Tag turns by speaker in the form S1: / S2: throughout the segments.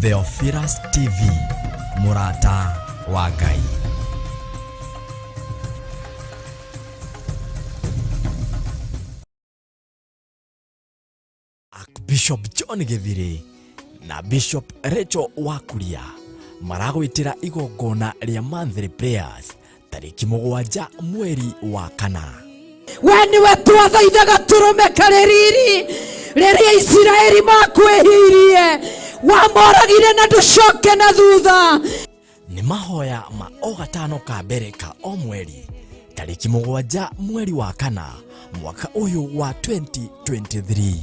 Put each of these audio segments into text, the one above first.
S1: Theophilus TV, Murata wa Ngai. Bishop John Githiri na Bishop Rachel Wakuria maragwitira igongona ria monthly prayers tariki 7 mweri wa kana.
S2: Wani wetu athaithaga turume kareriri riria Israeli makwehirie wamoragire na nducoke na thutha.
S1: Ni mahoya ma o gatano ka mbere ka o mweri tariki 7 mweri wa kana mwaka uyu wa 2023.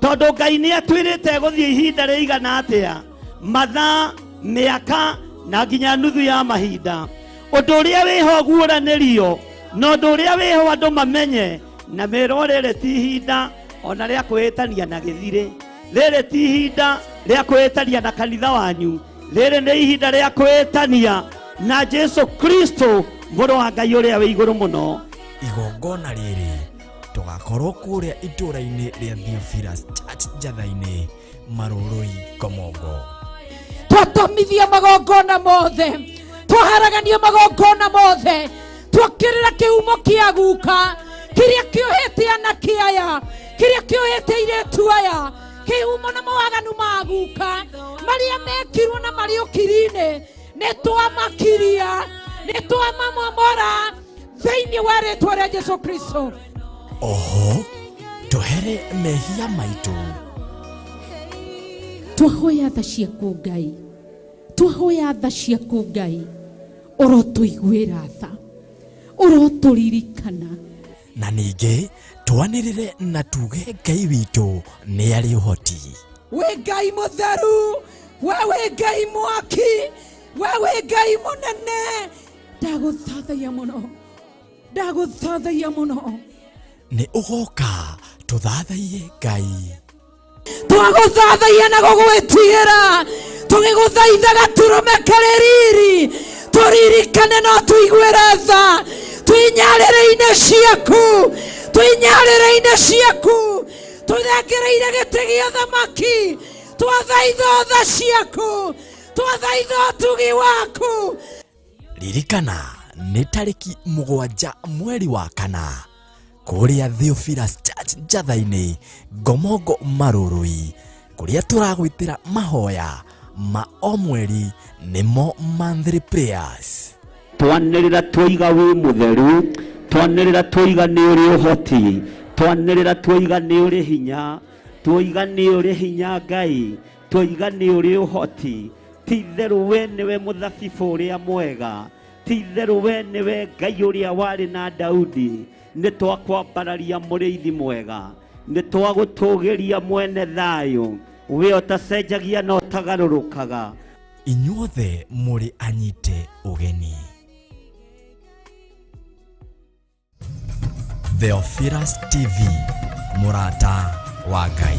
S3: Tondu Ngai ni atwirite guthie ihinda rigana atia mathaa miaka na nginya nuthu ya mahinda undu uria wiho guuranirio no undu uria wiho andu mamenye na merorere ti ihinda ona ria kwitania na githire riri ti ihinda ria kwitania na kanitha wanyu riri ni ihinda ria kwitania na Jesu Kristo muru wa Ngai uria wi iguru muno.
S1: Igongona riri tugakorwo kuria ituraini ria Theophilus Church Njathaini Marurui Komongo.
S2: Twatomithia magongona mothe twaharagania magongona mothe twakirira kiumo kia guka kiria kiohete anake aya kiria kiohete iretu aya kiumo na mawaganu maguka maria mekirwo na mari ukirine nitwamakiria nitwamamomora thiini wa ritwa ria Jesu Kristo.
S1: Oho tuhere mehia maitu
S2: twahoya tha ciaku Ngai twahoya tha ciaku Ngai urotuiguira tha uroturirikana
S1: na ningi twanirire na tuge Ngai witu ni ari uhoti.
S2: We Ngai mutheru wewe Ngai mwaki wewe Ngai munene ndaguthathaia muno
S1: ni ugoka tuthathaie Ngai
S2: twaguthathaia na gugwitiira tugiguthaithaga turume kareriri turirikane no tuiguire tha twinyarire-ine ciaku tuthengereire giti gia thamaki twathaitha tha ciaku twathaitha tugi waku.
S1: Ririkana ni tariki 7 mweri wa kana kuria Theophilus Church Njathaini Komongo Marurui kuria turagwitira mahoya ma o mweri nimo monthly prayers.
S3: Twanirira twiga wi mutheru twanirira twiga ni uri uhoti twanirira twiga ni uri hinya twiga ni uri hinya Ngai twiga ni uri uhoti titheru we niwe muthabibu uria mwega titheru we niwe Ngai uria wari na Daudi ni twakwambararia muriithi mwega ni twagutugiria mwene thayo we utacenjagia no tagarurukaga.
S1: Inyuothe muri anyite ugeni. Theophilus TV, Murata wa Ngai.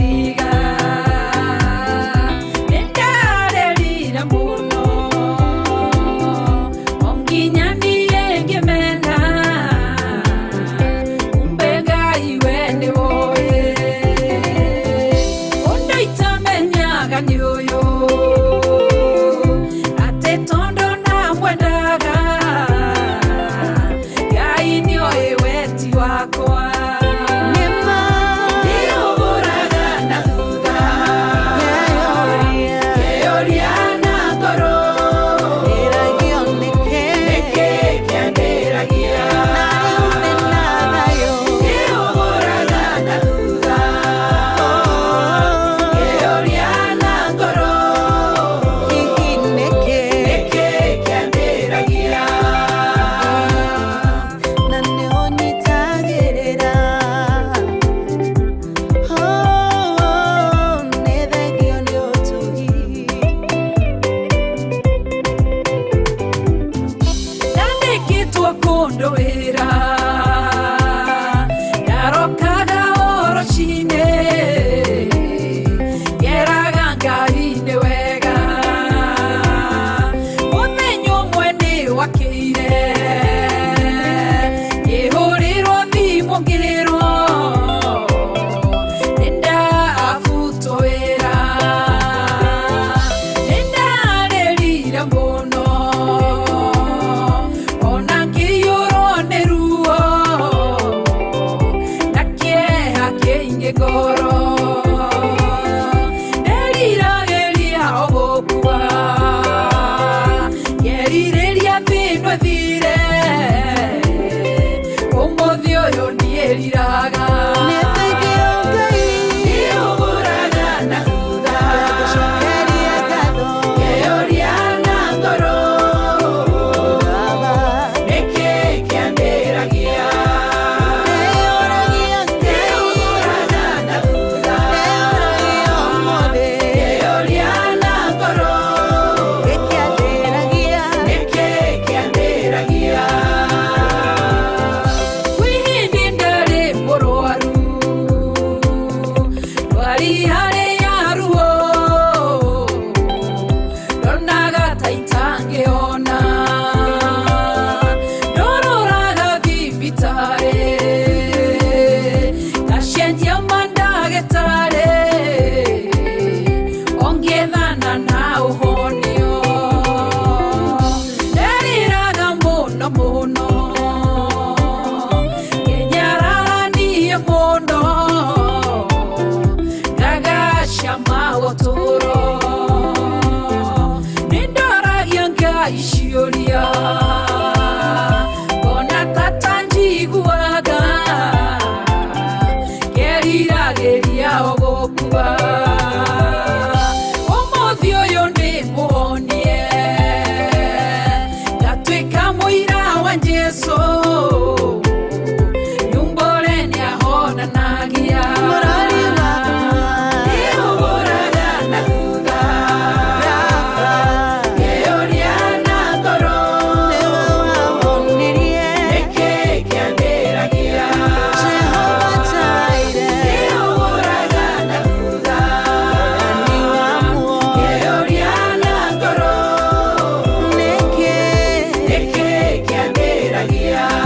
S2: tiga nendarerira muno onginya ndienge mena umbega iwe ni woye ondaitamenya ni uyu ate tondo na mwendaga Ngai ni oe weti wakwa Kondowera yarokaga orochine yeraga Ngai ni wega mumenyo mwene wakeire ihurirwo thimo ngirwo nenda afuto wera nenda rerira muno goro nerirageria ogokua yerireria thino thire umuthi uyu nieriraga nethegio Ngai iuguraga na thutha gucokeria ngatho yeoria na ngoro niki kiambiragia Ishioria ona tatanjiguaga gerirageria ogokua umuthi uyu ndimuonie ngatuika muira wa Jesu nyumbore niahonanagia Yeah.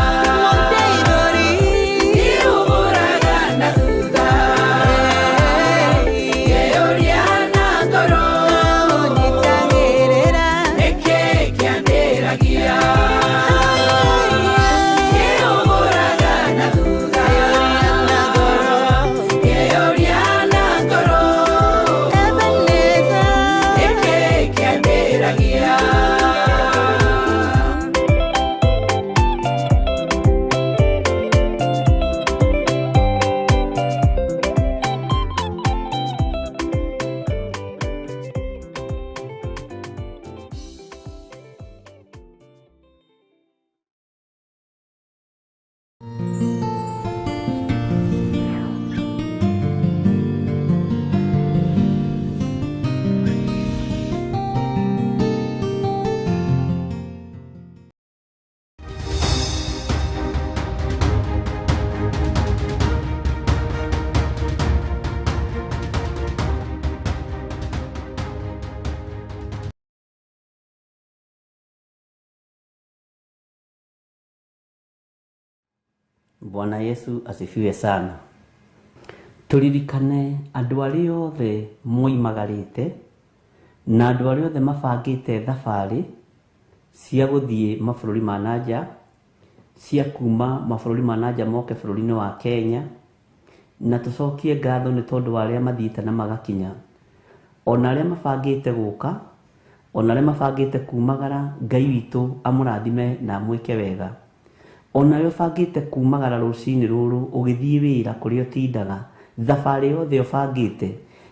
S3: Bwana Yesu asifiwe sana. Turirikane andũ arĩa othe moimagarĩte na andũ arĩa othe mabangĩte thabarĩ cia gũthiĩ mabũrũri ma nanja, cia kuma mabũrũri ma nanja moke bũrũri-inĩ wa Kenya, na tũcokie ngatho nĩ tondũ wa arĩa mathiĩte na magakinya. Ona arĩa mabangĩte gũka, ona arĩa mabangĩte kumagara, Ngai witũ amũrathime na amwĩke wega. Ona arĩa ũbangĩte kumagara rũcinĩ rũrũ ũgĩthiĩ wĩra kũrĩa ũtindaga, thabarĩ yothe ũbangĩte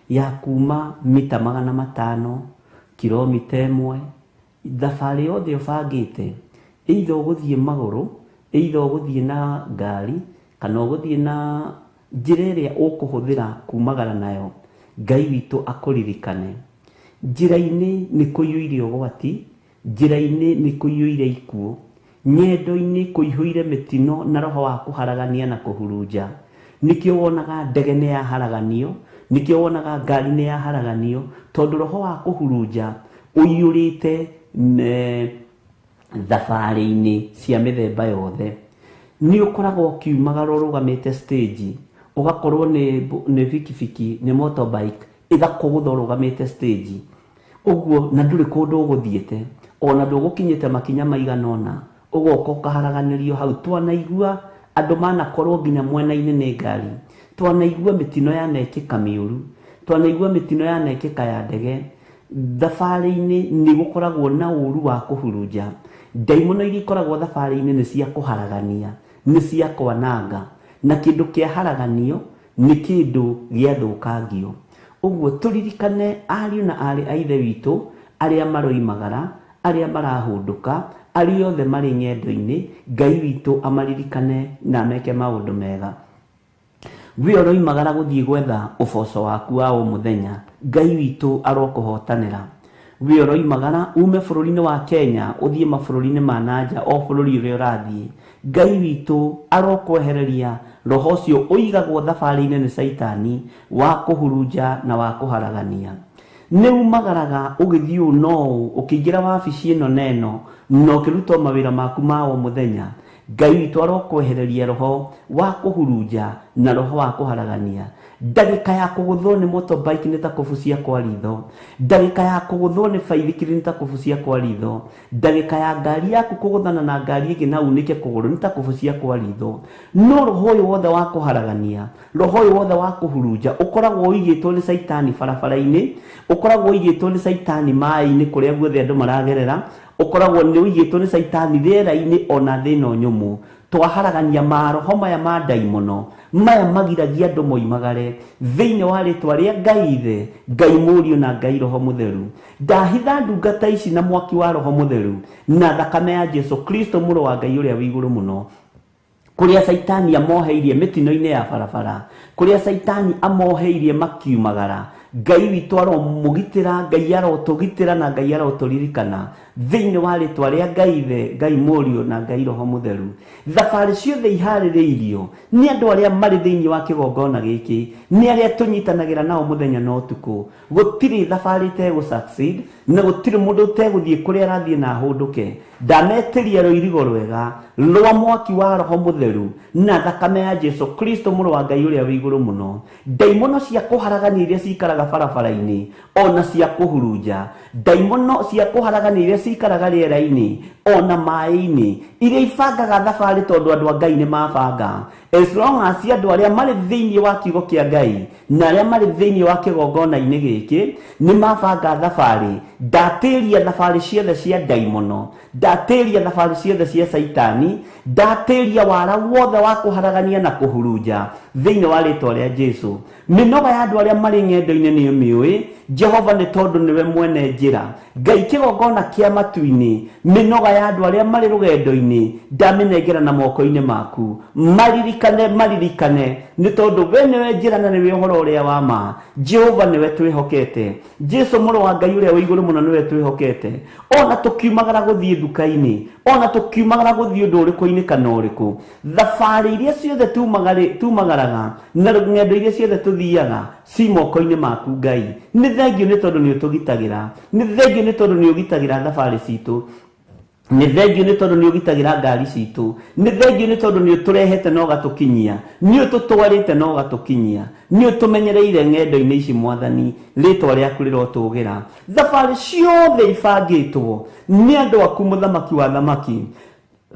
S3: ya kuma mita 500, kilomita 1, thabarĩ yothe ũbangĩte, either ũgũthiĩ magũrũ, either ũgũthiĩ na ngari, kana ũgũthiĩ na njĩra ĩrĩa ũkũhũthĩra kumagara nayo, Ngai witũ akũririkane. Njĩra-inĩ nĩ kũiyũire ũgwati, njĩra-inĩ nĩ kũiyũire ikuũ, nyendo-inĩ kũihũire mĩtino na roho wa kũharagania na kũhurunja. Nĩkĩo wonaga ndege nĩ yaharaganio, nĩkĩo wonaga ngari nĩ yaharaganio, tondũ roho wa kũhurunja ũiyũrĩte thabarĩ-inĩ cia mĩthemba yothe. Nĩ ũkoragwo ũkiumagara ũrũgamĩte stage, ũgakorwo nĩ bikibiki, nĩ motorbike ĩgakũgũtha ũrũgamĩte stage. Ũguo na ndũrĩ kũndũ ũgũthiĩte, ona ndũgũkinyĩte makinya maigana ũna, ũgoka ũkaharaganĩrio hau. Twanaigua andũ manakorwo nginya mwena-inĩ nĩ ngari, twanaigua mĩtino yanekĩka mĩũru, twanaigua mĩtino yanekĩka ya ndege. Thabarĩ-inĩ nĩ gũkoragwo na ũru wa kũhurunja. Ndaimono iria ikoragwo thabarĩ-inĩ nĩ cia kũharagania, nĩ cia kwananga, na kĩndũ kĩaharaganio nĩ kĩndũ gĩathũkangio. Ũguo tũririkane ariũ na arĩ a ithe witũ arĩa maroimagara, arĩa marahũndũka, arĩa othe marĩ nyendo-inĩ, Ngai witũ amaririkane na meke maũndũ mega. We ũroimagara gũthiĩ gwetha ũboco waku wa o mũthenya, Ngai witũ arokũhotanĩra. We ũroimagara ume bũrũri-inĩ wa Kenya ũthiĩ mabũrũri-inĩ ma nanja, o bũrũri ũrĩa ũrathiĩ, Ngai witũ arokwehereria roho ũcio ũigagwo thabarĩ-inĩ nĩ Saitani wa kũhurunja na wa kũharagania. Nĩ umagaraga ũgĩthiĩ ũũ no ũũ, ũkĩingĩra wabici ĩno na ĩno, na ũkĩruta mawĩra maku ma o mũthenya, Ngai witũ arokwehereria roho wa kũhurunja na roho wa kũharagania. Ndagĩka ya kũgũthwo nĩ motorbike nĩ ta kũbucia kwa ritho, ndagĩka ya kũgũthwo nĩ baithikiri nĩ ta kũbucia kwa ritho, ndagĩka ya ngari yaku kũgũthana na ngari ĩngĩ na unĩke kũgũrũ nĩ ta kũbucia kwa ritho. No roho ũyũ wothe wa kũharagania, roho ũyũ wothe wa kũhurunja ũkoragwo ũigĩtwo nĩ Saitani barabara-inĩ, ũkoragwo ũigĩtwo nĩ Saitani maĩ-inĩ kũrĩa guothe andũ maragerera, ũkoragwo nĩ ũigĩtwo nĩ Saitani rĩera-inĩ ona thĩ ĩno nyũmũ. Twaharagania maroho maya ma ndaimono, maya magiragia andũ moimagare thĩinĩ wa rĩtwa rĩa Ngai Ithe, Ngai Mũriũ na Ngai Roho Mũtheru. Ndahitha ndungata ici na mwaki wa Roho Mũtheru na thakame ya Jesu Kristo mũrũ wa Ngai ũrĩa wĩ igũrũ mũno, kũrĩa Saitani amoheirie mĩtino-inĩ ya barabara, kũrĩa Saitani amoheirie makiumagara. Ngai witũ aromũgitĩra, Ngai arotũgitĩra na Ngai arotũririkana thĩinĩ wa rĩtwa rĩa Ngai Ithe, Ngai Mũriũ na Ngai Roho Mũtheru. Thabarĩ ciothe iharĩrĩirio nĩ andũ arĩa marĩ thĩinĩ wa kĩgongona gĩkĩ, nĩ arĩa tũnyitanagĩra nao mũthenya na ũtukũ. Gũtirĩ thabarĩ itegũ-succeed na gũtirĩ mũndũ ũtegũthiĩ kũrĩa arathiĩ na ahũndũke. Ndametĩria rũirigo rwega rwa mwaki wa Roho Mũtheru na thakame ya Jesu Kristo mũrũ wa Ngai ũrĩa wĩ igũrũ mũno. Ndaimono cia kũharagania iria cikaraga barabara-inĩ ona cia kũhurunja, ndaimono cia kũharagania iria cikaraga rĩera-inĩ ona maĩ-inĩ, iria ibangaga thabarĩ tondũ andũ a Ngai nĩ mabanga. As long as andũ arĩa marĩ thĩinĩ wa kiugo kĩa Ngai na arĩa marĩ thĩinĩ wa kĩgongona-inĩ gĩkĩ nĩ mabanga thabarĩ, ndatĩria thabarĩ ciothe cia ndaimono, ndatĩria thabarĩ ciothe cia Saitani, ndatĩria wara wothe wa kũharagania na kũhurunja thĩinĩ wa rĩtwa rĩa Jesu. Mĩnoga ya andũ arĩa marĩ ng'endo-inĩ nĩ ũmĩũĩ, Jehova nĩ tondũ nĩwe mwene njĩra. Ngai kĩgongona kĩa matu-inĩ, mĩnoga ya andũ arĩa marĩ rũgendo-inĩ ndamĩnengera na moko-inĩ maku. Maririkane nĩ tondũ we nĩwe njĩra na nĩwe ũhoro ũrĩa wa ma. Jehova nĩwe twĩhokete, Jesu mũrũ wa Ngai ũrĩa wĩ igũrũ mũno nĩwe twĩhokete. Ona tũkiumagara gũthiĩ nduka-inĩ, ona tũkiumagara gũthiĩ ũndũ ũrĩkũ-inĩ kana ũrĩkũ, thabarĩ iria ciothe tumagaraga na ng'endo iria ciothe tũthiaga ci moko-inĩ maku Ngai. Nĩ thengiũ nĩ tondũ nĩ ũtũgitagĩra, nĩ thengiũ nĩ tondũ nĩ ũgitagĩra thabarĩ citũ. nĩ thengio nĩ tondũ nĩ ũgitagĩra ngari citũ, nĩ thengio nĩ tondũ nĩ ũtũrehete na ũgatũkinyia, nĩ ũtũtwarĩte na ũgatũkinyia, nĩ ũtũmenyereire ng'endo-inĩ ici Mwathani, rĩtwa rĩaku rĩrotũgĩra. Thabarĩ ciothe ibangĩtwo nĩ andũ aku Mũthamaki wa thamaki,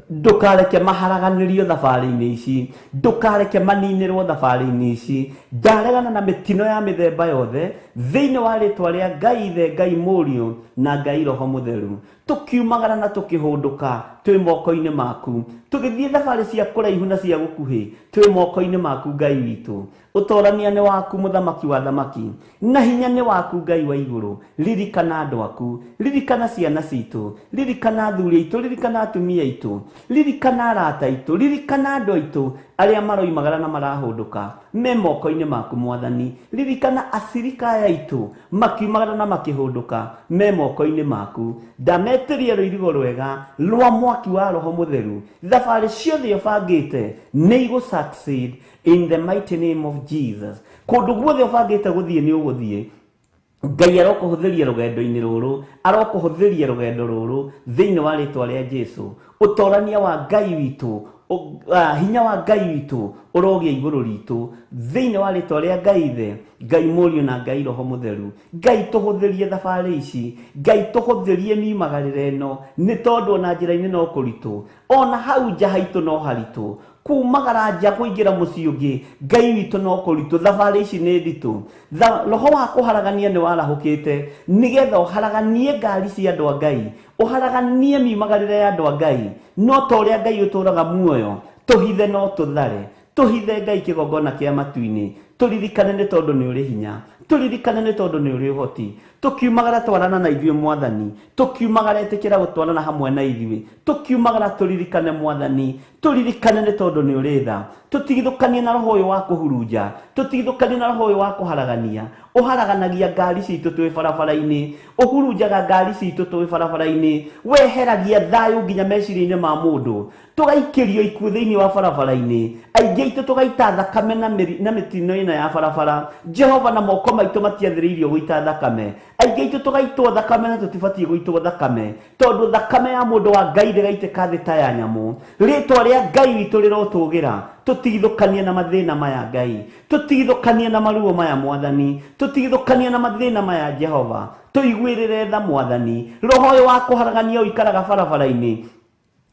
S3: ndukareke maharaganĩrio thabarĩ-inĩ ici, ndukareke maninĩrwo thabarĩ-inĩ ici. Ndaregana na mĩtino ya mĩthemba yothe thĩinĩ wa rĩtwa rĩa Ngai Ithe, Ngai Mũriũ na Ngai Roho Mũtheru. Tukiumagara na tukihunduka twi moko-inĩ maku, tugithie thabarĩ cia kũraihu na cia gũkuhĩ twi moko-inĩ maku Ngai witũ. Ũtorania nĩ waku Mũthamaki wa thamaki, na hinya nĩ waku Ngai wa igũrũ. Ririkana andũ aku, ririkana ciana citũ, ririkana athuri aitũ, ririkana atumia aitũ, ririkana arata aitũ, ririkana andũ aitũ arĩa maroimagara na marahunduka me moko-inĩ maku Mwathani. Ririkana acirikaya aitũ makiumagara na makihunduka me moko-inĩ maku. Ndametĩria rũirigo rwega rwa mwaki wa Roho Mũtheru. Thabarĩ ciothe ũbangĩte nĩ igũ succeed in the mighty name of Jesus. Kũndũ guothe ũbangĩte gũthiĩ nĩ ũgũthiĩ. Ngai arokũhũthĩria rũgendo-inĩ rũrũ, arokũhũthĩria rũgendo rũrũ thĩinĩ wa rĩtwa rĩa Jesũ. Ũtorania wa Ngai witũ, hinya wa Ngai witũ ũrogĩa igũrũ ritũ thĩinĩ wa rĩtwa rĩa Ngai Ithe, Ngai Mũriũ na Ngai Roho Mũtheru. Ngai tũhũthĩrie thabarĩ ici, Ngai tũhũthĩrie miumagarĩre ĩno, nĩ tondũ ona njĩra-inĩ no kũritũ, ona hau nja haitũ no haritũ, kumagara nja kũingĩra mũciĩ ũngĩ Ngai witũ no kũritũ. Thabarĩ ici nĩ nditũ. Roho wa kũharagania nĩ warahũkĩte nĩgetha ũharaganie ngari cia andũ a Ngai, ũharaganie miumagarĩre ya andũ a Ngai, no ta ũrĩa Ngai ũtũraga muoyo. Tũhithe no tũthare, tũhithe Ngai kĩgongona kĩa matu-inĩ, tũririkane nĩ tondũ nĩ ũrĩ hinya, tũririkane nĩ tondũ nĩ ũrĩ ũhoti. Tukiumagara twarana na ithuĩ Mwathani, tukiumagara ĩtĩkĩra gũtwarana hamwe na ithuĩ, tukiumagara tũririkane Mwathani, tũririkane nĩ tondũ nĩ ũrĩ tha. Tũtigithũkanie na roho ũyũ wa kũhurunja, tũtigithũkanie na roho ũyũ wa kũharagania. Ũharaganagia ngari citũ twĩ barabara-inĩ, ũhurunjaga ngari citũ twĩ barabara-inĩ, weheragia thayũ nginya meciria-inĩ ma mũndũ, tũgaikĩrio ikuũ thĩinĩ wa barabara-inĩ. Aingĩ aitũ tũgaita thakame na mĩtino ĩno ya barabara. Jehova na moko maitũ matiathĩrĩirio gũita thakame. Aingĩ aitũ tũgaitwo thakame na tũtibatiĩ gũitwo thakame, tondũ thakame ya mũndũ wa Ngai ndĩgaitĩka thĩ ta ya nyamũ. Rĩtwa rĩa Ngai witũ rĩrotũgĩra. Tũtigithũkanie na mathĩna maya Ngai, tũtigithũkanie na maruo maya Mwathani, tũtigithũkanie na mathĩna maya Jehova. Tũiguĩrĩre tha Mwathani. Roho ũyũ wa kũharagania ũikaraga barabara-inĩ,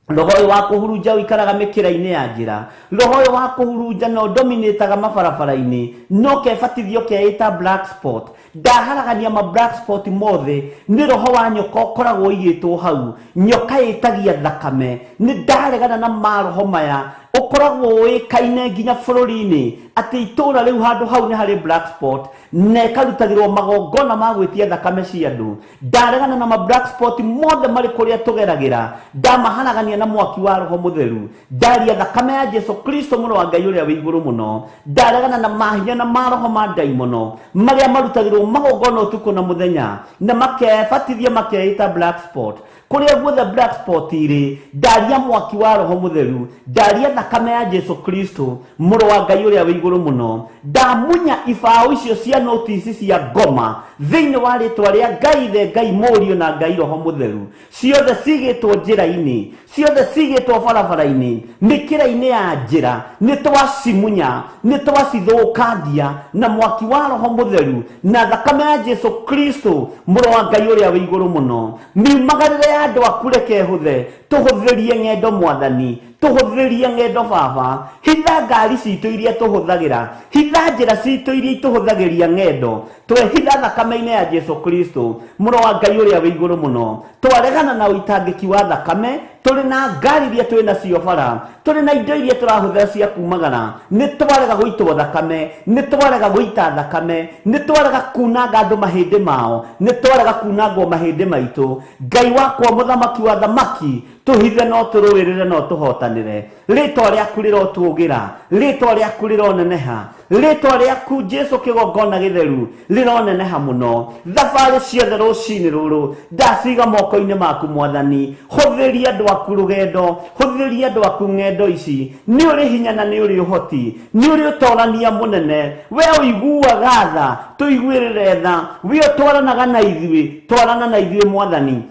S3: roho ũyũ wa kũhurunja ũikaraga mĩkĩra-inĩ ya njĩra, roho ũyũ wa kũhurunja no dominataga mabarabara-inĩ, no kebatithio keĩta black spot. Ndaharagania ma black spot mothe nĩ roho wa nyoka ũkoragwo ũigĩtwo hau, nyoka ĩtagia thakame. Nĩ ndaregana na maroho maya ũkoragwo ũĩkaine nginya bũrũri-inĩ atĩ itũũra rĩu handũ hau nĩ harĩ black spot, na ĩkarutagĩrwo magongona ma gwĩtia thakame cia andũ. Ndaregana na ma black spot mothe marĩ kũrĩa tũgeragĩra, ndamaharagania na mwaki wa Roho Mũtheru. Ndaria thakame ya Jesũ Kristo mũrũ wa Ngai ũrĩa wĩ igũrũ mũno. Ndaregana na mahinya na maroho ma ndaimono marĩa marutagĩrwo magongona ũtukũ na mũthenya, na makebatithia makeĩta black spot. Kũrĩa guothe black spot irĩ, ndaria mwaki wa Roho Mũtheru, ndaria thakame ya Jesũ Kristo mũrũ wa Ngai ũrĩa wĩ igũrũ mũno. Ndamunya ibaũ icio cia notisi cia ngoma thĩinĩ wa rĩtwa rĩa Ngai Ithe, Ngai Mũriũ na Ngai Roho Mũtheru. Ciothe cigĩtwo njĩra-inĩ, ciothe cigĩtwo barabara-inĩ, mĩkĩra-inĩ ya njĩra, nĩ twacimunya, nĩ twacithũkangia na mwaki wa Roho Mũtheru na thakame ya Jesũ Kristo mũrũ wa Ngai ũrĩa wĩ igũrũ mũno. Miumagarĩre ya andũ aku reke hũthe, tũhũthĩrie ng'endo Mwathani, tũhũthĩrie ng'endo Baba. Hitha ngari citũ iria tũhũthagĩra, hitha njĩra citũ iria tũhũthagĩria ng'endo, twehitha thakame-inĩ ya Jesũ Kristo mũrũ wa Ngai ũrĩa wĩ igũrũ mũno. Twaregana na ũitangĩki wa thakame, tũrĩ na ngari iria twĩ nacio bara, tũrĩ na indo iria tũrahũthĩra cia kumagara. Nĩ twarega gũitwo thakame, nĩ twarega gũita thakame, nĩ twarega kunanga andũ mahĩndĩ mao, nĩ twarega kunangwo mahĩndĩ maitũ. Ngai wakwa Mũthamaki wa thamaki, tũhithe no tũrũĩrĩre no tũhotanĩre. Rĩtwa rĩaku rĩrotũgĩra, rĩtwa rĩaku rĩroneneha, rĩtwa rĩaku Jesũ kĩgongona gĩtheru rĩroneneha mũno. Thabarĩ ciothe rũcinĩ rũrũ ndaciga moko-inĩ maku Mwathani. Hũthĩria andũ aku rũgendo, hũthĩria andũ aku ng'endo ici. Nĩ ũrĩ hinya na nĩ ũrĩ ũhoti, nĩ ũrĩ ũtorania mũnene. We ũiguaga tha, tũiguĩrĩre tha. We ũtwaranaga na ithuĩ, twarana na ithuĩ Mwathani.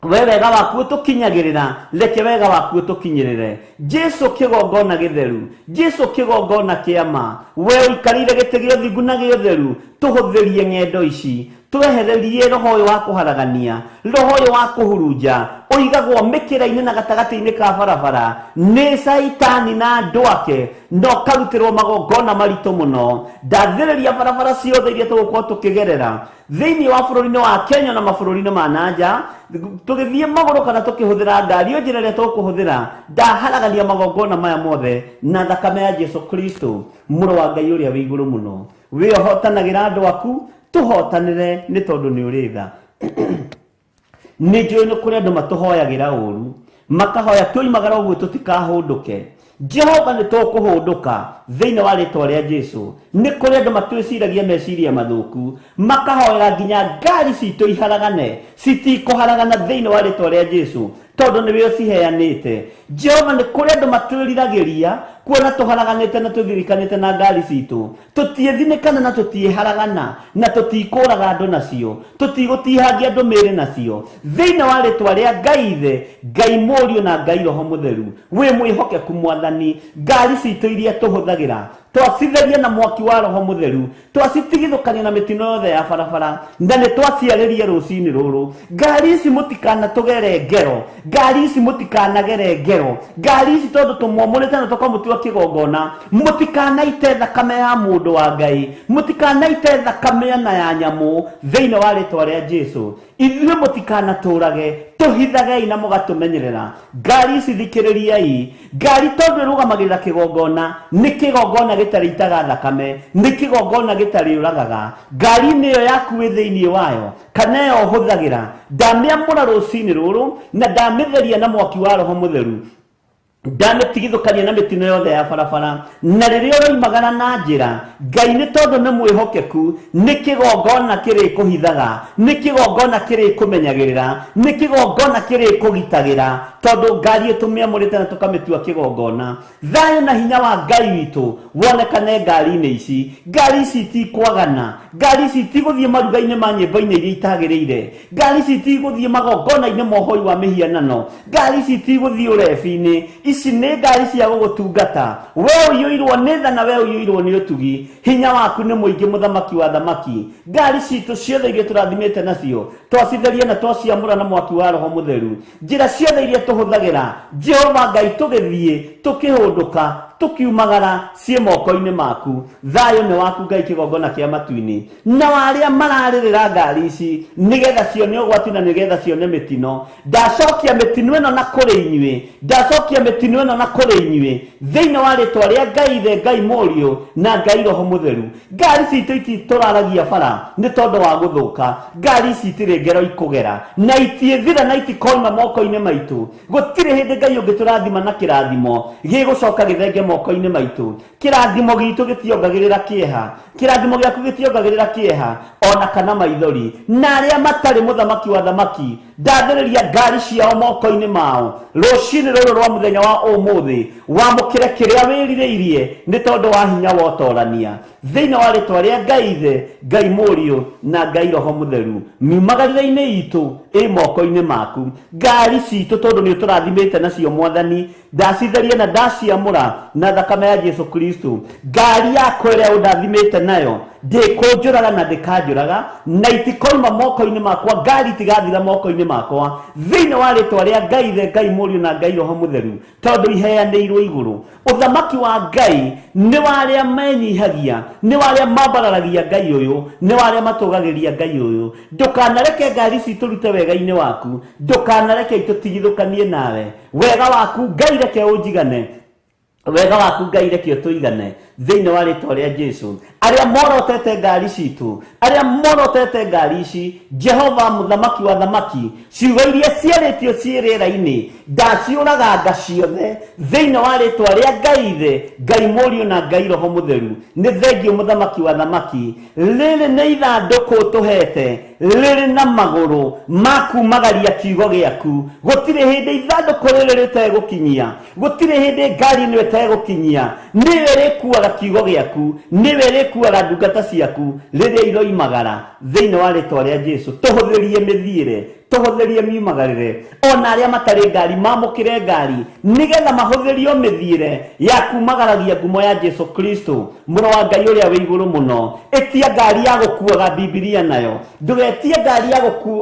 S3: we wega waku tukinyagirira reke wega waku tukinyirire Jesu kigongona githeru Jesu kigongona kiama we ikarire gite gio thingu na gio theru tuhuthirie ngendo ici twehererie roho uyu wa kuharagania roho uyu wa kuhuruja uigagwo mikira-ini na gatagati-ini ka barabara ni saitani na andu ake no karutirwo magongona maritu muno ndathiriria barabara ciothe iria tugukorwo tukigerera thiini wa bururi-ini wa Kenya na mabũrũri-inĩ ma nanja tugithie maguru kana tukihuthira ngari o njira iria tukuhuthira ndaharagania magongona maya mothe na thakame ya Jesu Kristo mũrũ wa Ngai uria wi iguru muno we hotanagira andu aku tuhotanire ni tondu ni uri tha ni njui ni kuri andu matuhoyagira uru makahoya tuimagara uguo tutikahunduke Jehova ni tukuhunduka thiini wa ritwa ria Jesu ni kuri andu matwiciragia meciria mathuku makahoera nginya ngari citu iharagane citikuharagana thiini wa ritwa ria Jesu tondu ni we ciheanite Jehova ni kuri andu matwiriragiria kuona tuharaganite na tuthirikanite na ngari citu tutiethinikana na tutiharagana na tutikuraga andu nacio tutigutihangia andu miri nacio thiini wa ritwa ria Ngai Ithe Ngai Mũriũ na Ngai Roho Mũtheru we mwihokeku Mwathani ngari citu iria tuhuthagira twacitharia na mwaki wa Roho Mũtheru twacitigithukania na mitino yothe ya barabara na ni twaciarĩrie rũcinĩ rũrũ ngari ici mutikana tugere ngero ngari ici mutikanagere ngero ngari ici tondu tumwomũrĩte na tukamũtua kigongona mutikanaite thakame ya mũndũ wa Ngai mutikanaite thakame ya nyamu thiini wa ritwa ria Jesu ithuĩ mutikanatũrage tuhithagei na mugatumenyerera ngari ici thikĩrĩriai ngari tondu ĩrũgamagĩrĩra kigongona ni kigongona gitarĩitaga thakame ni kigongona gitarĩũragaga ngari nĩyo yaku wĩ thĩinĩ wayo kana yo hũthagĩra ndamĩamũra rũcinĩ rũrũ na ndamĩtheria na mwaki wa Roho Mũtheru ndametigithukania na mitino yothe ya barabara na riria uroimagara na njira Ngai ni tondu ni mwihokeku ni kigongona kiri kuhithaga ni kigongona kiri kumenyagirira ni kigongona kiri kugitagira tondu ngari tumiamurite na tukamitua kigongona thayo na hinya wa Ngai witu wonekane ngari-ini ici ngari ici tikwagana ngari ici tiguthie maruga-ini ma nyimbo-ini iria itagiriire ngari ici tiguthie magongona-ini mohoi wa mihianano ngari ici tiguthie urebi-ini ici nĩ ngari cia gũgũtungata we ũiyũirwo nĩ tha na we ũiyũirwo nĩ ũtugi hinya waku nĩ mũingĩ mũthamaki wa thamaki ngari citũ ciothe iria tũrathimĩte nacio twacitheria na twaciamũra na mwaki wa Roho Mũtheru njĩra ciothe iria tũhũthagĩra Jehova Ngai tũgĩthiĩ tũkĩhũndũka tukiumagara cie moko-ini maku thayo ni waku Ngai kigongona kia matu-ini na waria mararirira ngari ici nigetha cione ũgwati na nigetha cione mitino ndacokia mitino ĩno na kũrĩ inyuĩ ndacokia mitino ĩno na kũrĩ inyuĩ thĩinĩ wa rĩtwa rĩa Ngai Ithe Ngai Mũriũ na Ngai Roho Mũtheru ngari citũ ititũraragia bara nĩ tondũ wa gũthũka ngari ici itirĩ ngero ikũgera na itiĩthira na itikoima moko-ini maitũ gũtirĩ hĩndĩ Ngai ũngĩtũrathima na kĩrathimo gĩgũcoka gĩthenge moko-ini maitũ kĩrathimo gitũ gĩtiongagĩrĩra kĩeha kĩrathimo gĩaku gĩtiongagĩrĩra kĩeha ona kana maithori na arĩa matarĩ mũthamaki wa thamaki ndathĩrĩria ngari ciao moko-ini mao rũcinĩ rũrũ rwa mũthenya wa ũmũthĩ wamũkĩre kĩrĩa wĩrirĩirie nĩ tondũ wa hinya wa ũtorania thĩinĩ wa rĩtwa rĩa Ngai Ithe Ngai Mũriũ na Ngai Roho Mũtheru miumagarĩre-inĩ itũ ĩ moko-ini maku ngari citũ tondũ nĩ ũtũrathimĩte nacio Mwathani ndacitheria na ndaciamũra na thakame ya Jesu Kristo ngari yakwa ĩrĩa ũndathimĩte nayo ndĩkũnjũraga na ndĩkanjũraga na itikoima moko-ini makwa ngari itigathira moko-ini makwa thĩinĩ wa rĩtwa rĩa Ngai Ithe Ngai Mũriũ na Ngai Roho Mũtheru tondũ iheanĩirwo igũrũ ũthamaki wa Ngai nĩ wa arĩa menyihagia nĩ wa arĩa mambararagia Ngai ũyũ nĩ wa arĩa matũgagĩria Ngai ũyũ ndũkanareke ngari ici tũrute wega-inĩ waku ndũkanareke itũtigithũkanie nawe wega waku Ngai reke ũnjigane wega waku Ngai reke ũtũigane thĩinĩ wa rĩtwa rĩa Jesu arĩa morotete ngari citũ arĩa morotete ngari ici Jehova mũthamaki wa thamaki ciugo iria ciarĩtio ciĩ rĩera-inĩ ndaciũraganga ciothe thĩinĩ wa rĩtwa rĩa Ngai Ithe Ngai Mũriũ na Ngai Roho Mũtheru nĩ thengio mũthamaki wa thamaki rĩrĩ nĩ ithandũkũ tũhete rĩrĩ na magũrũ makumagaria kiugo gĩaku gũtirĩ hĩndĩ ithandũkũ rĩrĩ rĩtegũkinyia gũtirĩ hĩndĩ ngari ĩno ĩtegũkinyia nĩwe rĩkuaga kiugo gĩaku nĩwe rĩkuaga ndungata ciaku rĩrĩa iroimagara thĩinĩ wa rĩtwa rĩa Jesu tũhũthĩrie mĩthiĩre tuhuthirie miumagarire, ona aria matari ngari mamukire ngari nigetha mahuthirio mithiire ya kumagaragia ngumo ya Jesu Kristo muro wa Ngai uria wi iguru muno. Etia ngari ya gukuaga Biblia nayo, ndugetie ngari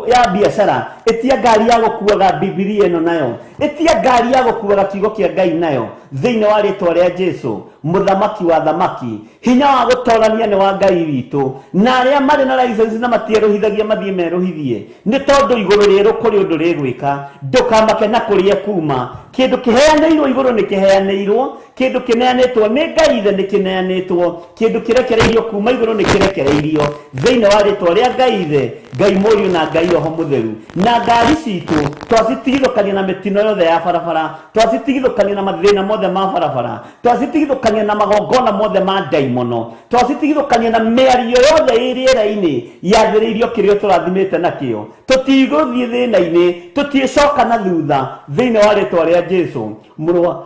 S3: ya biashara, etia ngari ya gukuaga Biblia ino nayo, etia ngari ya gukuaga kiugo kia Ngai nayo thiini wa ritwa ria Jesu muthamaki wa thamaki. Hinya wa gutorania ni wa Ngai witu, na aria mari na license na matieruhithagia mathie meruhithie ni tondu iguru rieru kuri undu rigwika. Ndukamake na kuria kuma kindu kiheaneirwo iguru ni kiheaneirwo, kindu kineanitwo ni Ngai ithe ni kineanitwo, kindu kirekereirio kuma iguru ni kirekereirio thiini wa ritwa ria Ngai ithe, Ngai Muriu na Ngai Roho Mutheru. Na ngari citu twacitigithukania na mitino yothe ya barabara, twacitigithukania na mathina mothe ma barabara, twacitigithukania na magongona mothe ma daimono, twacitigithukania na miario yothe iriera-ini yathiriirio kirio turathimite nakio. Tutiguthie thina-ini, tuticoka na thutha thiini wa ritwa ria Jesu muru wa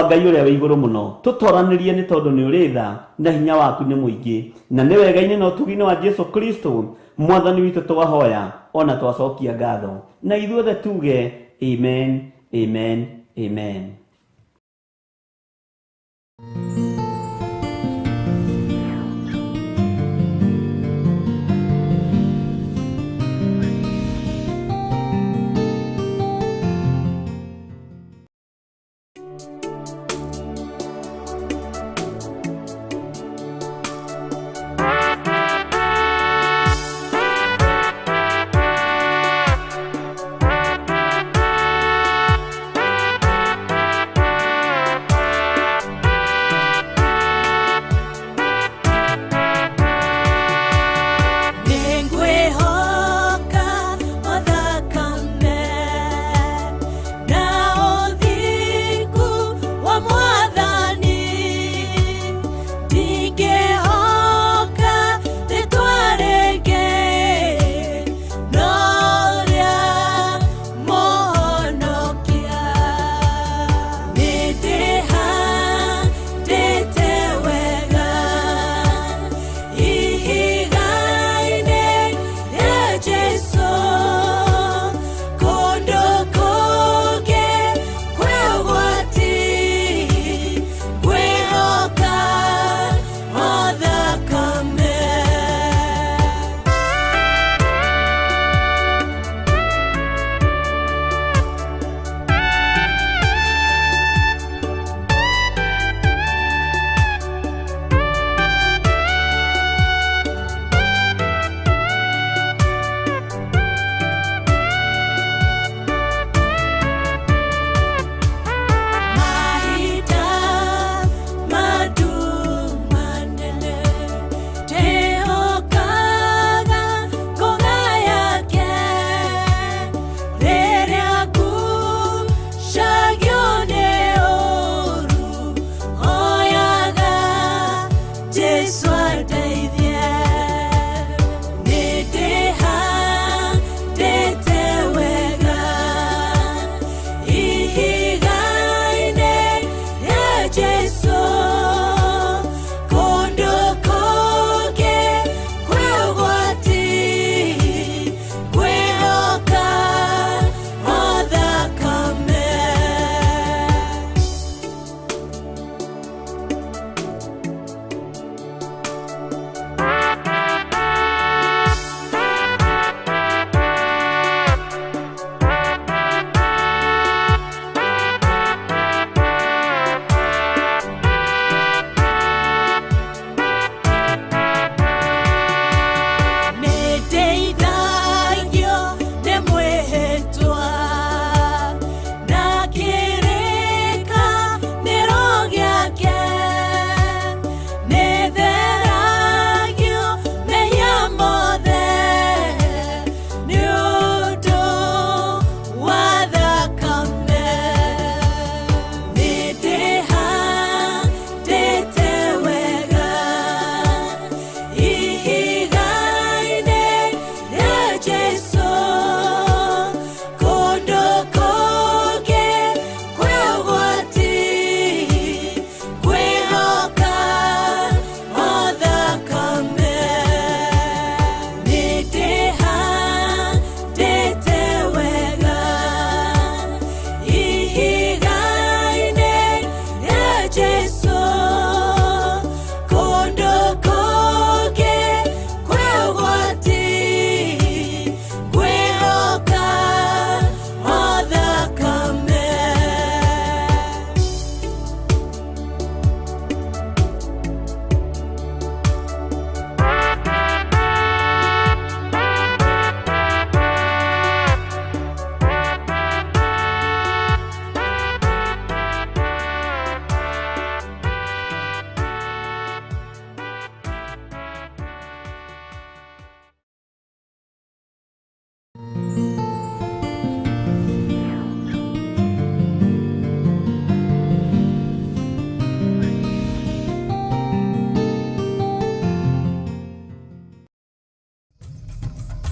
S3: Ngai uria wi iguru muno. Tutoranirie ni tondu ni uri tha na hinya waku ni muingi, na ni wega-ini na utugi-ini wa Jesu Kristo mwathani witu twahoya ona twacokia ngatho, na ithuothe tuge amen, amen, amen.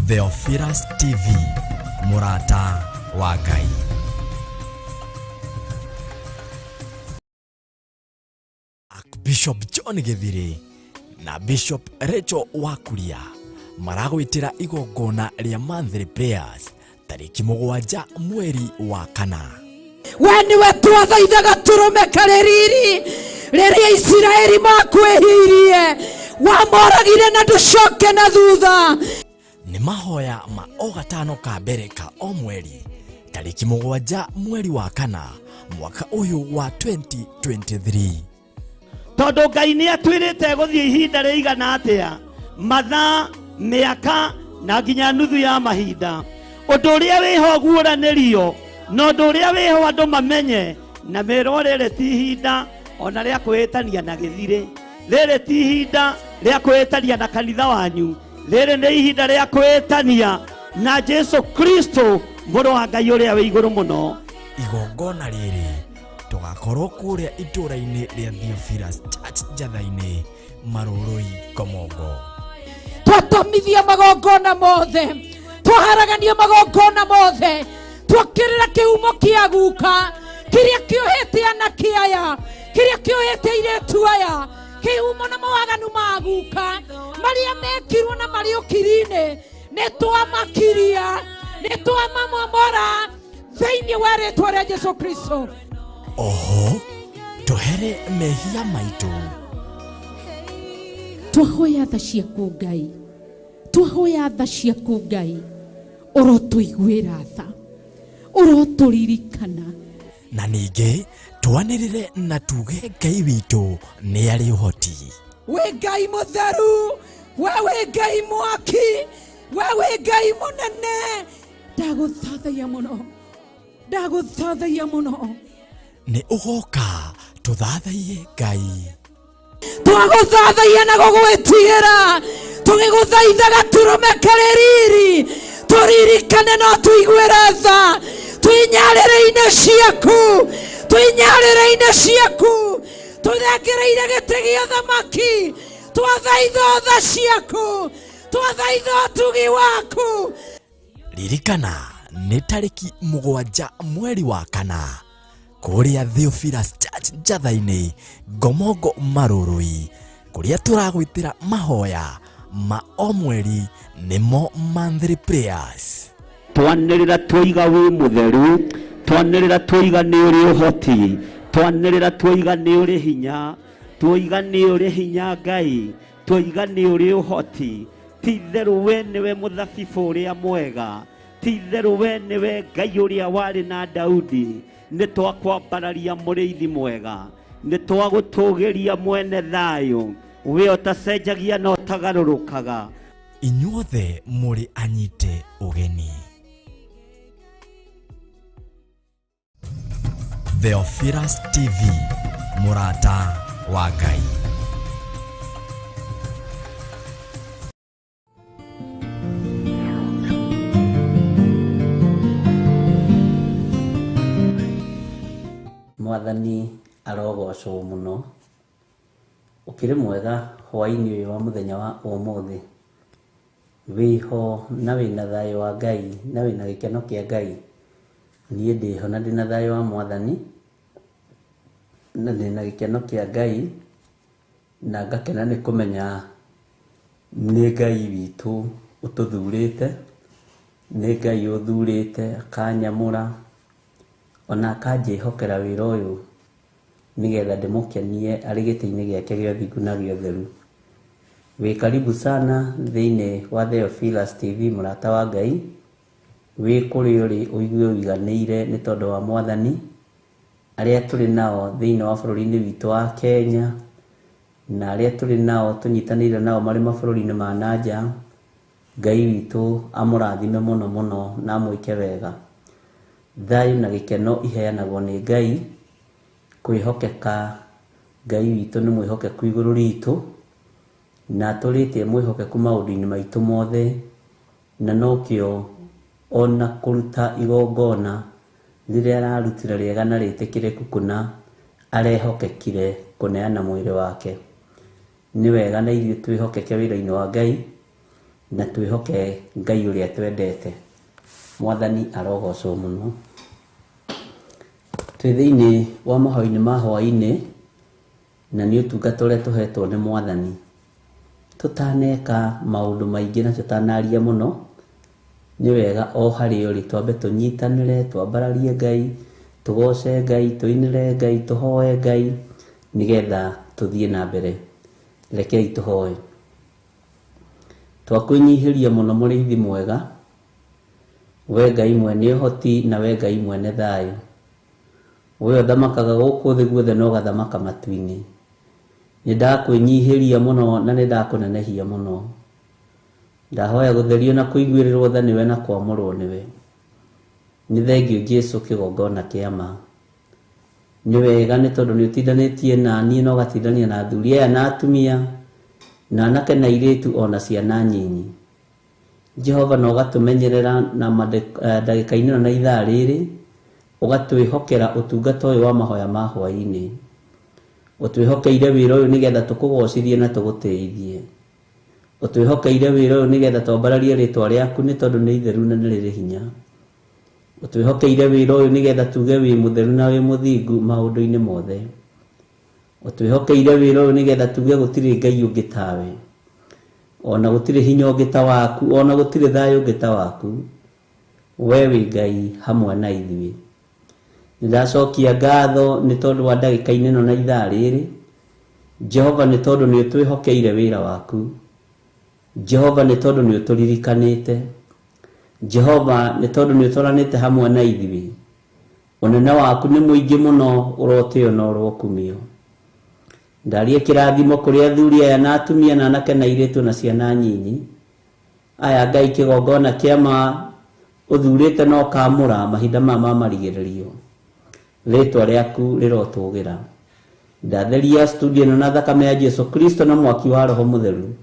S1: Theophilus TV, Murata wa Ngai. Bishop John Githiri na Bishop Rachel Wakuria maragwitira igongona ria monthly prayers tariki 7 mweri wa kana.
S2: We niwe twathaithaga turume kareriri riria Isiraeli makwehirie wamoragire na nducoke na thutha.
S1: Ni mahoya ma o gatano ka mbere ka o mweri tariki 7 mweri wa kana mwaka uyu wa 2023.
S3: Tondu Ngai ni atwirite guthie ihinda riigana atia mathaa miaka na nginya nuthu ya mahinda undu uria wiho guuranirio no undu uria wiho andu mamenye na mero riri ti ihinda ona ria kwitania na githire riri ti ihinda ria kwitania na kanitha wanyu riri ni ihinda ria kwitania na Jesu Kristo muru wa Ngai uria wi iguru muno.
S1: Igongona riri tugakorwo kuria ituraini ria Theophilus Church Njathaini Marurui Komongo.
S2: Twatomithia magongona mothe twaharagania magongona mothe twakirira kiumo kia guka kiria kiohete anaki aya kiria kiohete iretu aya kiumo na mawaganu ma guka maria mekirwo na mariukirine nitwamakiria nitwamamomora thiini wa ritwa ria Jesu Kristo.
S1: Oho tuhere mehia maitu
S2: twahoya tha ciaku Ngai twahoya tha ciaku Ngai urotuiguira tha uroturirikana
S1: na ningi twanirire na tuge Ngai witu ni ari uhoti.
S2: We Ngai mutheru wewe Ngai mwaki wewe Ngai munene ndaguthathaia muno
S1: ni ugoka tuthathaie Ngai
S2: twaguthathaia na gugwitigira tugiguthaithaga turume kareriri turirikane no tuiguire tha twinyarire-ine ciaku tuthengereire giti gia thamaki twathaitha tha ciaku twathaitha utugi waku.
S1: Ririkana ni tariki 7 mweri wa kana kuria Theophilus Church Njathaini Komongo Marurui kuria turagwitira mahoya ma o mweri nimo monthly prayers.
S3: Twanirira twiga wi mutheru twanirira twiga ni uri uhoti twanirira twiga ni uri hinya twiga ni uri hinya Ngai twiga ni uri uhoti titheru we niwe muthabibu uria mwega titheru we niwe Ngai uria wari na Daudi ni twakwambararia muriithi mwega ni twagutugiria mwene thayo we utacenjagia no tagarurukaga.
S1: Inyuothe muri anyite ugeni. Theophilus TV, Murata wa Ngai.
S4: Mwathani arogocwo muno ukiri mwega hwaini uyu wa muthenya wa umuthi wiho na wina thayo wa Ngai na wina gikeno kia Ngai. Nie ndiho na ndina thayo wa Mwathani na ndina gikeno kia Ngai na ngakena ni kumenya ni Ngai witu ututhurite ni Ngai uthurite akanyamura ona akanjihokera wira uyu nigetha ndimukenie ari giti-ini giake gio thingu na gio theru. Wi karibu sana thiini wa Theophilus TV Murata wa Ngai. Wi kuri uri uigue uiganiire ni tondu wa Mwathani aria turi nao thiini wa bururi-ini witu wa Kenya na aria turi nao tunyitanire nao mari mabururi-ini ma nanja. Ngai witu amurathime muno muno na amwike wega. Thayo na gikeno iheanagwo ni Ngai. Kwihokeka Ngai witu ni mwihokeku iguru ritu na turite mwihokeku maundu-ini maitu mothe na nokio ona kuruta igongona riria ararutira riega na ritikiriku kuna arehokekire kuneana mwiri wake. Ni wega na ithuĩ twĩhokeke wĩra-inĩ wa Ngai na twihoke Ngai uria twendete. Mwathani arogocwo muno. Twi thiini wa mahoini ma hwaini na ni utungata uria tuhetwo ni Mwathani. Tutaneka maundu maingi na tutanaria muno, ni wega o hari uri twambe tunyitanire, twambararie Ngai, tugoce Ngai, tuinire Ngai, tuhoe Ngai, nigetha tuthie na mbere. Rekei tuhoe. Twakwinyihiria muno muriithi mwega, we Ngai mwene uhoti na we Ngai mwene thayu. We uthamakaga guku thi guothe no gathamaka matu-ini. Nindakwinyihiria muno na nindakunenehia muno. Ndahoya gutherio na kuiguirirwo tha niwe na kwamurwo niwe. Ni thengio Jesu kigongona kia ma. Ni wega ni tondu ni utindanitie na ni no gatindania na athuri aya na atumia na anake na iritu ona ciana nyinyi. Jehova no gatumenyerera na ndagika-ini na ithaa riri, ugatwihokera utungata uyu wa mahoya ma hwaini. Utwihokeire wira uyu nigetha tukugocithie na tugutiithie. Utwihokeire wira uyu nigetha twambararie ritwa riaku ni tondu ni itheru na ni riri hinya. Utwihokeire wira uyu nigetha tuge wi mutheru na wi muthingu maundu-ini mothe. Utwihokeire wira uyu nigetha tuge gutiri Ngai ungi tawe, ona gutiri hinya ungi ta waku, ona gutiri thayu ungi ta waku. We wi Ngai hamwe na ithuĩ. Nindacokia ngatho ni tondu wa ndagika-ini no na ithaa riri. Jehova ni tondu ni utwihokeire wira waku. Jehova ni tondu ni uturirikanite. Jehova ni tondu ni utoranite hamwe na ithuĩ. Unene waku ni muingi muno, urotio na urokumio. Ndarie kirathimo kuri athuri aya na atumia na anake na iritu na ciana nyinyi. Aya Ngai kigongona kiama uthurite no kamura mahinda ma marigiririo. Ritwa riaku rirotugira. Ndatheria studio na thakame ya Jesu Kristo na mwaki wa Roho Mutheru.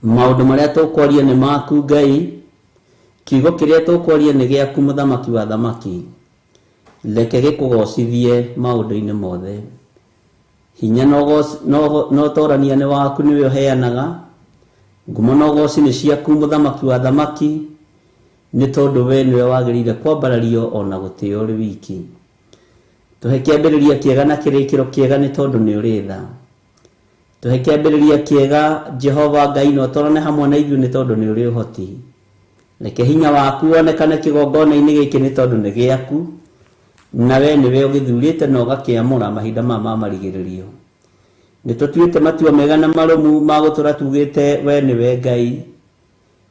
S4: Maundu maria tukwaria ni maku Ngai. Kiugo kiria tukwaria ni giaku muthamaki wa thamaki. Reke gikugocithie maundu-ini mothe. Hinya no torania ni waku niwe uheanaga. Ngumo no goci ni ciaku muthamaki wa thamaki, ni tondu we niwe wagirire kwambarario ona gutio uri wiki. Tuhe kiambiriria kiega na kirikiro kiega ni tondu ni uri tha. Tuhe kiambiriria kiega Jehova Ngai no torane hamwe na ithuĩ ni tondu ni uri uhoti. Reke hinya waku wonekane kigongona-ini giki ni tondu ni giaku, na we niwe ugithurite na ugakiamura mahinda ma marigiririo. Ni tutuite matua mega na marumu ma gutura tugite we niwe Ngai,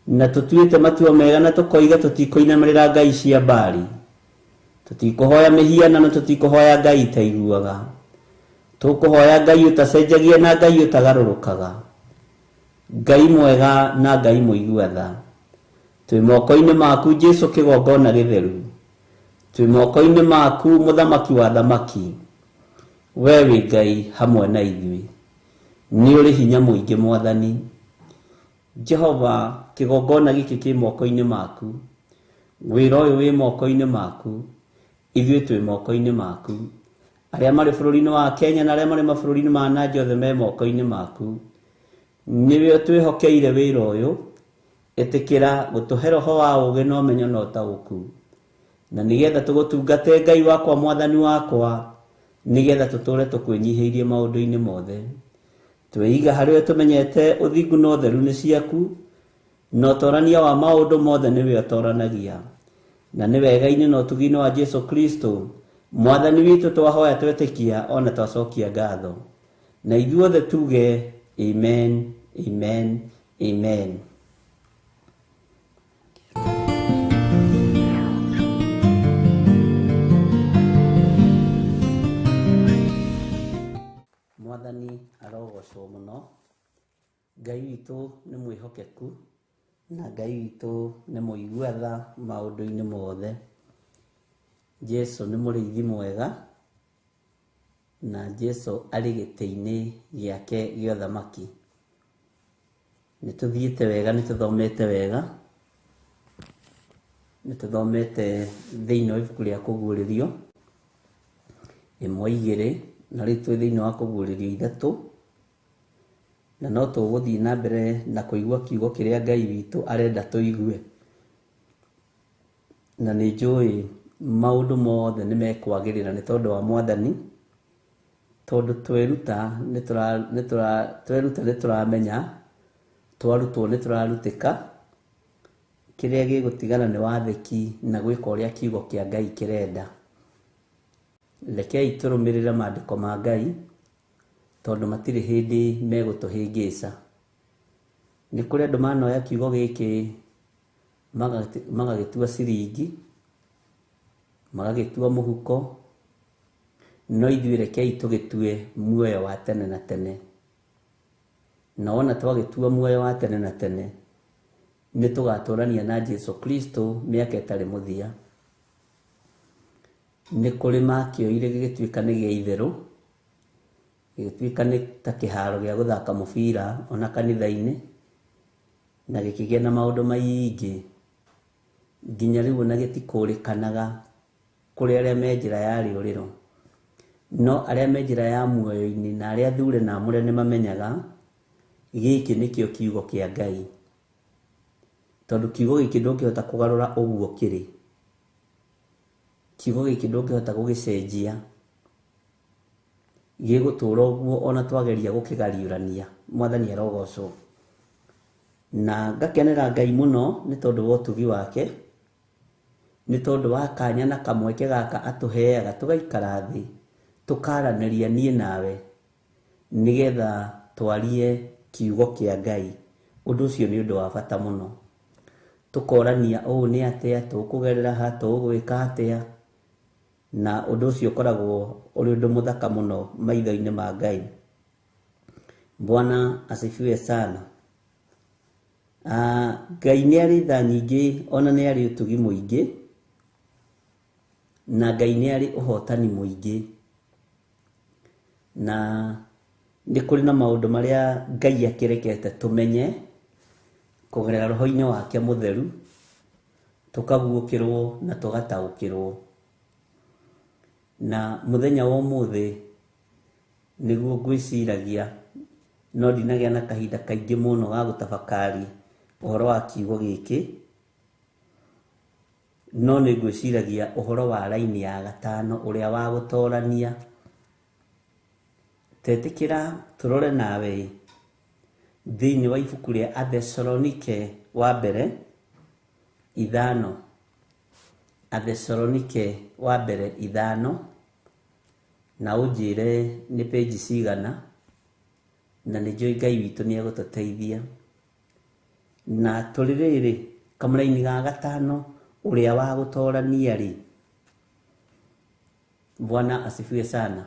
S4: na tutuite matua mega na tukoiga tutikoinamirira ngai cia mbari. Tutikuhoya mihiana na tutikuhoya Ngai taiguaga. Tukuhoya Ngai utacenjagia na Ngai utagarurukaga. Ngai mwega na Ngai muigua tha. Twi moko-ini maku Jesu kigongona githeru. Twi moko-ini maku muthamaki wa thamaki. We wi Ngai hamwe na ithuĩ. Ni uri hinya muingi Mwathani. Jehova kigongona giki ki moko-ini maku. Wira uyu wi moko-ini maku. Ithuĩ twi moko-ini maku. Aria mari bururi-ini wa Kenya na aria mari mabũrũri-inĩ ma nanja othe me moko-ini maku. Niwe utwihokeire wira uyu. Etikira gutuhe roho wa ũũgĩ na ũmenyo na ũtaũku. Na nigetha tugutungate Ngai wakwa Mwathani wakwa, nigetha tuture tukwinyihiirie maundu-ini mothe. Tweiga hari we tumenyete uthingu na utheru ni ciaku, na utorania wa maundu mothe niwe utoranagia. Na ni wega-ini na utugi-ini wa Jesu Kristo Mwathani witu twahoya twetikia ona twacokia ngatho. Na ithuothe tuge amen, amen, amen. Mwathani arogocwo muno. Ngai witu ni mwihokeku na Ngai witu ni muigua tha maundu-ini mothe. Jesu ni muriithi mwega na Jesu ari giti-ini giake gĩa thamaki. Nituthiite wega, nituthomete wega, nituthomete thiini wa ibuku ria kuguũrĩrio imwe igĩrĩ, na rĩu twĩ thĩinĩ wa kũguũrĩrio ithatu. na no tũgũthiĩ na mbere na kũigua kiugo kĩrĩa Ngai witũ arenda tũigue. Na nĩ njũĩ maũndũ mothe nĩ mekwagĩrĩra nĩ tondũ wa Mwathani, tondũ tweruta nĩ tũramenya, twarutwo nĩ tũrarutĩka. Kĩrĩa gĩgũtigana nĩ wathĩki na gwĩka ũrĩa kiugo kĩa Ngai kĩrenda. Rekei tũrũmĩrĩre maandĩko ma Ngai, tondũ matirĩ hĩndĩ megũtũhĩngĩca. Nĩ kũrĩ andũ manoya kiugo gĩkĩ magagĩtua ciringi, magagĩtua mũhuko, no ithuĩ rekei tũgĩtue muoyo wa tene na tene. Na wona twagĩtua muoyo wa tene na tene, nĩ tũgatũrania na Jesu Kristo mĩaka ĩtarĩ mũthia. Nĩ kũrĩ makĩoire gĩgĩtuĩka nĩ gĩa itherũ, gĩgĩtuĩka nĩ ta kĩharo gĩa gũthaka mũbira ona kanitha-inĩ, na gĩkĩgĩa na maũndũ maingĩ, nginya rĩu ona gĩtikũrĩkanaga kũrĩ arĩa me njĩra ya rĩũrĩro. No arĩa me njĩra ya muoyo-inĩ na arĩa thure na amũre nĩ mamenyaga gĩkĩ nĩkĩo kiugo kĩa Ngai. Tondũ kiugo gĩkĩ ndũngĩhota kũgarũra ũguo kĩrĩ. Kiugo gĩkĩ ndũngĩhota gũgĩcenjia. Gĩgũtũũra ũguo ona twageria gũkĩgariũrania. Mwathani arogocwo. Na ngakenera Ngai mũno nĩ tondũ wa ũtugi wake, nĩ tondũ wa kanya na kamweke gaka atũheaga tũgaikara thĩ tũkaranĩria niĩ nawe nĩgetha twarie kiugo kĩa Ngai. Ũndũ ũcio nĩ ũndũ wa bata mũno. Tũkorania ũũ nĩ atĩa, tũkũgerera ha, tũgwĩka atĩa, na ũndũ ũcio ũkoragwo ũrĩ ũndũ mũthaka mũno maitho-inĩ ma Ngai. Bwana asifiwe sana. Ngai nĩ arĩ tha nyingĩ, ona nĩ arĩ ũtugi mũingĩ, na Ngai nĩ arĩ ũhotani mũingĩ. Na nĩ kũrĩ na maũndũ marĩa Ngai akĩrekete tũmenye kũgerera roho-inĩ wake mũtheru, tũkaguũkĩrwo na tũgataũkĩrwo. Na mũthenya wa ũmũthĩ nĩguo ngwĩciragia, no ndinagĩa na kahinda kaingĩ mũno ga gũtabakari ũhoro wa kiugo gĩkĩ, no nĩ ngwĩciragia ũhoro wa raini ya gatano ũrĩa wa gũtoorania. Tetĩkĩra tũrore nawe thĩinĩ wa ibuku rĩa Athesalonike wa mbere 5, Athesalonike wa mbere 5, na ũnjĩre nĩ page cigana, na nĩ njũĩ Ngai witũ nĩ egũtũteithia. Na tũrĩ rĩrĩ kamũra-inĩ ga gatano ũrĩa wa gũtoorania rĩ, Bwana asifiwe sana.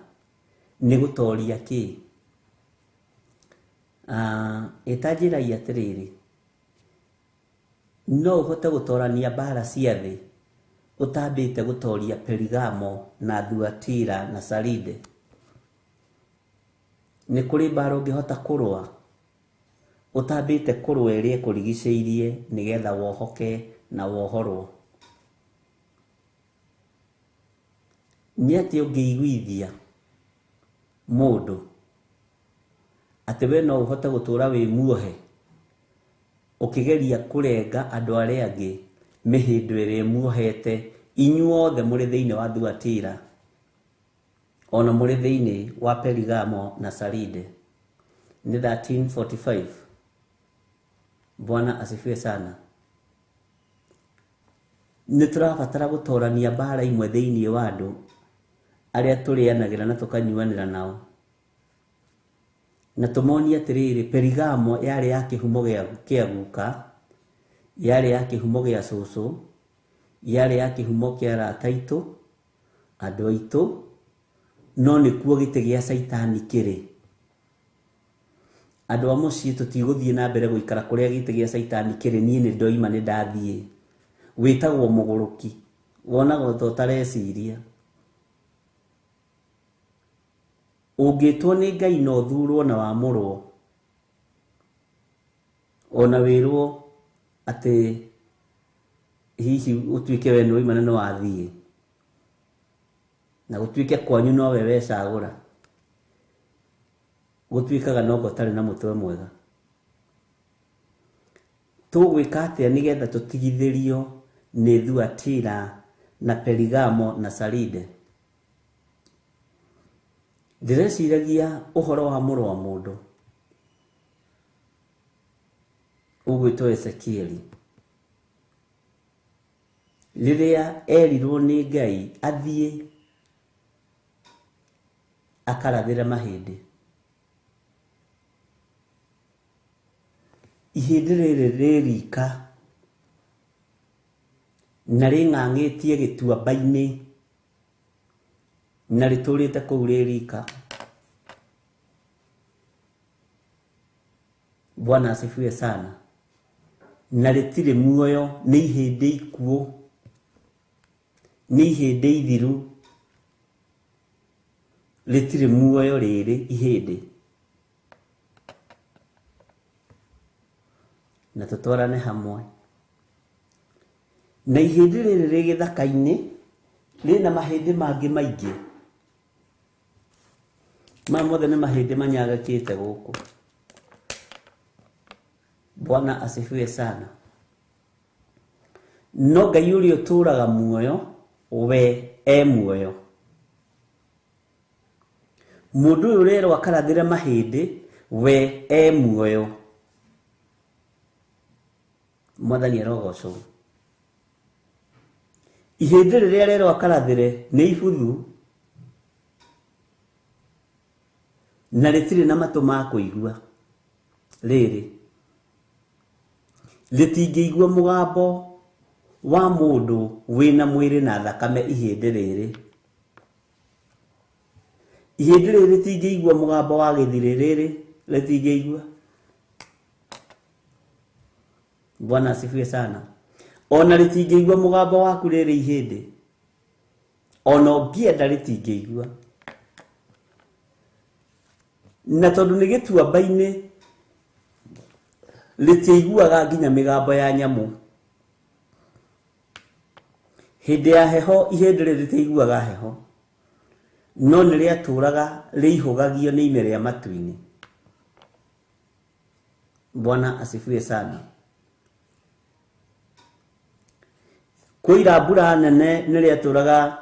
S4: Nĩ gũtooria kĩ? Ĩtanjĩragia atĩrĩrĩ, no ũhote gũtoorania mbara cia thĩ ũtambĩte gũtooria Perigamo na Thuatira na Saride? Nĩ kũrĩ mbara ũngĩhota kũrũa ũtambĩte kũrũa ĩrĩa ĩkũrigicĩirie nĩgetha wohoke na wohorwo? Nĩ atĩ ũngĩiguithia mũndũ atĩ we no ũhote gũtũũra wĩ muohe ũkĩgeria kũrenga andũ arĩa angĩ mĩhĩndo ĩrĩa muohete, inyuothe mũrĩ thĩinĩ wa Thuatira, ona mũrĩ thĩinĩ wa Perigamo na Saride? Nĩ 13:45. Bwana asifiwe sana. Nĩ tũrabatara gũtoorania mbara imwe thĩinĩ wa andũ arĩa tũrĩanagĩra na tũkanyuanĩra nao, na tũmonie atĩrĩrĩ, Perigamo yarĩ ya kĩhumo kĩa guka, yarĩ ya kĩhumo gĩa cũcũ, yarĩ ya kĩhumo kĩa arata aitũ, andũ aitũ, no nĩkuo gĩtĩ gĩa Saitani kĩrĩ. Andũ a mũciĩ tũtigũthiĩ na mbere gũikara kũrĩa gĩtĩ gĩa Saitani kĩrĩ. Niĩ nĩ ndoima, nĩ ndathiĩ. Wĩtagwo mũgũrũki, wonagwo ta ũtareciria. Ũngĩtwo nĩ Ngai na ũthuurwo na wamũrwo, ona wĩrwo atĩ hihi ũtuĩke we nĩ woima na nĩ wathiĩ, na gũtuĩke kwanyu no we wecagũra, gũtuĩkaga no gũtarĩ na mũtwe mwega. Tũgwĩka atĩa nĩgetha tũtigithĩrio nĩ Thuatira na Perigamo na Saride? Ndĩreciragia ũhoro wa mũrũ wa mũndũ ũgwĩtwo Ezekieli, rĩrĩa erirwo nĩ Ngai athiĩ akarathĩre mahĩndĩ. Ihĩndĩ rĩrĩ rĩrika na rĩng'ang'ĩtie gĩtuamba-inĩ na rĩtũrĩte kũu rĩrika. Bwana asifiwe sana. Na rĩtirĩ muoyo, nĩ ihĩndĩ ikuũ, nĩ ihĩndĩ ithiru, rĩtirĩ muoyo rĩrĩ ihĩndĩ. Na tũtwarane hamwe. Na ihĩndĩ rĩrĩ rĩ gĩthaka-inĩ rĩna mahĩndĩ mangĩ maingĩ. Maya mothe nĩ mahĩndĩ manyagakĩte gũkũ. Bwana asifiwe sana. No Ngai ũrĩa ũtũũraga muoyo, we muoyo. Mũndũ ũyũ ũrerwo akarathĩre mahĩndĩ, we muoyo. Mwathani arogocwo. Ihĩndĩ rĩrĩa rerwo akarathĩre nĩ ibuthu na rĩtirĩ na matũ ma kũigua. Rĩrĩ rĩtingĩigua mũgambo wa mũndũ wĩna mwĩrĩ na thakame. Ihĩndĩ rĩrĩ rĩtingĩigua mũgambo wa gĩthirĩ. Rĩrĩ rĩtingĩigua. Bwana asifiwe sana. Ona rĩtingĩigua mũgambo waku. Rĩrĩ ihĩndĩ ona ũngĩenda rĩtingĩigua. Na tondũ nĩ gĩtuamba-inĩ rĩtiiguaga nginya mĩgambo ya nyamũ. Hĩndĩ ya heho ihĩndĩ rĩrĩ rĩtiiguaga heho, no nĩ rĩatũũraga rĩihũgagio nĩ ime rĩa matu-inĩ. Bwana asifiwe sana. Kwĩira mbura nene nĩ rĩatũũraga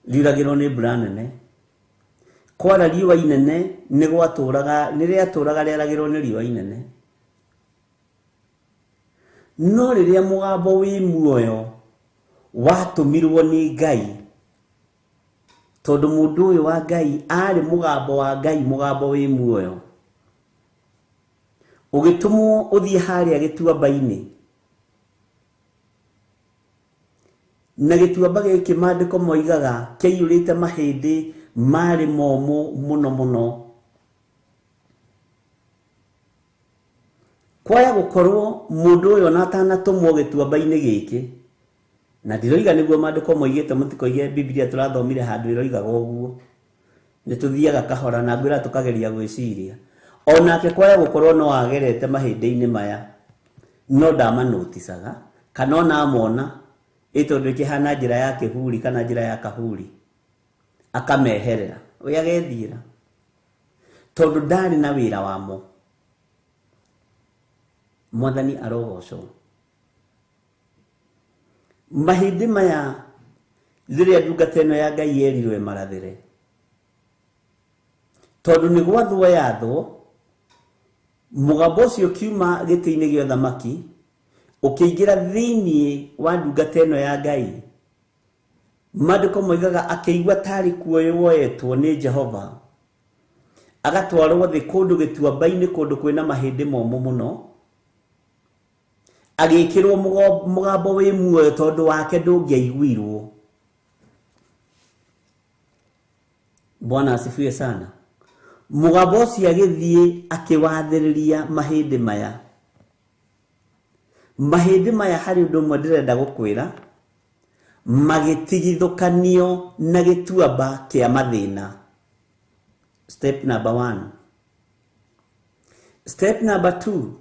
S4: riuragĩrwo nĩ mbura nene. Kwara riũa inene nĩ rĩatũũraga rĩaragĩrwo nĩ riũa inene. No rĩrĩa mũgambo wĩ muoyo watũmirwo nĩ Ngai, tondũ mũndũ ũyũ wa Ngai arĩ mũgambo wa Ngai, mũgambo wĩ muoyo, ũgĩtũmwo ũthiĩ harĩa gĩtuamba-inĩ. Na gĩtuamba gĩkĩ maandĩko moigaga kĩaiyũrĩte mahĩndĩ marĩ momũ mũno mũno. Kwaya gũkorwo mũndũ ũyũ ona atanatũmwo gĩtuamba-inĩ gĩkĩ, na ndiroiga nĩguo maandĩko moigĩte, mũtikoige Biblia tũrathomire handũ ĩroigaga ũguo. Nĩ tũthiaga kahora na ngwĩra tũkageria gwĩciria. Onake kwaya gũkorwo no agerete mahĩndĩ-inĩ maya, no ndamanũticaga kana ona amona tondũ ĩkĩhana njĩra ya kĩhuri kana njĩra ya kahuri, akameherera we agethiĩra, tondũ ndarĩ na wĩra wamo. Mwathani arogocwo. Mahĩndĩ maya rĩrĩa ndungata ĩno ya Ngai yerirwo marathĩre, tondũ nĩ gwathwo yathwo, mũgambo ũcio kiuma gĩtĩ-inĩ gĩa ũthamaki ũkĩingĩra thĩinĩ wa ndungata ĩno ya Ngai. Maandĩko moigaga akĩigua tarĩ kuoyo woetwo nĩ Jehova, agatwarwo thĩ kũndũ gĩtuamba-inĩ, kũndũ kwĩna mahĩndĩ momũ mũno, agĩkĩrwo mũgambo wĩ muoyo, tondũ wake ndũngĩaiguirwo. Bwana asifiwe sana. Mũgambo ũcio agĩthiĩ akĩwathĩrĩria mahĩndĩ maya. Mahĩndĩ maya harĩ ũndũ ũmwe ndĩrenda gũkwĩra, magĩtigithũkanio na gĩtuamba kĩa mathĩna. Step number 1. Step number 2,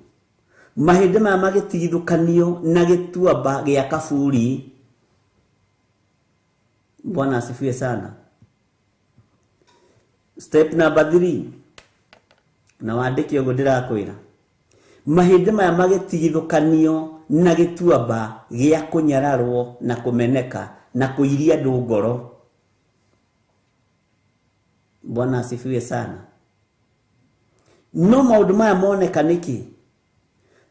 S4: mahĩndĩ maya magĩtigithũkanio na gĩtuamba gĩa kaburi. Bwana asifiwe sana. Step number 3, na wandike uguo ndirakwira mahinde maya magitigithukanio na gituamba gia kunyararwo na kumeneka na kuiria andu ngoro. Bwana asifiwe sana. No maundu maya moneka niki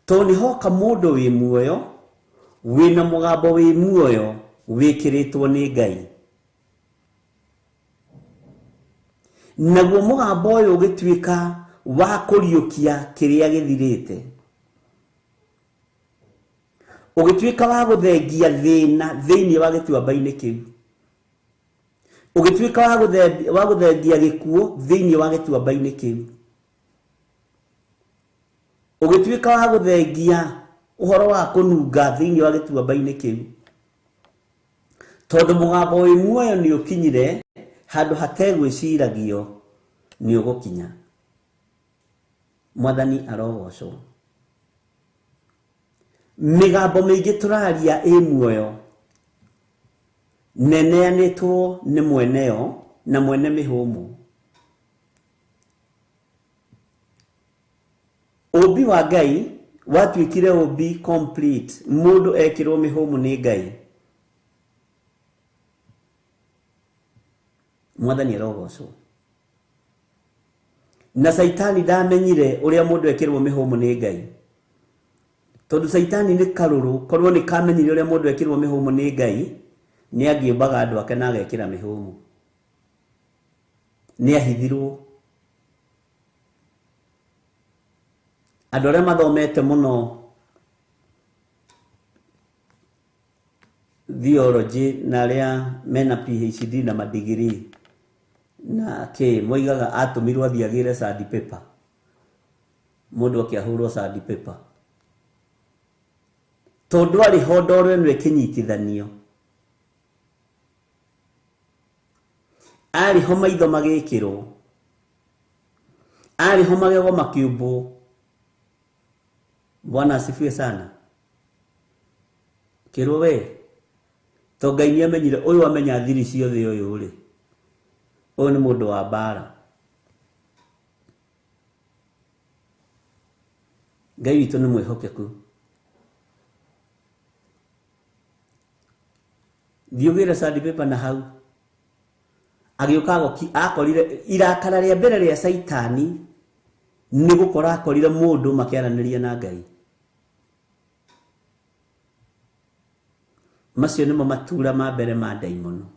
S4: to ni hoka mundu wi muoyo wina mugambo wi muoyo wikiritwo ni Ngai. Naguo mugambo uyu ugituika wa kuriukia kiria githirite, ugituika wa guthengia thina thiini wa gituamba-ini kiu, ugituika wa guthengia gikuo thiini wa gituamba-ini kiu, ugituika wa guthengia uhoro wa kununga thiini wa gituamba-ini kiu, tondu mugambo wi muoyo ni ukinyire handu hategwiciragio ni ugukinya. Mwathani arogocwo. Migambo mingi turaria i muoyo neneanitwo ni mweneo na mwene mihumu. Ubi wa Ngai watuikire ubi complete, mundu ekirwo mihumu ni Ngai. Mwathani arogocwo. Na Saitani ndamenyire uria mundu ekirwo mihumu ni Ngai. Tondu Saitani ni karuru, korwo ni kamenyire uria mundu ekirwo mihumu ni Ngai, ni angiumbaga andu ake na agekira mihumu. Ni ahithirwo. Andu aria mathomete muno theology na aria mena PhD na madigiri na moigaga atumirwo athiagire sandpaper, mundu akiahurwo sandpaper, tondu ari ho ndoro ino ikinyitithanio, ari ho maitho magikirwo, ari ho magego makiumbwo. Bwana asifiwe sana. Kirwo we to Ngai ni amenyire uyu amenya thiri ciothe uyu ri uyu ni mundu wa bara. Ngai witu ni mwihokeku. Thiugire sandpaper na hau agiuka akorire irakara ria mbere ria Saitani ni gukora akorire mundu makiaraniria na Ngai. Macio nimo matura ma mbere ma daimono,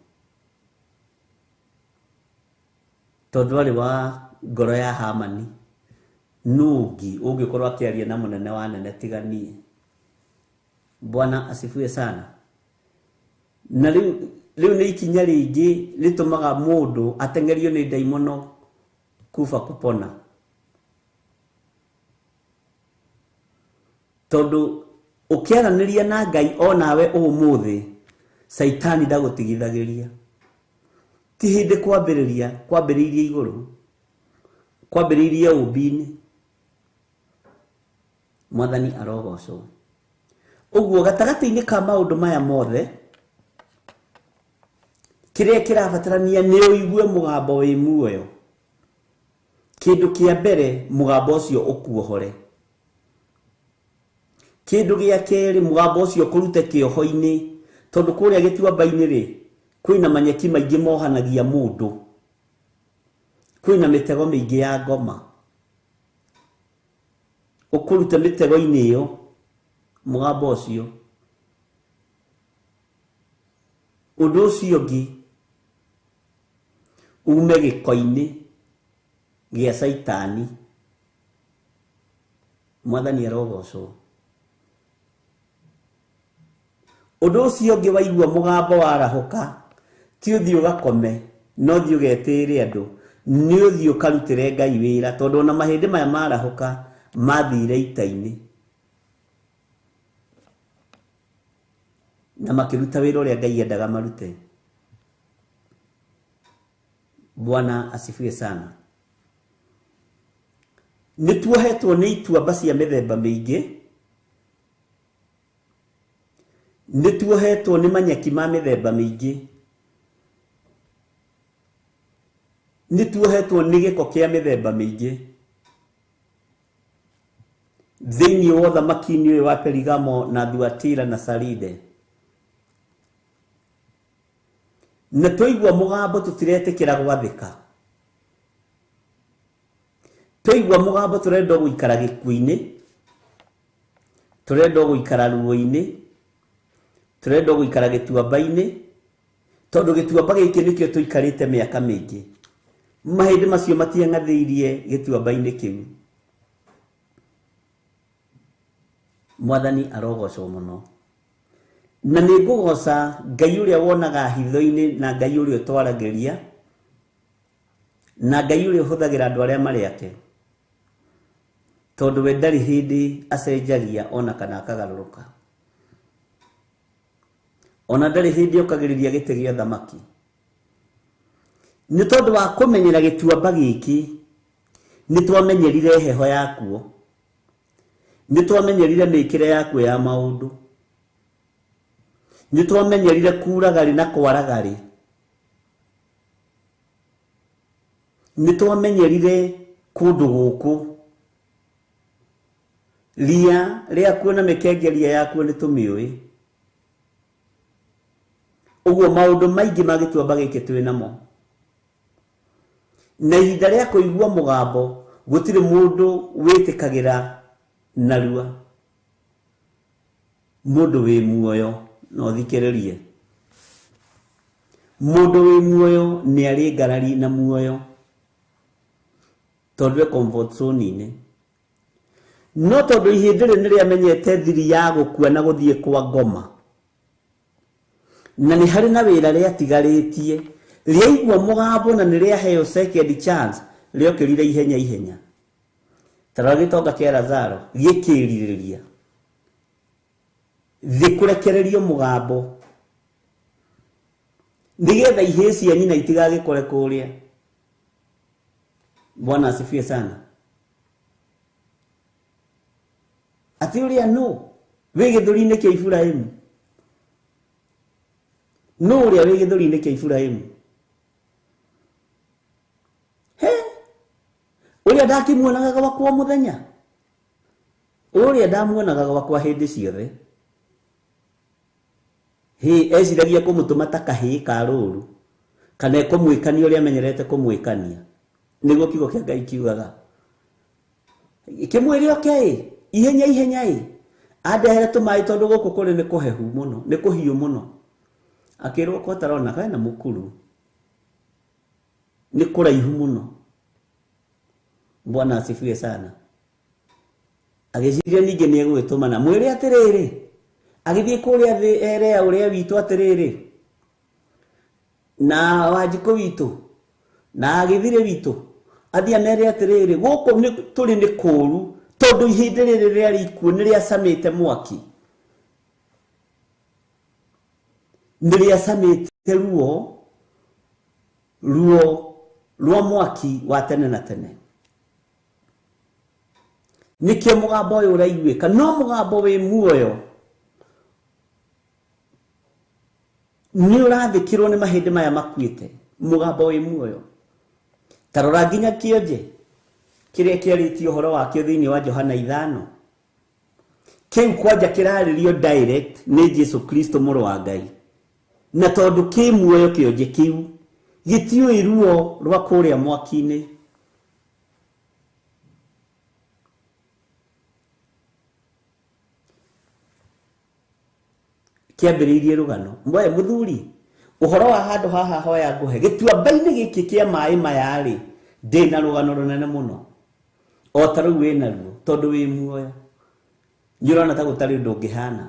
S4: tondu ari wa ngoro ya Hamani nugi ungikorwo akiaria na munene wa nene tiganie. Bwana asifiwe sana. Na riu ni ikinya ringi ritumaga mundu atengerio ni daimono kufa kupona, tondu ukiaraniria na Ngai onawe umuthi Saitani ndagutigithagiria. Ti hindi kwambiriria iguru, kwambiriria ubini. Mwathani arogocwo. Uguo gatagati-ini ka maundu maya mothe kiria kirabatarania ni uigue mugambo wi muoyo. Kindu kia mbere mugambo ucio ukuohore. Kindu gia keri mugambo ucio kurute kioho-ini, tondu kuria gituamba-ini ri kwina manyeki maingi mohanagia mundu, kwina mitego mingi ya ngoma. Ukurute mitego-ini iyo mugambo ucio. Undu ucio ngi ume giko-ini gia Saitani. Mwathani arogocwo. Undu ucio ngi waigua mugambo warahuka, ti uthi ugakome, no thi ugetire andu, ni uthi ukarutire Ngai wira, tondu na mahindi maya marahuka mathire ita-ini na makiruta wira uria Ngai endaga marute. Bwana asifiwe sana. Nituohetwo ni ituamba cia mithemba mingi, nituohetwo ni manyeki ma mithemba mingi, nituohetwo ni giko kia mithemba mingi.
S3: thĩinĩ wa ũthamaki-inĩ ũyũ wa Perigamo na Thuatira na Saride. Na twaigua mũgambo tũtiretĩkĩra gwathĩka. Twaigua mũgambo tũrenda gũikara gĩkuũ-inĩ, tũrenda gũikara ruo-inĩ, tũrenda gũikara gĩtuamba-inĩ, tondũ gĩtuamba gĩkĩ nĩkĩo tũikarĩte mĩaka mĩingĩ. Mahĩndĩ macio matiang'athĩirie gĩtuamba-inĩ kĩu. Mwathani arogocwo mũno. Na nĩ ngũgoca Ngai ũrĩa wonaga hitho-inĩ na Ngai ũrĩa ũtwaragĩria na Ngai ũrĩa ũhũthagĩra andũ arĩa marĩ ake, tondũ we ndarĩ hĩndĩ acenjagia ona kana akagarũrũka, ona ndarĩ hĩndĩ okagĩrĩria gĩtĩ gĩa ũthamaki. Nĩ tondũ wa kũmenyera gĩtuamba gĩkĩ nĩ twamenyerire heho yakuo, nĩ twamenyerire mĩkĩre yakuo ya maũndũ, nĩ twamenyerire kuragarĩ na kwaragarĩ, nĩ twamenyerire kũndũ gũkũ, ria rĩakuo na mĩkengeria yakuo nĩ tũmĩũĩ. Ũguo maũndũ maingĩ ma gĩtuamba gĩkĩ twĩ namo, na ihinda rĩa kũigua mũgambo gũtirĩ mũndũ wĩtĩkagĩra narua. Mũndũ wĩ muoyo no thikĩrĩrie. Mũndũ wĩ muoyo nĩ arĩ ngarari na muoyo, tondũ e comfort zone-inĩ. No tondũ ihĩndĩ rĩ nĩ rĩamenyete thiri ya gũkua na gũthiĩ kwa ngoma, na nĩ harĩ na wĩra rĩatigarĩtie, rĩaigua mũgambo na nĩ rĩaheo second chance, rĩokĩrire ihenya ihenya. Tarora gĩtonga kĩa Lazaro gĩkĩrirĩria thĩ kũrekererio mũgambo, nĩgetha ihĩĩ cia nyina itigagĩkore kũrĩa. Bwana asifiwe sana. Ati ũrĩa no wĩ gĩthũri-inĩ kĩa Iburahĩmu, no ũrĩa wĩ gĩthũri-inĩ kĩa Iburahĩmu, ũrĩa ndakĩmuonaga gwakwa mũthenya, ũrĩa ndamuonaga gwakwa hĩndĩ ciothe. Eciragia kũmũtũma ta kahĩĩ ka rũũru, kana kũmwĩkania ũrĩa amenyerete kũmwĩkania. Nĩguo kiugo kĩa Ngai kiugaga. Kĩmwĩre oke ihenya ihenya andehere tũmaĩ tondũ gũkũ kũrĩ nĩ kũhehu mũno, nĩ kũhiũ mũno. Akĩrwo ko tarona kae na mũkuru, nĩ kũraihu mũno. Bwana asifiwe sana. Agĩciria ningĩ nĩ egũgĩtũma na mwĩre atĩrĩrĩ, agĩthiĩ kũrĩa thĩ erea ũrĩa witũ atĩrĩrĩ, na Wanjikũ witũ na agĩthire witũ, athiĩ amere atĩrĩrĩ, gũkũ tũrĩ nĩ kũũru, tondũ ihĩndĩ rĩrĩ rĩarĩ ikuũ nĩ rĩacamĩte mwaki, nĩ rĩacamĩte ruo rwa mwaki wa tene na tene. Nĩkĩo mũgambo ũyũ ũraiguĩka, no mũgambo wĩ muoyo nĩ ũrathĩkĩrwo nĩ mahĩndĩ maya makuĩte. Mũgambo wĩ muoyo, tarora nginya kĩonje kĩrĩa kĩarĩtio ũhoro wakĩo thĩinĩ wa Johana 5, kĩu kwanja kĩrarĩrio direct nĩ Jesu Kristo mũrũ wa Ngai, na tondũ kĩ muoyo kĩonje kĩu gĩtiũĩ ruo rwa kũrĩa mwaki-inĩ. Kĩambĩrĩirie rũgano mwe mũthuri, ũhoro wa handũ haha hoya ngũhe gĩtuamba-inĩ gĩkĩ kĩa maĩ maya rĩ, ndĩna rũgano rũnene mũno, o ta rĩu wĩna ruo tondũ wĩ muoyo. Nĩ ũrona ta gũtarĩ ũndũ ũngĩhana.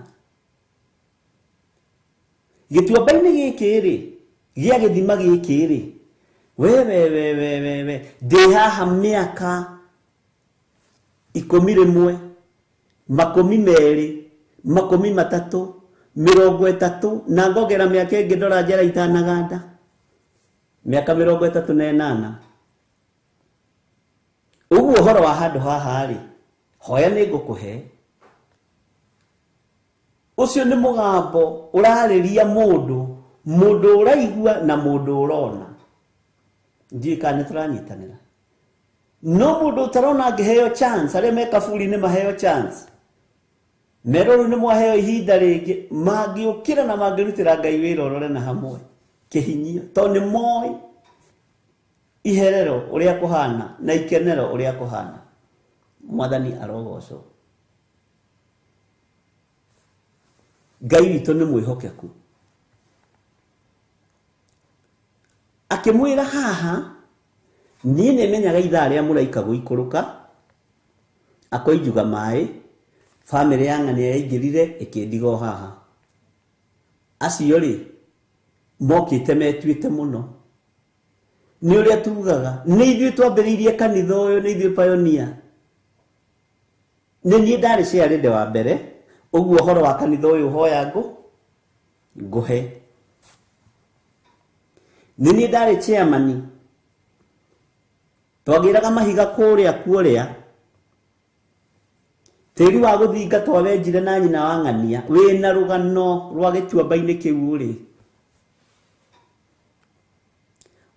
S3: Gĩtuamba-inĩ gĩkĩ rĩ, gĩa gĩthima gĩkĩ rĩ, we ndĩ haha mĩaka 11, 20, 30, 30, na ngogera mĩaka ĩngĩ ndora njara itanaganda, mĩaka 38. Ũguo ũhoro wa handũ haha rĩ, hoya nĩ ngũkũhe. Ũcio nĩ mũgambo ũrarĩria mũndũ ũraigua na mũndũ ũrona. Ndiũĩ kana nĩ tũranyitanĩra. no mundu utarona angiheo chance aria me kaburi ni maheo chance meroru ni mwaheo ihinda ringi mangiukira na mangirutira Ngai wira orore na hamwe kihinyio to ni moi iherero uria kuhana na ikenero uria kuhana. Mwathani arogocwo. Ngai witũ nĩ mwĩhokeku. Akĩmwĩra haha, niĩ nĩmenyaga ithaa rĩa mũraika gũikũrũka, akoinjuga maĩ, bamĩrĩ ya ng'ania yaingĩrire ĩkĩndiga haha. Acio rĩ, mokĩte metuĩte mũno. Nĩ ũrĩa tugaga, nĩ ithuĩ twambĩrĩirie kanitha ũyũ, nĩ ithuĩ pioneer. Nĩ niĩ ndarĩ ciarĩnde wa mbere, ũguo ũhoro wa kanitha ũyũ hoya ngũhe. Nĩ niĩ ndarĩ chairman, twagĩraga mahiga kũrĩa kuoria, tĩri wa gũthinga twawenjire na nyina wa ng'ania, wĩna rũgano rwa gĩtuamba-inĩ kĩu rĩ.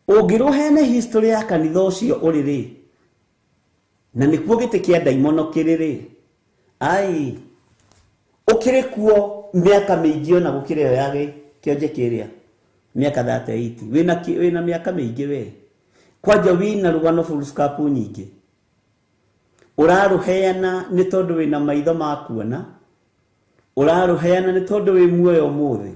S3: Ũngĩrũhene history ya kanitha ũcio ũrĩ rĩ, na nĩkuo gĩtĩ kĩa ndaimono kĩrĩ rĩ, ai ukire kuo miaka mĩingĩ ona gũkĩra ĩyo ya kĩonje kĩrĩa miaka 38 wĩna miaka mĩingĩ we kwanja wĩna rũgano full scope nyingĩ ũrarũheana nĩ tondũ wĩna maitho ma kuona, ũrarũheana nĩ tondũ wĩ muoyo mũthĩ,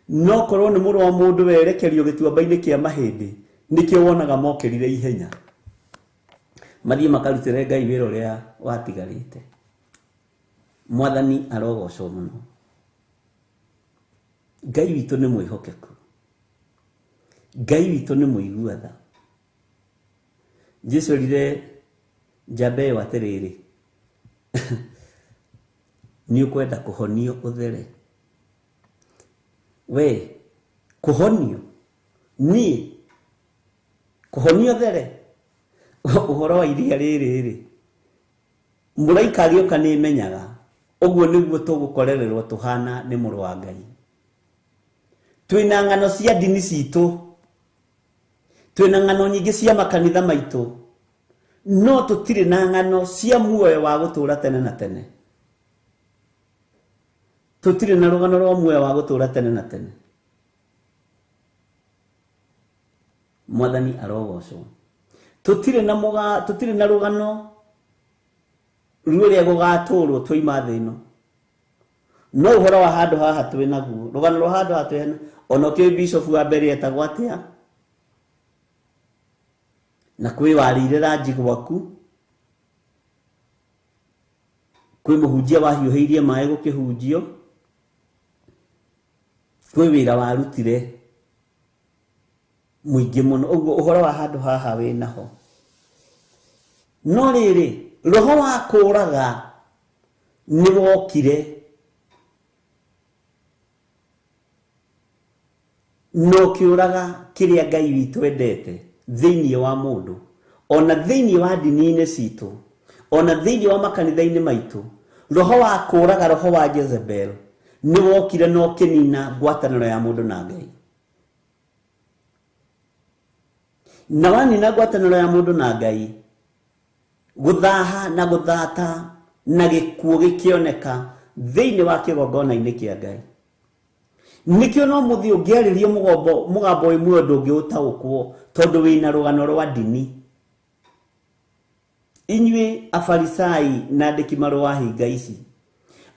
S3: no korwo nĩ mũrũ wa mũndũ werekerio gĩtuamba-inĩ kĩa mahĩndĩ nĩkĩo wonaga mokĩrire ihenya mathiĩ makarutĩre Ngai wĩra ũrĩa watigarĩte. Mwathani arogocwo mũno. Ngai witũ nĩ mwĩhokeku. Ngai witũ nĩ mũigua tha. Jesũ rire njambe ĩyo atĩrĩrĩ, nĩ ũkwenda kũhonio ũthere. We kũhonio niĩ kũhonio ũthere ũhoro wa iria rĩrĩ mũraika agĩũka nĩmenyaga. Ũguo nĩguo tũgũkorererwo tũhana nĩ mũrũ wa Ngai. Twĩna ng'ano cia ndini citũ, twĩna ng'ano nyingĩ cia makanitha maitũ, no tũtirĩ na ng'ano cia muoyo wa gũtũũra tene na tene. Tũtirĩ na rũgano rwa muoyo wa gũtũũra tene na tene. Mwathani arogocwo. Tũtirĩ na rũgano rũrĩa gũgatũũrwo twoima thĩ ĩno. No ũhoro wa handũ haha twĩ naguo, rũgano rwa handũ haha twĩ ona kĩ bishop wa mbere etagwo atĩa, na kwĩ warĩire ranji gwaku, kwĩ mũhunjia wahiũhĩirie maĩ gũkĩhunjio, kwĩ wĩra warutire mũingĩ mũno. Ũguo ũhoro wa handũ haha wĩ naho. No rĩrĩ, roho wa kũũraga nĩ wokire no kĩũraga kĩrĩa Ngai witũ endete thĩinĩ wa mũndũ, ona thĩinĩ wa ndini-inĩ citũ, ona thĩinĩ wa makanitha-inĩ maitũ. Roho wa kũũraga, roho wa Jezebel nĩ wokire no kĩnina ngwatanĩro ya mũndũ na Ngai. Na wanina ngwatanĩro ya mũndũ na Ngai, gũthaha na gũthata na gĩkuũ gĩkĩoneka thĩinĩ wa kĩgongona-inĩ kĩa Ngai. Nĩkĩo no mũthĩ ũngĩarĩrie mũgambo wĩ ndũngĩũtaũkwo tondũ wĩna rũgano rwa ndini. Inyuĩ afarisai na andĩki marũa hinga ici,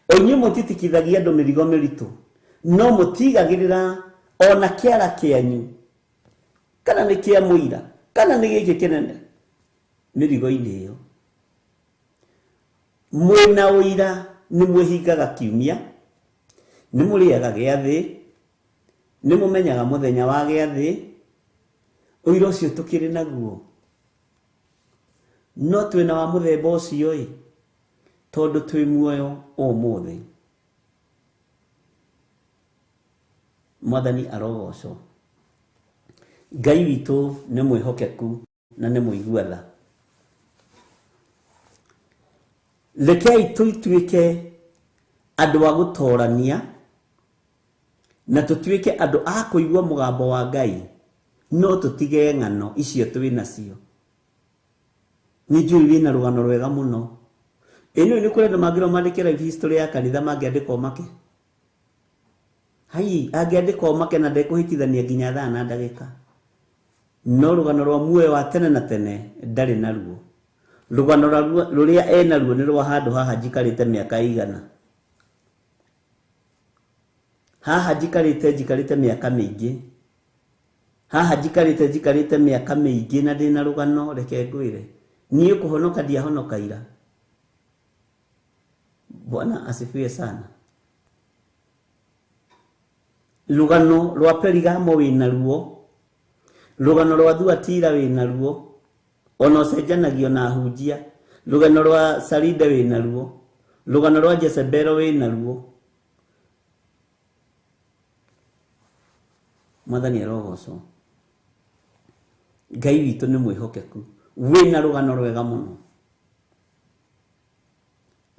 S3: o inyuĩ mũtitikithagia andũ mĩrigo mĩritũ, no mũtigagĩrĩra ona kĩara kĩanyu kana nĩ kĩa mũira kana nĩ gĩkĩ kĩnene mĩrigo-inĩ ĩyo. Mwĩna ũira nĩ mwĩhingaga kiumia, nĩ mũrĩaga gĩathĩ, nĩ mũmenyaga mũthenya wa gĩathĩ. Ũira ũcio tũkĩrĩ naguo, no twĩna wa mũthemba ũcio ĩ, tondũ twĩ muoyo ũmũthĩ. Mwathani arogocwo. Ngai witũ nĩ mwĩhokeku na nĩ mũigua tha. Rekei tũituĩke andũ a gũtoorania na tũtuĩke andũ a kũigua mũgambo wa Ngai, no tũtige ng'ano icio twĩ nacio.
S4: njui wina rugano rwega muno ino ni kurenda magiro mandikira history ya kanitha mangiandika make hai angiandika make na ndekuhitithania nginya thaa na ndagika no rugano rwa muoyo wa tene na tene ndari naruo rugano ruria ena ruo ni rwa handu haha njikarite miaka igana haha njikarite miaka mingi haha njikarite miaka mingi na ndina rugano reke ngwire niĩ kuhonoka ndiahonoka ira. Bwana asifiwe sana. Rugano rwa Perigamo wĩna ruo, rugano rwa Thuatira wĩna ruo, ona ũcenjanagio na hunjia. Rugano rwa Saride wĩna ruo, rugano rwa Jezebelo wĩna ruo. Mwathani arogocwo. Ngai witũ nĩ mwĩhokeku, wĩna rugano rwega mũno.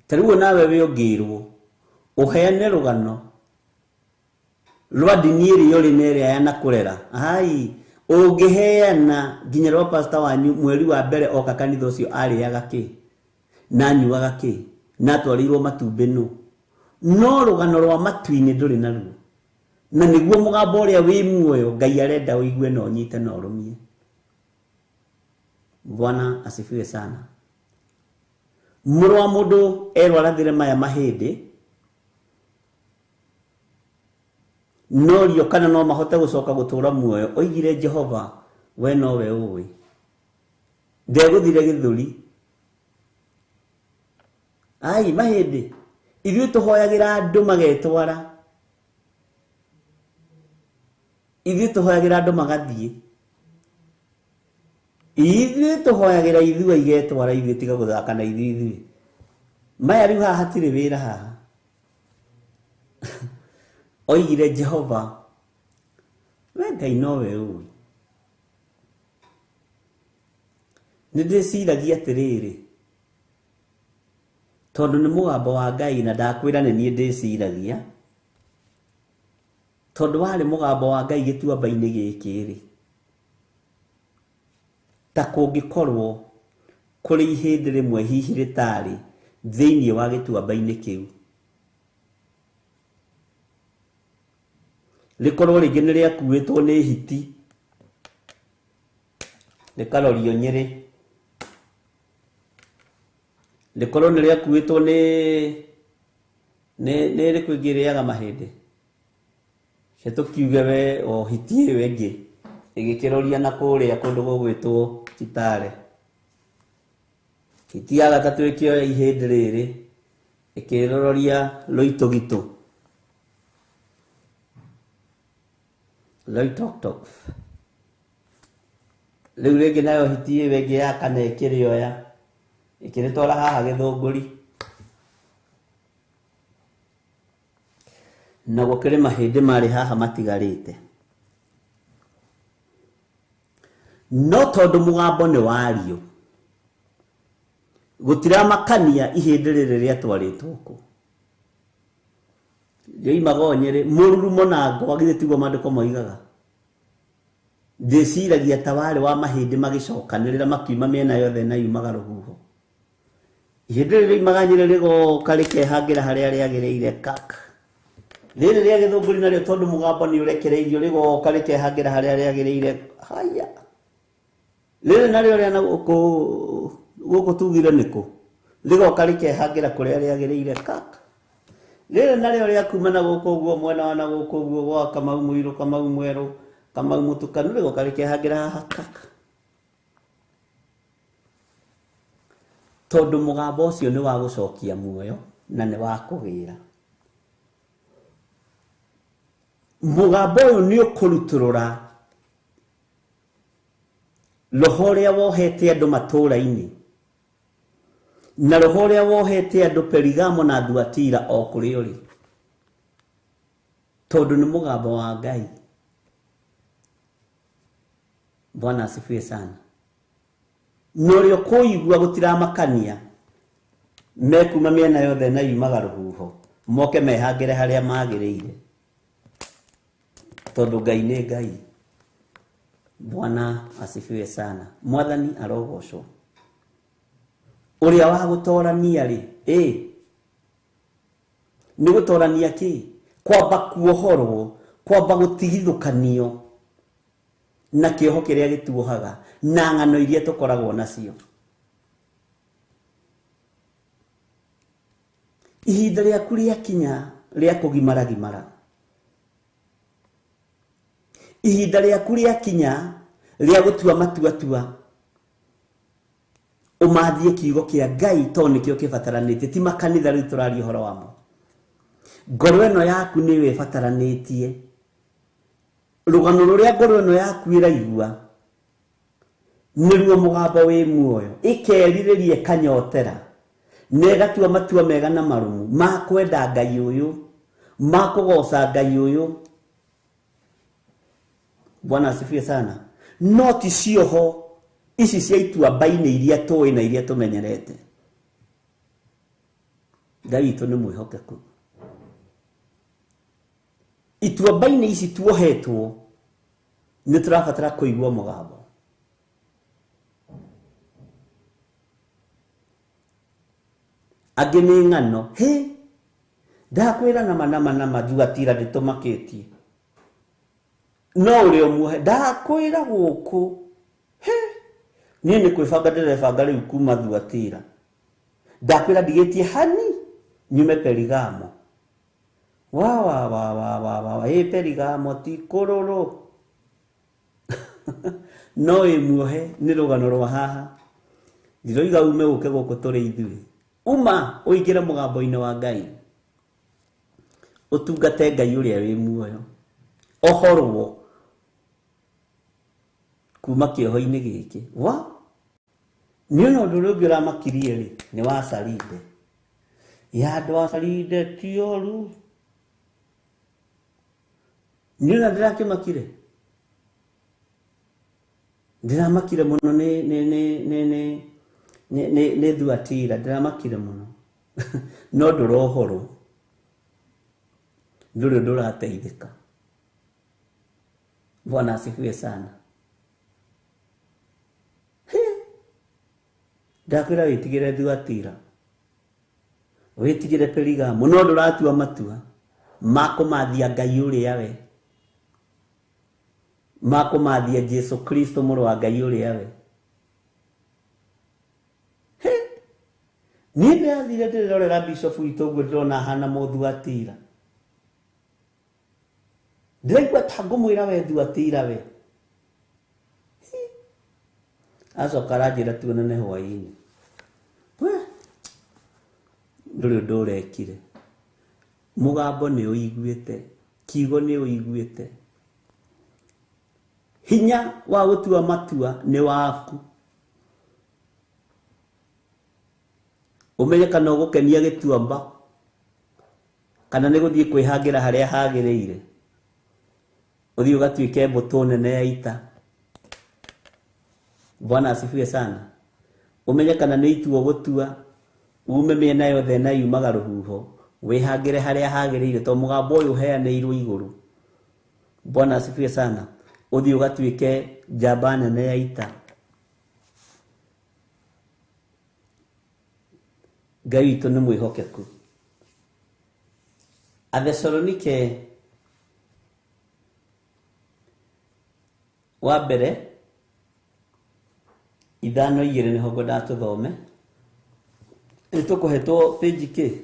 S4: Tariu nawe wĩongĩirwo uheane rugano rwa ndini ĩrĩa ũrĩ na ĩrĩa yanakũrera. Hai ũngĩheana nginya rwa pastor wanyu mweri wa mbere oka kanitha ũcio arĩaga kĩ na anyuaga kĩ na atwarĩirwo matumbĩ nũ, no rugano rwa matu-inĩ ndũrĩ naruo, na nĩguo mũgambo ũrĩa wĩ muoyo Ngai arenda ũigue na ũnyite na ũrũmie. Bwana asifiwe sana. Mũrũ wa mũndũ erwarathire maya mahĩndĩ, no rio kana no mahote gũcoka gũtũra muoyo. Oigire Jehova we nowe ũĩ, ndegũthire gĩthũri. Ai mahĩndĩ ithuĩ tũhoyagĩra andũ magetwara, ithuĩ tũhoyagĩra andũ magathiĩ, ithuĩ tũhoyagĩra ithuĩ igetwara, ithuĩ tiga gũthaka na ithuĩ. Maya rĩu haha hatirĩ wĩra haha. Oigire Jehova we Ngai nowe ũĩ. Nĩndĩciragia atĩrĩrĩ, tondũ nĩ mũgambo wa Ngai na ndakwĩra nĩ niĩ ndĩciragia, tondũ warĩ mũgambo wa Ngai gĩtuamba-inĩ gĩkĩ-rĩ, ta kũngĩkorwo kũrĩ ihĩndĩ rĩmwe hihi rĩtarĩ thĩinĩ wa gĩtuamba-inĩ kĩu, rĩkorwo rĩngĩ nĩ rĩakuĩtwo nĩ hiti rĩkarorio Nyĩrĩ, rĩkorwo nĩ rĩakuĩtwo nĩ rĩkũ ĩngĩ rĩaga mahĩndĩ, tũkiuge we o hiti ĩyo ĩngĩ ĩgĩkĩroria na kũrĩa kũndũ gũgwĩtwo Kitale. Hiti ya gatatũ ĩkĩoya ihĩndĩ rĩrĩ ĩkĩrororia Loitoktok, Loitoktok. Rĩu rĩngĩ nayo hiti ĩyo ĩngĩ ya kana ĩkĩrĩoya ĩkĩrĩtwara haha Gĩthũngũri, na gũkĩrĩ mahĩndĩ marĩ haha matigarĩte. No tondũ mũgambo nĩ wario, gũtiramakania ihĩndĩ rĩrĩ rĩatwarĩtwo kũ. Yoimaga Nyĩrĩ, mũrurumo na ngwa githĩ tiguo maandĩko moigaga. Ndĩciragia ta warĩ wa mahĩndĩ magĩcokanĩrĩra makiuma mĩena yothe na yumaga rũhuho. Ihĩndĩ rĩrĩ rĩoimaga Nyĩrĩ rĩgoka rĩkehangĩra harĩa rĩagĩrĩire kaka. Rĩrĩ rĩa Gĩthũngũri narĩo tondũ mũgambo nĩ ũrekereirio rĩgoka rĩkehangĩra harĩa rĩagĩrĩire. Haya rĩrĩ narĩo rĩa gũkũ tugire nĩkũ rĩgoka rĩkehangĩra kũrĩa rĩagĩrĩire kaka. Rĩrĩ narĩo rĩa kuma na gũkũ ũguo mwena wa na gũkũ ũguo gwa Kamau Mũirũ, Kamau Mwerũ, Kamau Mũtukanu rĩgoka rĩkehangĩra haha kaka. Tondũ mũgambo ũcio nĩ wa gũcokia muoyo na nĩ wa kũgĩra. Mũgambo ũyũ nĩ ũkũrutũrũra roho ũrĩa wohete andũ matũũra-inĩ, na roho ũrĩa wohete andũ Perigamo na Thuatira o kũrĩa ũrĩ, tondũ nĩ mũgambo wa Ngai. Bwana asifiwe sana. Na ũrĩa ũkũigua gũtiramakania, mekuma mĩena yothe na yumaga rũhuho, moke mehangĩre harĩa magĩrĩire, tondũ Ngai nĩ Ngai. Bwana asifiwe sana. Mwathani arogocwo.
S3: uria wa gutorania ri ni gutorania ki kwamba kuohorwo kwamba gutigithukanio na kioho kiria gituohaga na ng'ano iria tukoragwo nacio. Ihinda rĩaku rĩakinya rĩa kũgimara. Ihinda rĩaku rĩakinya rĩa gũtua matua. Umathie kiugo kĩa Ngai to nikio kĩbataranĩtie, ti makanitha rĩu tũraria ũhoro wamo. Ngoro ĩno yaku nĩyo ĩbataranĩtie. Rũgano rũrĩa ngoro ĩno yaku ĩraigua nĩruo mũgambo wĩ muoyo, ĩkerirĩria ĩkanyotera na ĩgatua matua mega na marumu ma kwenda Ngai ũyũ, ma kũgoca Ngai ũyũ. Bwana asifiwe sana. No ti cioho ici cia ituamba-inĩ iria tũĩ na iria tũmenyerete. Ngai witũ nĩ mwĩhokeku. Ituamba-inĩ ici tuohetwo nĩ tũrabatara kũigua mũgambo. Angĩ nĩ ng'ano. Ndakwĩra nama Thuatira ndĩtũmakĩtie. No ũrĩa ũmuohe ndakwĩra gũkũ. Niĩ nĩ kwĩbanga ndĩrebanga rĩu kuma Thuatira. Ndakwĩra ndigĩtie hani nyume Perigamo. Wa Perigamo ti kũrũrũ. No ĩmuohe nĩ rũgano rwa haha. Ndiroiga ume ũke gũkũ tũrĩ ithuĩ. Uma ũingĩre mũgambo-inĩ wa Ngai. Ũtungate Ngai ũrĩa wĩ muoyo. Ohorwo kuma kĩoho-inĩ gĩkĩ. Nĩ ũndũ ũrĩa ũngĩ ũramakirie rĩ nĩ wa Saride. Andũ a Saride ti ũru. Nĩ ũndũ ndĩrakĩmakire. Ndĩramakire mũno nĩ Thuatira, ndĩramakire mũno. No ndũrohorwo. Ndũrĩ ndũrateithĩka. Bwana asifiwe sana. Ndakwĩra wĩtigĩre Thuatira. Wĩtigĩre Perigamo. No ndũratua matua ma kũmathia Ngai ũrĩa we. Ma kũmathia Jesu Kristo mũrũ wa Ngai ũrĩa we. Niĩ ndĩrathire ndĩrorera Bishop witũ ũguo ndĩrona hana Mũthuatira. Ndĩraigua ta ngũmwĩra we Thuatira we. Acoka aranjĩra tuonane hwaĩ-inĩ. Ndũrĩ ũndũ ũrekire. Mũgambo nĩ ũiguĩte. Kiugo nĩ ũiguĩte. Hinya wa gũtua matua nĩ waku. Ũmenye kana ũgũkenia gĩtuamba kana nĩ gũthiĩ kwĩhangĩra harĩa hagĩrĩire. Ũthiĩ ũgatuĩke mbũtũ nene ya ita. Bwana asifiwe sana. Umenye kana nĩ itua gũtua ume mĩena yothe na yumaga rũhuho wĩhangĩre harĩa hagĩrĩire to mũgambo ũyũ ũheanĩirwo igũrũ. Bwana asifiwe sana. Ũthiĩ ũgatuĩke njamba nene ya ita. Ngai witũ nĩ mwĩhokeku. Athesalonike wa mbere 5:2 nĩho ngwenda tũthome. Nĩtũkũhetwo page kĩ.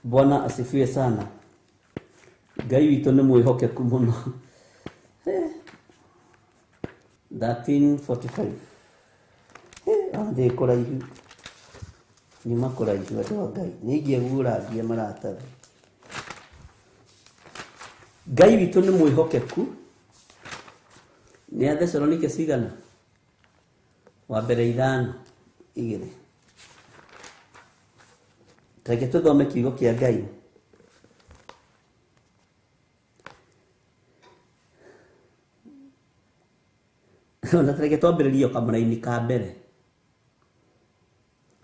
S3: Bwana asifiwe sana. Ngai witũ nĩ mwĩhokeku mũno. 13:45. Ndĩ kũraihu. Nyuma kũraihu andũ a Ngai. Nĩingĩguũrangia maratathi. Ngai witũ nĩ mwĩhokeku. Nĩ Athesalonike cigana? Wa mbere 5:2. Reke tũthome kiugo kĩa Ngai. Na reke twambĩrĩrie kamũra-inĩ ka mbere.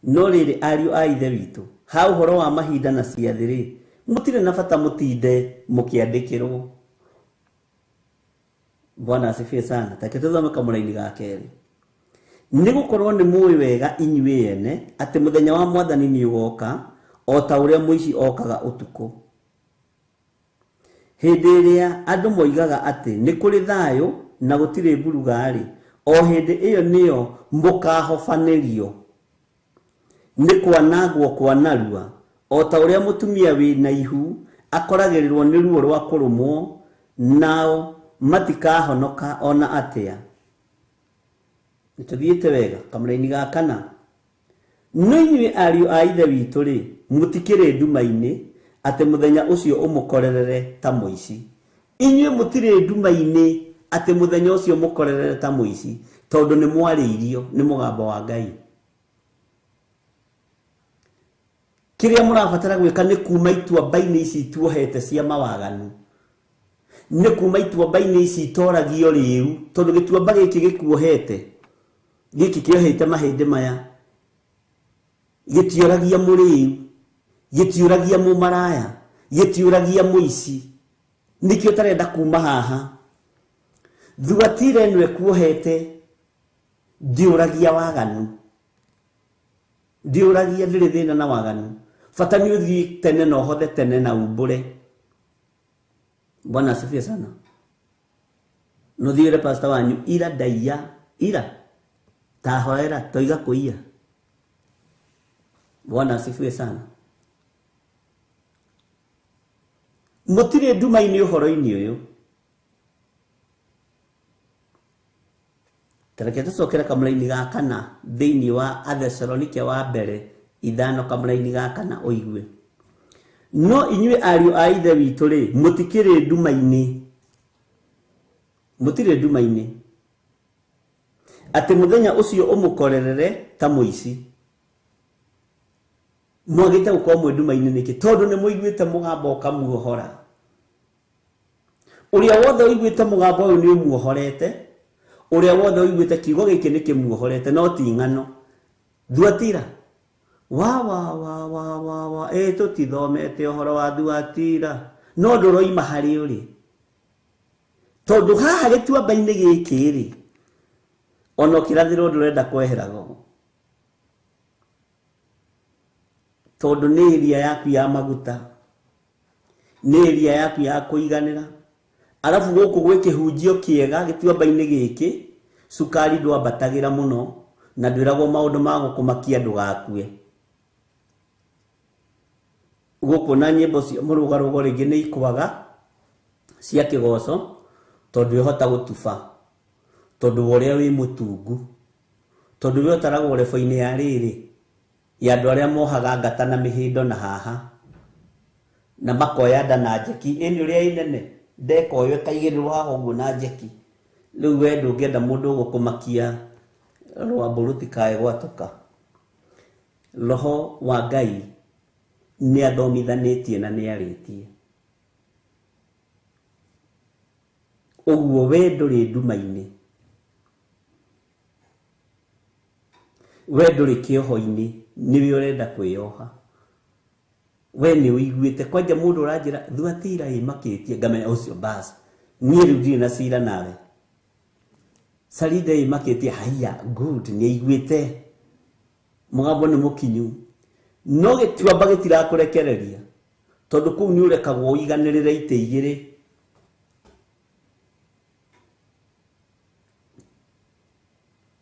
S3: No rĩrĩ ariũ a ithe witũ, ha ũhoro wa mahinda na ciathĩ-rĩ, mũtirĩ na bata mũtinde mũkĩandĩkĩrwo. Bwana asifiwe sana. Reke tũthome kamũra-inĩ ga kerĩ.
S4: nigukorwo ni muwi wega inyuĩ ene ati muthenya wa mwathani ni ugoka o ta uria muici okaga utuku. Hindi iria andu moigaga ati ni kuri thayo na gutire mburugari, o hindi iyo niyo mukahobanirio ni kwanangwo kwa narua, o ta uria mutumia wina ihu akoragirirwo ni ruo rwa kurumwo, nao matikahonoka ona atia. Nituthiite wega kamuraini ga kana. No inyuĩ ariũ a ithe witũ ri, mutikire nduma-ini ati muthenya ucio umukorerere ta muici. Inyuĩ mutire nduma-ini ati muthenya ucio mukorerere ta muici, tondu ni mwarĩirio ni mugambo wa Ngai. Kiria murabatara gwika ni kuma ituamba-ini ici tuohete cia mawaganu, ni kuma ituamba-ini ici itoragio riu, tondu gituamba giki gikuohete, giki kiohete mahindi maya, gitioragia muriu, gitioragia mumaraya, gitioragia muici, nikio tarenda kuma haha. Thuatira ĩno ĩkuohete ndiũragia waganu, ndiũragia, ndĩrĩ thĩna na waganu. Bata nĩ ũthiĩ tene na ũhothe tene na umbũre. Bwana asifiwe sana. Nuthiĩre pastor wanyu ira ndaiya, ira tahoera toiga kuia. Bwana asifiwe sana. Mutire nduma-ini ũhoro-ini ũyũ. Tareke tucokere kamũra-ini ga kana thĩinĩ wa Athesalonike wa mbere 5 kamũra-ini ga kana ũigue. No inyuĩ ariũ a ithe witũ ri, mutikire nduma-ini, mutire nduma-ini ati muthenya ucio umukorerere ta muici. Mwagite gukorwo mwe nduma-ini niki? Tondu ni muiguite mugambo ukamuohora. Uria wothe uiguite mugambo uyu ni umuohorete, uria wothe uiguite kiugo giki ni kimuohorete, no ti ng'ano. Thuatira wa tutithomete uhoro wa Thuatira, no nduroima hari uri, tondu haha gituamba-ini giki ri, ono kirathiro ndurenda kweherago, tondu ni iria yaku ya maguta, ni iria yaku ya kuiganira. Alafu guku gwi kihunjio kiega gituamba-ini giki, sukari ndwambatagira muno, na ndwiragwo maundu ma gukumakia ndugakue. Guku na nyimbo cia murugarugo ringi ni ikwaga cia kigoco, tondu ihota gutuba, tondu uria wi mutungu, tondu wi utaragwo rebo-ini ya riri ya andu aria mohaga ngata na mihindo na haha, na makoya nda na njeki. Ini uria inene ndekoyo kaigirirwo haha uguo na njeki. Riu we ndungienda mundu gukumakia rwambo rutikae gwatuka. Roho wa Ngai ni athomithanitie na ni aritie. Uguo we nduri nduma-ini, we nduri kioho-ini, niwe urenda kwioha. We ni uiguite kwanja mundu uranjira Thuatira imakitie, ngamenya ucio basi nie riu ndiri na cira nawe. Sarida imakitie, haya good, ni aiguite mugambo ni mukinyu, no gituamba gitirakurekereria, tondu kuu ni urekagwo uiganirire ite igiri.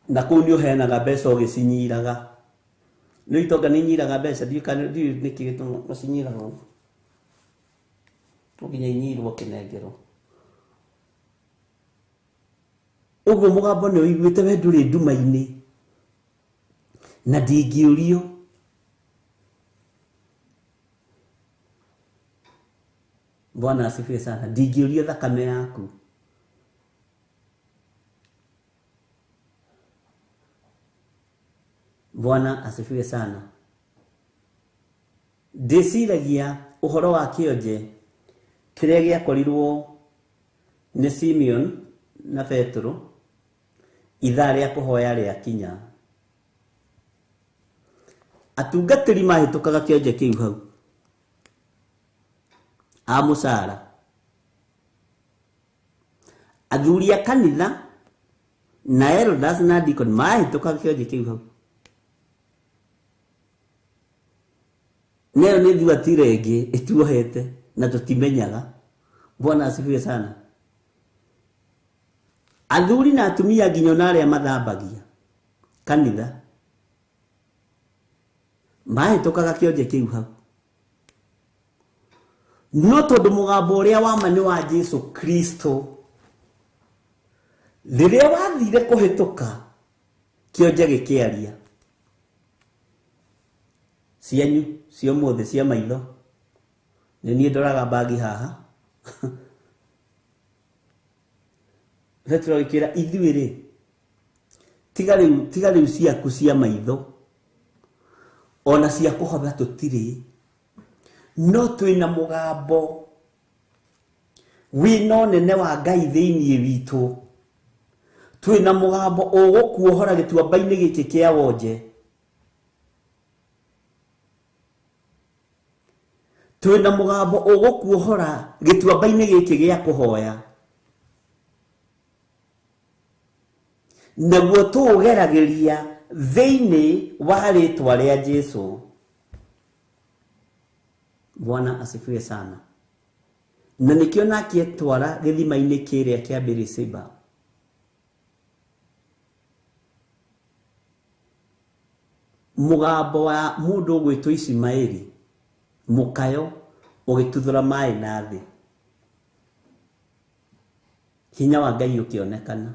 S4: Na kuu ni uheanaga mbeca ugicinyiraga. No itonga ni nyiraga mbeca, ndiu niki gituma macinyiraga. Tuginya inyirwo kinengero. Uguo mugambo ni uiguite we nduri nduma-ini, na ndingiurio. Bwana asifiwe sana. Ndingiurio thakame yaku. Bwana asifiwe sana. Ndiciragia uhoro wa kionje kiria giakorirwo ni Simeon na Petro ithaa ria kuhoya ria kinya. Atungatiri mahitukaga kionje kiu hau a musara. Athuri a kanitha na elders na deacon mahĩtũka kĩonje kĩu hau. Neo nĩ thuatira ĩngĩ ĩtuohete na tũtimenyaga. Bwana asifiwe sana. Athuri na atumia nginya na arĩa mathambagia kanitha mahĩtũkaga kĩonje kĩu hau. No tondũ mũgambo ũrĩa wama nĩ wa Jesu Kristo, rĩrĩa wathire kũhĩtũka kĩonje gĩkĩaria, cianyu cia ũmũthĩ cia maitho, nĩ niĩ ndoraga bagi haha Petro ikĩra ithuĩ-rĩ, tiga rĩu ciaku cia maitho ona cia kũhotha tũtirĩ, no twĩna mũgambo wĩna ũnene wa Ngai thĩinĩ witũ, twĩna mũgambo ũgũkuohora gĩtuamba-inĩ gĩkĩ kĩa wonje, twĩna mũgambo ũgũkuohora gĩtuamba-inĩ gĩkĩ gĩa kũhoya, naguo tũũgeragĩria thĩinĩ wa rĩtwa rĩa Jesu. Bwana asifiwe sana. Na nĩkĩo nake twara gĩthima-inĩ kĩrĩa kĩa Beersheba, mũgambo wa mũndũ ũgwĩtwo Ismaeli mũkayo ũgĩtuthũra maĩ na thĩ, hinya wa Ngai ũkĩonekana,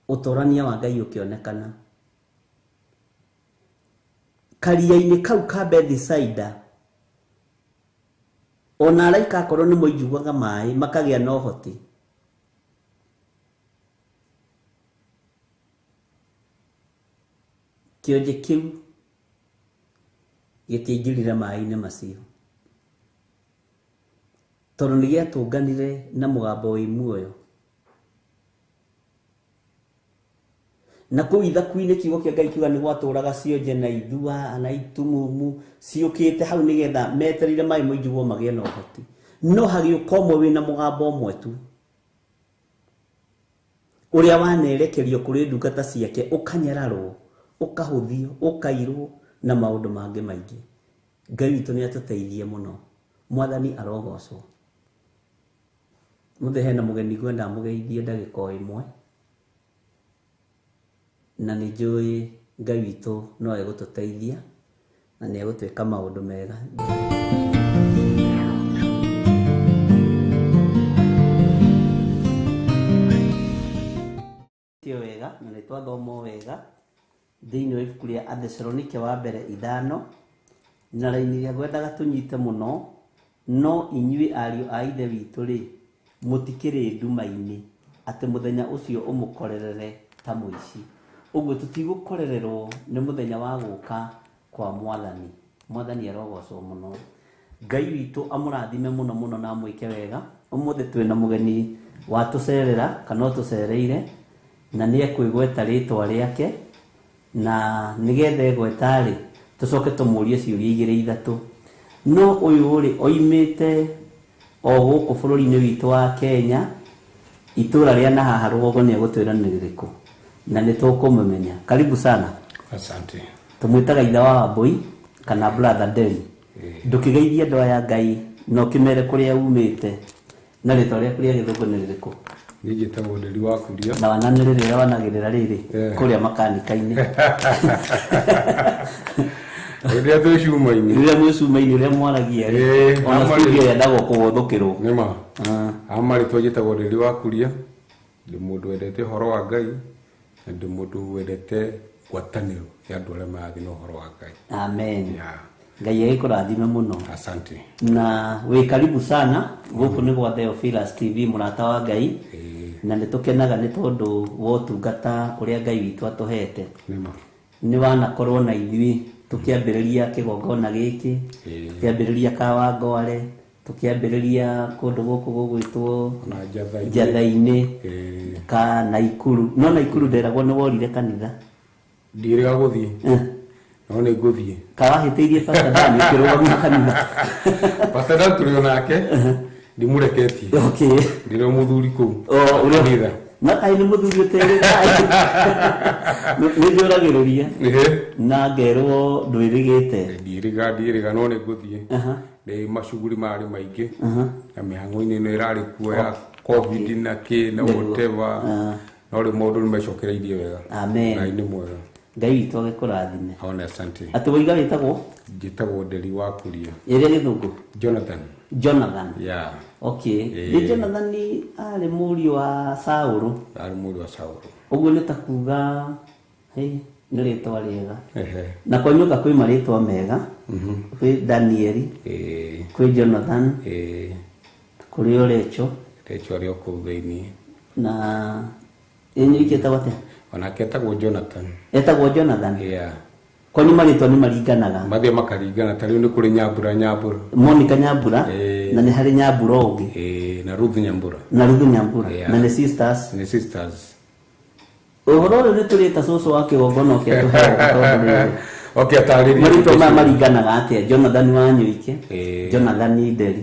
S4: ũtorania wa Ngai ũkĩonekana. Karia-inĩ kau ka Bethisaida, ona araika akorwo nĩ moinjugaga maĩ makagĩa na ũhoti. Kĩonje kĩu gĩtiaingĩrire maĩ-inĩ macio, tondũ nĩ gĩatũnganire na mũgambo wĩ muoyo. Na kũu ithaku-inĩ kiugo kĩa Ngai kiuga nĩ gwatũũraga cionje na ithua na itumumu ciũkĩte hau nĩgetha metereire maĩ moinjugwo magĩe na ũhoti. No hagĩũka ũmwe wĩna mũgambo ũmwe tu, ũrĩa wanerekerio kũrĩ ndungata ciake, ũkanyararwo, ũkahũthio, ũkairwo na maũndũ mangĩ maingĩ. Ngai witũ nĩ atũteithie mũno. Mwathani arogocwo. Mũthĩ hena mũgeni ngwenda mũgeithie ndagĩka o ĩmwe, na nĩ njũĩ Ngai witũ no egũtũteithia na nĩ egũtwĩka maũndũ mega. Tio wega na nĩ twathomo wega thĩinĩ wa ibuku rĩa Athesalonike wa mbere 5, na raini rĩa ngwendaga tũnyite mũno, no inyuĩ ariũ a ithe witũ-rĩ, mũtikĩrĩ nduma-inĩ atĩ mũthenya ũcio ũmũkorerere ta mũici. Ũguo tũtigũkorererwo nĩ mũthenya wa gũka kwa Mwathani. Mwathani arogocwo mũno. Ngai witũ amũrathime mũno mũno na amwĩke wega. Ũmũthĩ twĩna mũgeni watũcerera kana ũtũcereire, na nĩ ekwĩgweta rĩtwa rĩake, na nĩgetha egweta-rĩ, tũcoke tũmũrie ciũria 2-3. No ũyũ-rĩ oimĩte o gũkũ bũrũri-inĩ witũ wa Kenya, itũra rĩa na haha rũgongo nĩ egũtwĩra nĩ rĩrĩkũ, na nĩ tũkũmũmenya. Karibu sana.
S5: Asante.
S4: Tumwĩtaga ithe wa Wambui kana brother Deni. Ndũkĩgeithie andũ aya Ngai na ũkĩmere kũrĩa umĩte, na rĩtwa rĩaku rĩa gĩthũngũ nĩ rĩrĩkũ?
S5: Niĩ njĩtagwo Nderi wa Kuria.
S4: Na wananĩrĩra rĩrĩa wanagĩrĩra rĩrĩ kũrĩa makanika-inĩ.
S5: Rĩrĩa twĩ cuma-inĩ.
S4: Rĩrĩa mwĩ cuma-inĩ ũrĩa mwaragia rĩ, ona studio yendagwo kũgũthũkĩrwo.
S5: Nĩma. Amarĩtwa njĩtagwo Nderi wa Kuria. Ndĩ mũndũ wendete ũhoro wa Ngai, na ndĩ mũndũ wendete ngwatanĩro ya andũ arĩa marathiĩ na ũhoro wa Ngai.
S4: Amen. Ngai agĩkũrathime mũno.
S5: Asante.
S4: Na wĩ karibu sana gũkũ nĩ gwa Theophilus TV, mũrata wa Ngai. Na nĩ tũkenaga nĩ tondũ wa ũtungata ũrĩa Ngai witũ atũhete.
S5: Nĩma.
S4: Nĩ wanakorwo na ithuĩ tũkĩambĩrĩria kĩgongona gĩkĩ, tũkĩambĩrĩria Kawangware, tũkĩambĩrĩria kũndũ gũkũ gũgwĩtwo Njatha-inĩ ka Naikuru. No Naikuru nderagwo nĩ worire kanitha.
S5: Ndirĩga gũthiĩ. No nĩ ngũthiĩ.
S4: Kawahĩtĩirie Pastor Dan ũkĩrũgamia kanitha.
S5: Pastor Dan tũrĩ onake ndimũreketie.
S4: Okay.
S5: Ndĩrĩ mũthuri kũu.
S4: Makai ni muthuri tere ni njuragiruria na ngerwo ndwirigite
S5: ndiriga no niguthie ni macuguri mari maingi na mihango-ini no irari kuo ya covid na ki na whatever no ri mundu ni mecokereirie wega
S4: amen
S5: na ni mwega
S4: Ngai witũ agĩkũrathime.
S5: Ona asante.
S4: Atĩ wĩiga wĩtagwo?
S5: Njĩtagwo Nderi wa Kuria.
S4: Ĩrĩa gĩthũngũ?
S5: Jonathan.
S4: Yeah. Okay. Nĩ Jonathan arĩ mũriũ wa Saũlũ.
S5: Arĩ mũriũ wa Saũlũ.
S4: Ũguo nĩ ta kuga nĩ rĩtwa rĩega. Na kwa nyũmba kwĩ marĩtwa mega. Kwĩ Danieli. Kwĩ Jonathan. Kũrĩ Rachel.
S5: Rachel arĩ o kũu thĩinĩ.
S4: Na nyũike etagwo atĩa?
S5: Onake etagwo Jonathan.
S4: Etagwo Jonathan?
S5: Yeah.
S4: Kwani marĩtwa nĩ maringanaga?
S5: Mathiĩ makaringana, ta rĩu nĩ kũrĩ Nyambura.
S4: Monica Nyambura, na nĩ harĩ Nyambura ũngĩ.
S5: Na Ruth Nyambura.
S4: Na nĩ sisters.
S5: Nĩ sisters.
S4: Ũhoro ũyũ nĩ tũrĩta cũcũ wa kĩgongona ũkĩa tũheaga.
S5: Okay, atarĩria.
S4: Marĩtwa maya maringanaga atĩa? Jonathan wa Nyũike, Jonathan Nderi.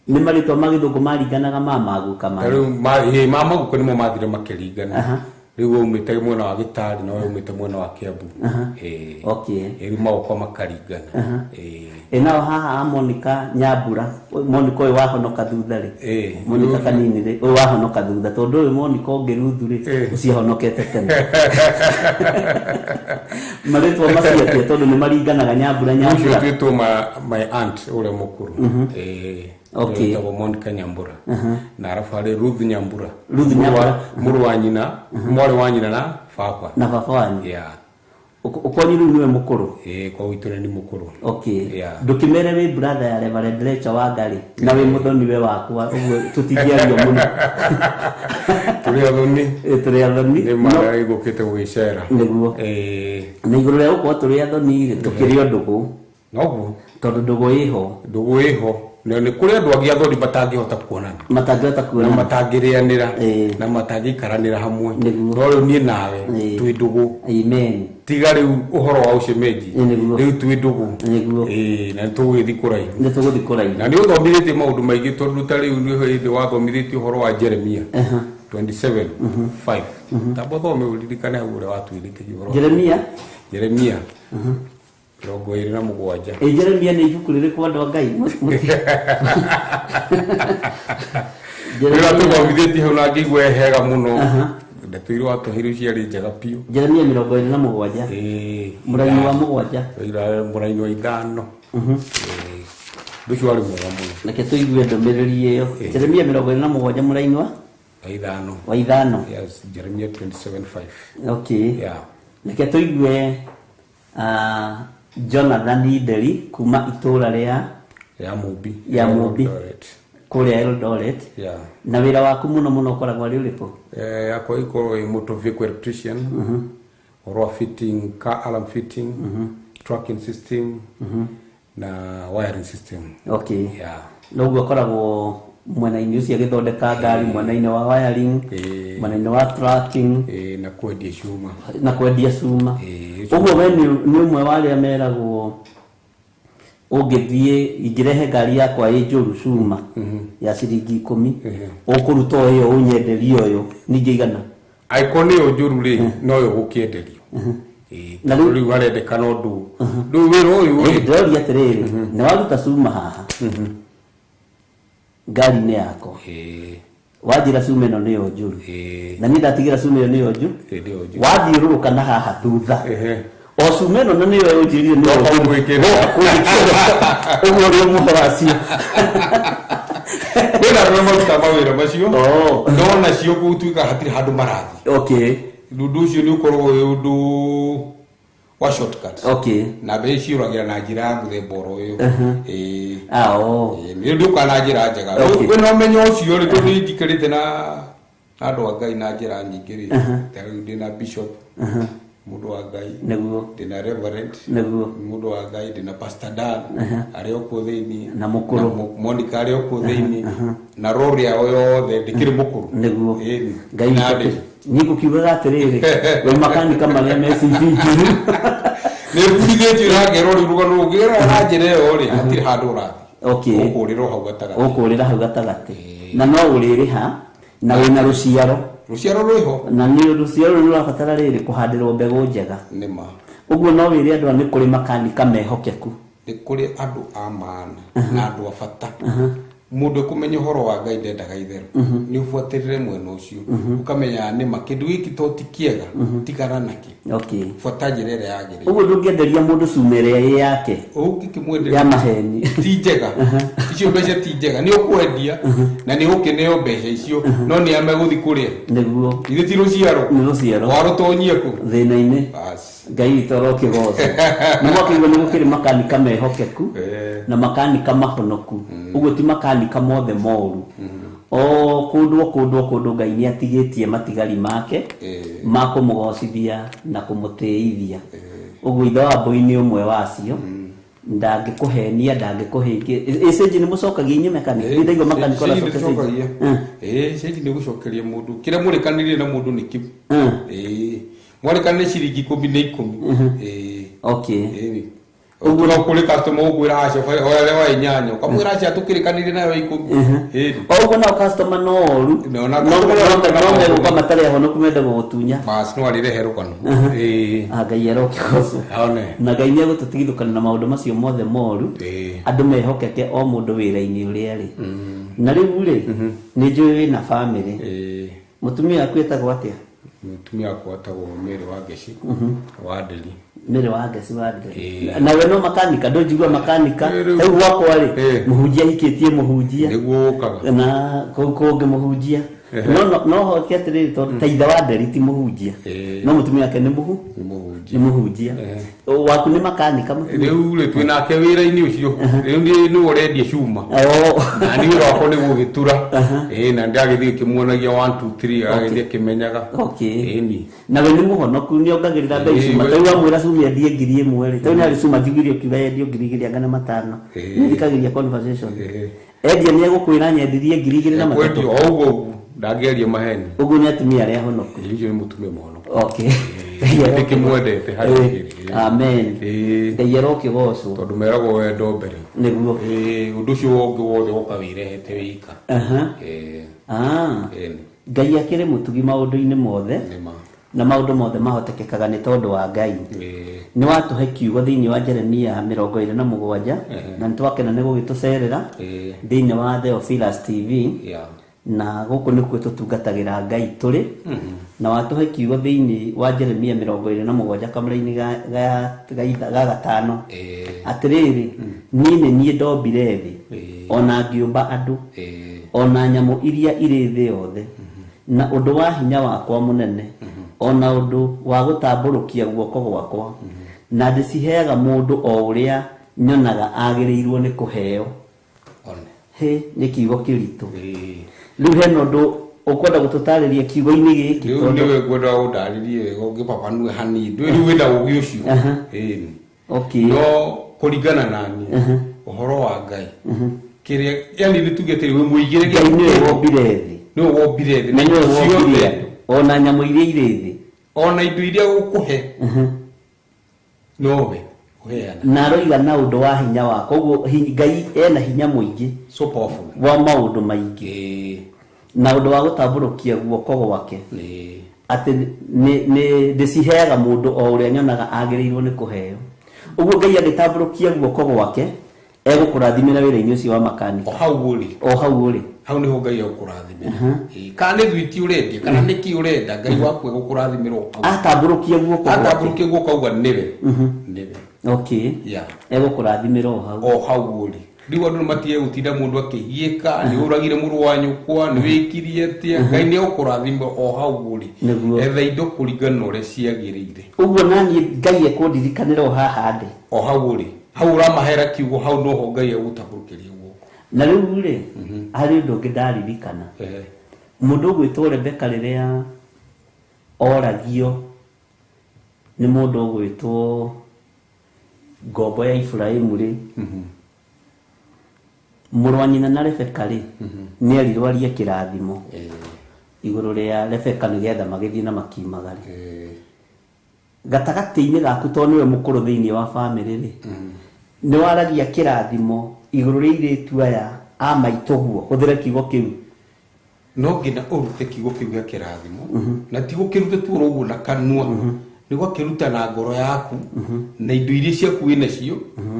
S4: Nĩ marĩtwa ma gĩthũngũ maringanaga maguka ma.
S5: Rĩu maguka nĩmo mathire makĩringana. Rĩu umĩte mwena wa Gĩtari na umĩte mwena wa Kiambu.
S4: Okay.
S5: Rĩu maguka makaringana.
S4: Nao haha Monica Nyambura, Monica ũyũ wahonoka thutha rĩ. Monica kanini rĩ, ũyũ wahonoka thutha tondũ ũyũ Monica ũngĩ Ruthu rĩ, ũciahonokete tene. Marĩtwa maciatia tondũ nĩ maringanaga Nyambura.
S5: Ũcio twĩtwo my aunt ũrĩa mũkũrũ. Okay. Ĩtagwo Monica Nyambura. Na arabu harĩ Ruth Nyambura. Mũrũ wa nyina, mwarĩ wa nyina na baba.
S4: Na baba wanyu.
S5: Yeah.
S4: Ukwani rĩu nĩwe mũkũrũ?
S5: Kwa witũ nĩ mũkũrũ.
S4: Okay. Ndũkĩmere wĩ brother ya Reverend Rachel Wangari na wĩ mũthoni we wakwa ũguo tũtingĩario mũno. Tũrĩ athoni.
S5: Nĩ mara igũkĩte gwĩcera.
S4: Nĩguo. Na igũrũ rĩa gũkorwo tũrĩ athoni tũkĩrĩ o ndũgũ.
S5: Noguo.
S4: Tondũ ndũgũ ĩho.
S5: Nĩ kũrĩ andũ angĩ athoni matangĩhota kuonana. Na matangĩrĩanĩra na matangĩikaranĩra hamwe. No rĩu niĩ nawe twĩ ndũgũ.
S4: Amen.
S5: Tiga rĩu ũhoro wa ũcemenji. Rĩu twĩ ndũgũ. Na tũgũgĩthiĩ kũraihu. Na nĩ ũthomithĩtie maũndũ maingĩ tondũ ta rĩu nĩ hĩndĩ wathomithĩtie ũhoro wa Jeremia 27:5. Tamba thome ũririkane hau ũrĩa watuĩrĩte ũhoro. Jeremia 27.
S4: Jeremia nĩ ibuku rĩrĩkũ andũ a Ngai?
S5: Rĩrĩa tũthomithĩtie hau na ngĩigua hega mũno. Ndeto iria watũheire ciarĩ njega biũ.
S4: Jeremia 27. Mũraini wa 7.
S5: Mũraini wa 5. Ndũcio warĩ mwega mũno.
S4: Reke tũigue ndũmĩrĩri ĩyo. Jeremia 27 mũraini wa 5.
S5: Yes, Jeremia 27:5.
S4: Okay. Yeah. Reke tũigue Jonathan Nderi kuma itũra rĩa Mũmbi kũrĩa Eldoret. Na wĩra waku mũno ũkoragwo arĩ ũrĩkũ?
S5: Yakwa ikorwo ĩ motor vehicle electrician, or fitting, car alarm fitting, tracking system na wiring system.
S4: Okay. Noguo ũkoragwo mwena-inĩ ũcio agĩthondeka ngari, mwena-inĩ wa wiring, mwena-inĩ wa tracking na kwendia cuma. Ũguo we nĩ ũmwe wa arĩa meragwo ũngĩthiĩ ingĩrehe ngari yakwa ĩ njũru cuma ya ciringi 10 ũkũruta ĩyo ũnyenderie ũyũ ningĩ igana.
S5: Aikoni ĩyo njũru rĩ no yo gũkĩenderio. Na rĩu arendekana ũndũ rĩu wĩra ũyũ
S4: ndĩroria atĩrĩrĩ nĩ waruta cuma haha ngari-inĩ yakwa wanjĩra cuma ĩno nĩyo njũru na niĩ ndatigĩra cuma ĩyo nĩyo njũru wathiũrũrũka na haha thutha o cuma ĩno na nĩyo ũnjĩrire nĩyo ũguo ũrĩ mũhoro acio
S5: kwĩna arĩa maruta mawĩra macio no nacio gũtuĩka hatirĩ handũ marathi.
S4: Okay.
S5: Ũndũ ũcio nĩ ũkoragwo wĩ ũndũ wa shortcut.
S4: Okay.
S5: Na mbe ciũragĩra na njĩra ya mũthemba oro ũyũ. Nĩ ndũka na njĩra njega. Wĩna ũmenyo ũcio rĩ tondũ njikĩrĩte na andũ a Ngai na njĩra nyingĩ rĩ. Ta rĩu ndĩna bishop, mũndũ wa Ngai, ndĩna reverend, mũndũ wa Ngai, ndĩna pastor Dan arĩ okuo thĩinĩ,
S4: na mũkũrũ
S5: Monica arĩ okuo thĩinĩ, na rori yao yothe ndĩkĩrĩ mũkũrũ.
S4: Ngai ndĩ nĩngũkiugaga atĩrĩrĩ we makanika marĩa me CV njũru
S5: nĩ bundithĩtio na ngerwo rĩu rũgano rũngĩgerwo na njĩra ĩyo rĩ hatirĩ handũ ũrathi. Ũkũrĩra hau gatagatĩ na no ũrĩrĩha na wĩna rũciaro ruciaro rwiho
S3: na ni ruciaro rurabatara riri kuhandirwo mbegu njega
S5: nima
S3: uguo no wiri andu ni kuri makanika mehokeku
S5: ni kuri andu a maana na andu a bata mundu kumenya horo wa Ngai ndendaga itheru ni ufuatirire mwena ucio ukamenya ni makindu giki to tikiega tigana naki fuata njirere yagire
S3: uguo ndungienderia mundu cumere yake
S5: ukikimwenderia
S3: ya maheni
S5: ti njega icio mbeca ti njega ni ukwendia na ni ukineo mbeca icio no ni ameguthi kuria
S3: niguo
S5: ithe ti ruciaro
S3: ni ruciaro
S5: warutonyie ku
S3: thina-ini Ngai toro kigoco no wakiigua ni gukiri makanika mehokeku na makanika mahonoku uguo ti makanika mothe moru kundu Ngai ni atigitie matigari make ma kumugocithia na kumutiithia uguo ithe wa mbui ni umwe wacio ndangikuhenia ndangikuhingia iciji ni mucokagia inye mekanika ndaigo makanika na
S5: cokagia iciji ni gucokeria mundu kira murikanire na mundu ni kiu mwarekane ciringi 10
S3: okay
S5: uguo no kuri customer ugwira acio oya lewa inyanya ukamwira acio tukirikanire nayo 10
S3: uguo na customer no oru no kama tare aho no kumenda gutunya
S5: bas no arire herukano
S3: Ngai erokigoco na Ngai ni gututigithukana na maundu macio mothe moru andu mehokeke o mundu wira-ini uri ari na riu ri ni njui na family mutumia akwetagwo atia
S5: mutumia akwatagwo Mary wa Ngeci wa Nderi
S3: Mary wa Ngeci wa Nderi na we no makanika ndojigwa makanika rĩu gwakwa rĩ muhunjia hikitie muhunjia
S5: niguo ukaga
S3: na kungi muhunjia no hoke atiriri tondu ta ithe wa Nderi ti muhunjia no mutumia wake ni muhunjia waku ni makanika
S5: rĩu rĩ twinake wĩra-inĩ ũcio rĩu ni ũrendia cuma na ni wĩra wakwa nĩ gũgĩtura na ndagĩthiĩ kĩmuonagia 1 2 3 agĩthiĩ kĩmenyaga
S3: na we ni muhonoku ni ongagĩrĩra mbei cuma tau amwĩra cuma endie 1,000 rĩ tau nĩ harĩ cuma njiguire ũkiuga endio 2,500 nĩ thikagĩria conversation endia nĩ egũkwĩra nyendirie 2,300
S5: ũguo ndangĩaria maheni
S3: uguo ni atumia aria honoku
S5: icio ni mutumia muhonoku
S3: ndikimwendete harĩ amen Ngai erokigoco
S5: tondu meragwo wendo mbere
S3: niguo
S5: undu ucio wongi wothe uka wirehete wika
S3: Ngai akĩrĩ mũtugi maũndũ-inĩ mothe na maũndũ mothe mahotekekaga nĩ tondũ wa Ngai nĩ watũhe kiugo thĩinĩ wa Jeremia 27 na nĩtwakena nĩ gũgĩtũcerera thĩinĩ wa Theophilus TV na gũkũ nĩkuo tũtungatagĩra Ngai tũrĩ na watũhe kiugo thĩinĩ wa Jeremia 27 kamũra-inĩ ga gatano atĩrĩrĩ niĩ nĩ niĩ ndombire thĩ ona ngĩũmba andũ ona nyamũ iria irĩ thĩ yothe na ũndũ wa hinya wakwa mũnene ona ũndũ wa gũtambũrũkia guoko gwakwa na ndĩciheaga mũndũ o ũrĩa nyonaga agĩrĩirwo nĩ kũheo nĩ kiugo kĩritũ rĩu hena ũndũ ukwenda gũtũtarĩria kiugo-inĩ gĩkĩ
S5: rĩu nĩwe ngwenda gũtarĩrie wega ũngĩpapanue hanini ndwĩrĩ wĩna ũgĩ ũcio no kũringana nani ũhoro wa Ngai kĩrĩa yani nĩ tuge atĩrĩ wĩ mũigĩre
S3: Ngai nĩwe wombire thĩ
S5: nĩwe wombire thĩ
S3: na nĩwe wombire andũ ona nyamũ iria irĩ thĩ
S5: ona indo iria gũkũhe nowe ũheana
S3: na aroiga na ũndũ wa hinya wako ũguo Ngai ena hinya mũingĩ
S5: so powerful
S3: wa maũndũ maingĩ na ũndũ wa gũtambũrũkia guoko gwake atĩ nĩ ndĩciheaga mũndũ o ũrĩa nyonaga agĩrĩirwo nĩ kũheo ũguo Ngai agĩtambũrũkia guoko gwake egũkũrathimĩra wĩra-inĩ ũcio wa makanika
S5: o hau ũrĩ hau nĩho Ngai egũkũrathimĩra kana nĩ thwiti ũrendia kana nĩkĩ ũrenda Ngai waku egũkũrathimĩra
S3: atambũrũkia
S5: guoko auga nĩwe
S3: egũkũrathimĩra
S5: o hau ũrĩ rĩu andũ nĩmatige gũtinda mũndũ akĩhiĩka nĩ ũragire mũrũ wa nyũkwa nĩ wĩkirie atĩa Ngai nĩ egũkũrathimĩra o hau ũrĩ etha indo kũringana na ũrĩa ciagĩrĩire
S3: ũguo naniĩ Ngai ekũndirikanĩra o haha ndĩ
S5: o hau ũrĩ hau ũramahera kiugo hau noho Ngai egũtambũrũkĩria guoko
S3: na rĩu rĩ harĩ ũndũ ũngĩ ndaririkana mũndũ ũgwĩtwo Rebeka rĩrĩa oragio nĩ mũndũ ũgwĩtwo ngombo ya Iburahĩmu rĩ mũrũ wa nyina na Rebeka rĩ nĩ erirwo arie kĩrathimo igũrũ rĩa Rebeka nĩgetha magĩthiĩ na makiumagare gatagatĩ-inĩ gaku tondũ nĩwe mũkũrũ thĩinĩ wa bamĩrĩ rĩ nĩ waragia kĩrathimo igũrũ rĩa airĩtu aya a maitũguo hũthĩre kiugo kĩu
S5: no ngina urute kiugo kiu gia kirathimo na ti gukirute tu roguo na kanua ni gwakiruta na ngoro yaku na indo iria ciaku wina cio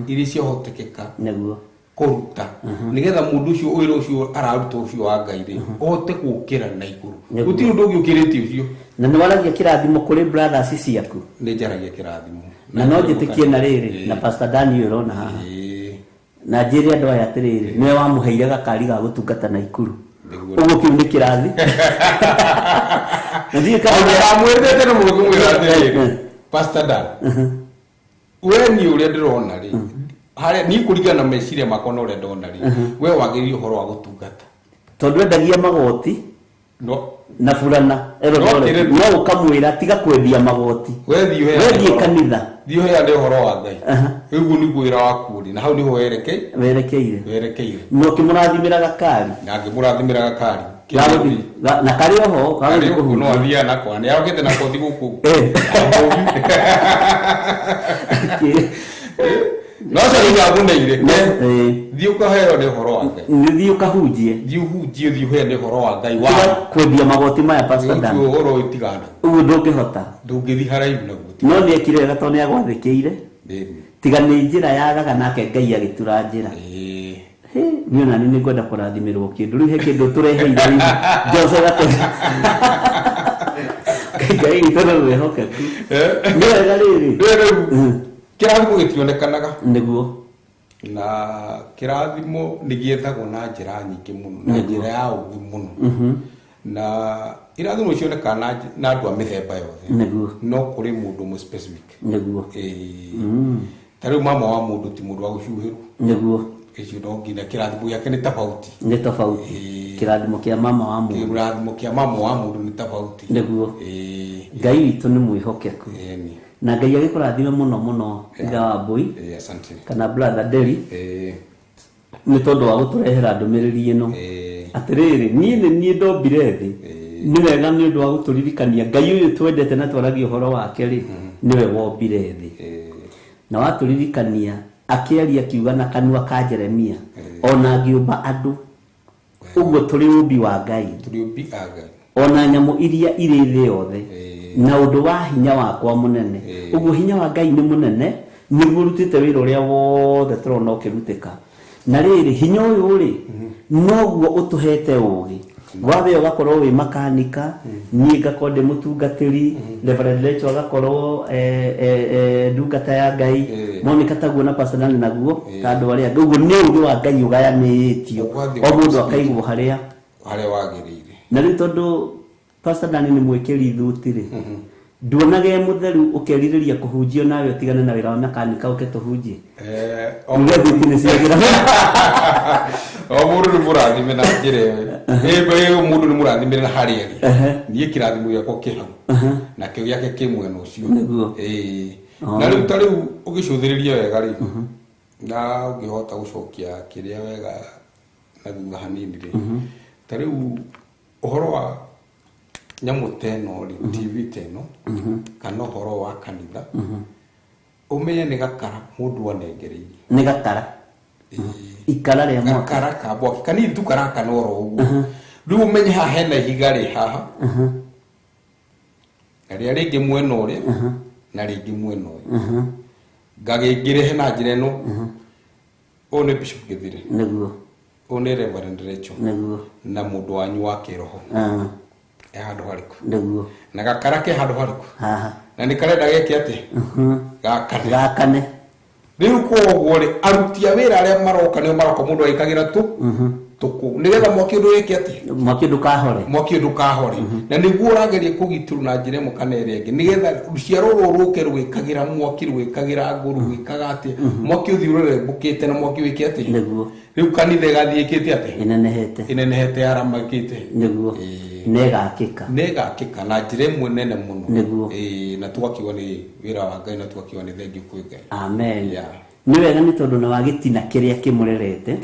S5: iria ciahotekeka
S4: Neguo.
S5: kuruta nigetha mundu ucio wira ucio araruta ucio wa Ngai ri ohote gukira na iguru gutiri undu ungi ukirite ucio
S4: Na nĩ waragia kĩrathimo kũrĩ brothers ciaku.
S5: ni njaragia kirathimo
S4: Na no njĩtĩkie na rĩrĩ na Pastor Daniel ũrona haha. Na njĩre andũ aya atĩrĩrĩ nĩwe wamũheire gakari ga gũtungata na ikuru. Ũguo kĩu nĩ kĩrathi. Na thiĩ kana
S5: mwendete na mũndũ mwĩra atĩrĩrĩ Pastor Dan we ni ũrĩa ndĩrona rĩ harĩa ni kũringana na meciria makwa na ũrĩa ndona rĩ we wagĩrĩire ũhoro wa gũtungata
S4: tondũ endagia magoti
S5: no
S4: na burana no ukamwĩra tiga kwendia magoti
S5: wethie
S4: kanitha
S5: thiĩ ũheane ũhoro wa Ngai ũguo nĩguo wĩra waku ũrĩ na hau nĩho werekeire
S4: no kĩmũrathimĩra gakari
S5: na ngĩmũrathimĩra gakari
S4: na kari oho
S5: no athia nakwa nĩ arokete na kothi gũkũ no sasa nyaguneire thiĩ ũkaheo nĩ ũhoro wa Ngai
S4: thiĩ ũkahunjie
S5: thiĩ ũheane ũhoro wa Ngai wa
S4: kwendia magoti maya Pastor Dan
S5: ũhoro ũtigana
S4: ũguo ndũngĩhota
S5: ndũngĩthiĩ haraihu naguo
S4: no nĩekire wega tondũ nĩagwathĩkĩire tiga nĩ njĩra yagaga nake Ngai agĩtura njĩra niĩ nani nĩ ngwenda kũrathimirwo kĩndũ rĩu he kĩndũ tũreheire Jose gatene Ngai tondũ wĩhokeku nĩ wega rĩrĩ
S5: kĩrathimo gĩtionekanaga
S4: nĩguo
S5: na kĩrathimo nĩ gĩethagwo na njĩra nyingĩ mũno na njĩra ya ũũgĩ mũno na irathimo cionekaga na andũ a mĩthemba yothe
S4: nĩguo
S5: no kũrĩ mũndũ ũmwe specific
S4: nĩguo
S5: ta rĩu mama wa mũndũ ti mũndũ wa gũcuhĩrwo
S4: nĩguo
S5: icio no nginya kĩrathimo gĩake nĩ tofauti
S4: kĩrathimo kĩa mama wa mũndũ
S5: kĩrathimo kĩa mama wa mũndũ nĩ tofauti
S4: nĩguo Ngai witũ nĩ mwĩhokeku na Ngai agĩkũrathime mũno ithe wa Mbui kana brother Deli nĩ tondũ wa gũtũrehera ndũmĩrĩri ĩno atĩrĩrĩ niĩ ndombire thĩ nĩ wega nĩ ũndũ wa gũtũririkania Ngai ũyũ twendete na twaragia ũhoro wake rĩ nĩwe wombire thĩ na watũririkania akĩaria kiuga na kanua ka Jeremia ona ngĩũmba andũ ũguo tũrĩ ũmbi wa Ngai ona nyamũ iria irĩ thĩ yothe na ũndũ wa hinya wakwa mũnene ũguo hinya wa Ngai nĩ mũnene nĩguo rutĩte wĩra ũrĩa wothe tũrona ũkĩrutĩka na rĩrĩ hinya ũyũ rĩ noguo ũtũhete ũũgĩ wawe ũgakorwo wĩ makanika niĩ ngakorwo ndĩ mũtungatĩri Reverend Rachel agakorwo ndungata ya Ngai Monica taguo na Pastor Dan naguo ta andũ arĩa angĩ ũguo nĩ ũũgĩ wa Ngai ũgayanĩtio o mũndũ akaigwo harĩa
S5: wagĩrĩire
S4: na rĩu tondũ Pastor Dan nĩ mwĩkĩri thuti rĩ nduonage mũtheru ũkerirĩria kũhunjio nawe ũtigane na wĩra wa mekanika ũke tũhunjie thuti nĩ ciagira
S5: o mũndũ nĩ mũrathime na njĩra ĩyo mũndũ nĩ mũrathime na harĩa niĩ kĩrathimo gĩakwa kĩ hau na kĩo gĩake kĩ mwena ũcio na rĩu ta rĩu ũgĩcũthĩrĩria wega rĩ na ũngĩhota gũcokia kĩrĩa wega na thutha hanini rĩ ta rĩu ũhoro wa nyamũ teno rĩ TV teno kana ũhoro wa kanitha ũmenye nĩ gakara mũndũ anengereirie
S4: nĩ gakara ikara rĩa mwaka
S5: gakara ka mwaki kanini tu karaka no ro ũguo rĩu ũmenye haha hena ihiga rĩ haha na rĩa rĩngĩ mwena ũrĩa na rĩngĩ mwena ũyũ ngagĩngĩrehe na njĩra ĩno ũyũ nĩ Bishop Gĩthire
S4: nĩguo
S5: ũyũ nĩ Reverend Rachel
S4: nĩguo
S5: na mũndũ wanyu wa kĩroho handũ harĩkũ
S4: nĩguo
S5: na gakara ke handũ harĩkũ
S4: haha
S5: na nĩ karenda geke atĩ
S4: gakane
S5: rĩu koguo rĩ aruti a wĩra arĩa maroka nĩo maroka mũndũ aikagĩra tũkũ nĩgetha mwaki ũndũ wĩke atĩ mwaki ndũkahore na nĩguo ũrageria kũgitĩrwo na njĩra ĩmwe kana ĩrĩa ĩngĩ nĩgetha rũciaro rũrũ rũke rwĩkagĩra mwaki rwĩkagĩra ngũ rwĩkaga atĩ mwaki ũthiĩ ũrerembũkĩte na mwaki wĩke atĩ rĩu kanitha ĩgathiĩkĩte atĩ ĩnenehete aramakĩte
S4: nĩguo negakĩka
S5: na njĩra ĩmwe nene mũno na tũgakiuga nĩ wĩra wa Ngai na tũgakiuga nĩ thengiũ kwĩ Ngai
S4: amen nĩ wega nĩ tondũ na wagĩtina kĩrĩa kĩmũrerete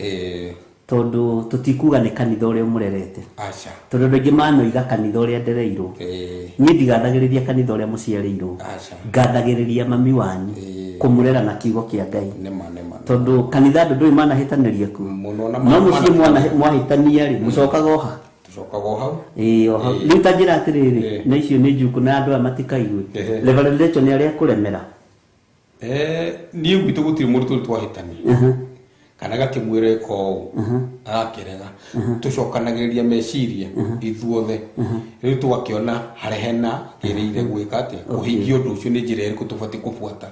S4: tondũ tũtikuga nĩ kanitha ũrĩa ũmũrerete tondũ andũ aingĩ manoiga kanitha ũrĩa ndereirwo niĩ ndigathagĩrĩria kanitha ũrĩa mũciarĩirwo ngathagĩrĩria mami wanyu kũmũrera na kiugo kĩa Ngai tondũ kanitha andũ ndũĩ manahĩtanĩria ku no mũciĩ mwahĩtania rĩ mũcokaga oha
S5: tucokaga hau
S3: oho ni tajira atiriri na icio ni njuku na andu amatikaigwe Reverend Rachel ni aria kuremera
S5: ni ubitu gutiri muritu twahitani kana gakimwire ko agakirega tucokanagiriria meciria ithuothe riu twakiona harehena kiriire gwika ati kuhingia undu ucio ni njira iriku tubati kubuata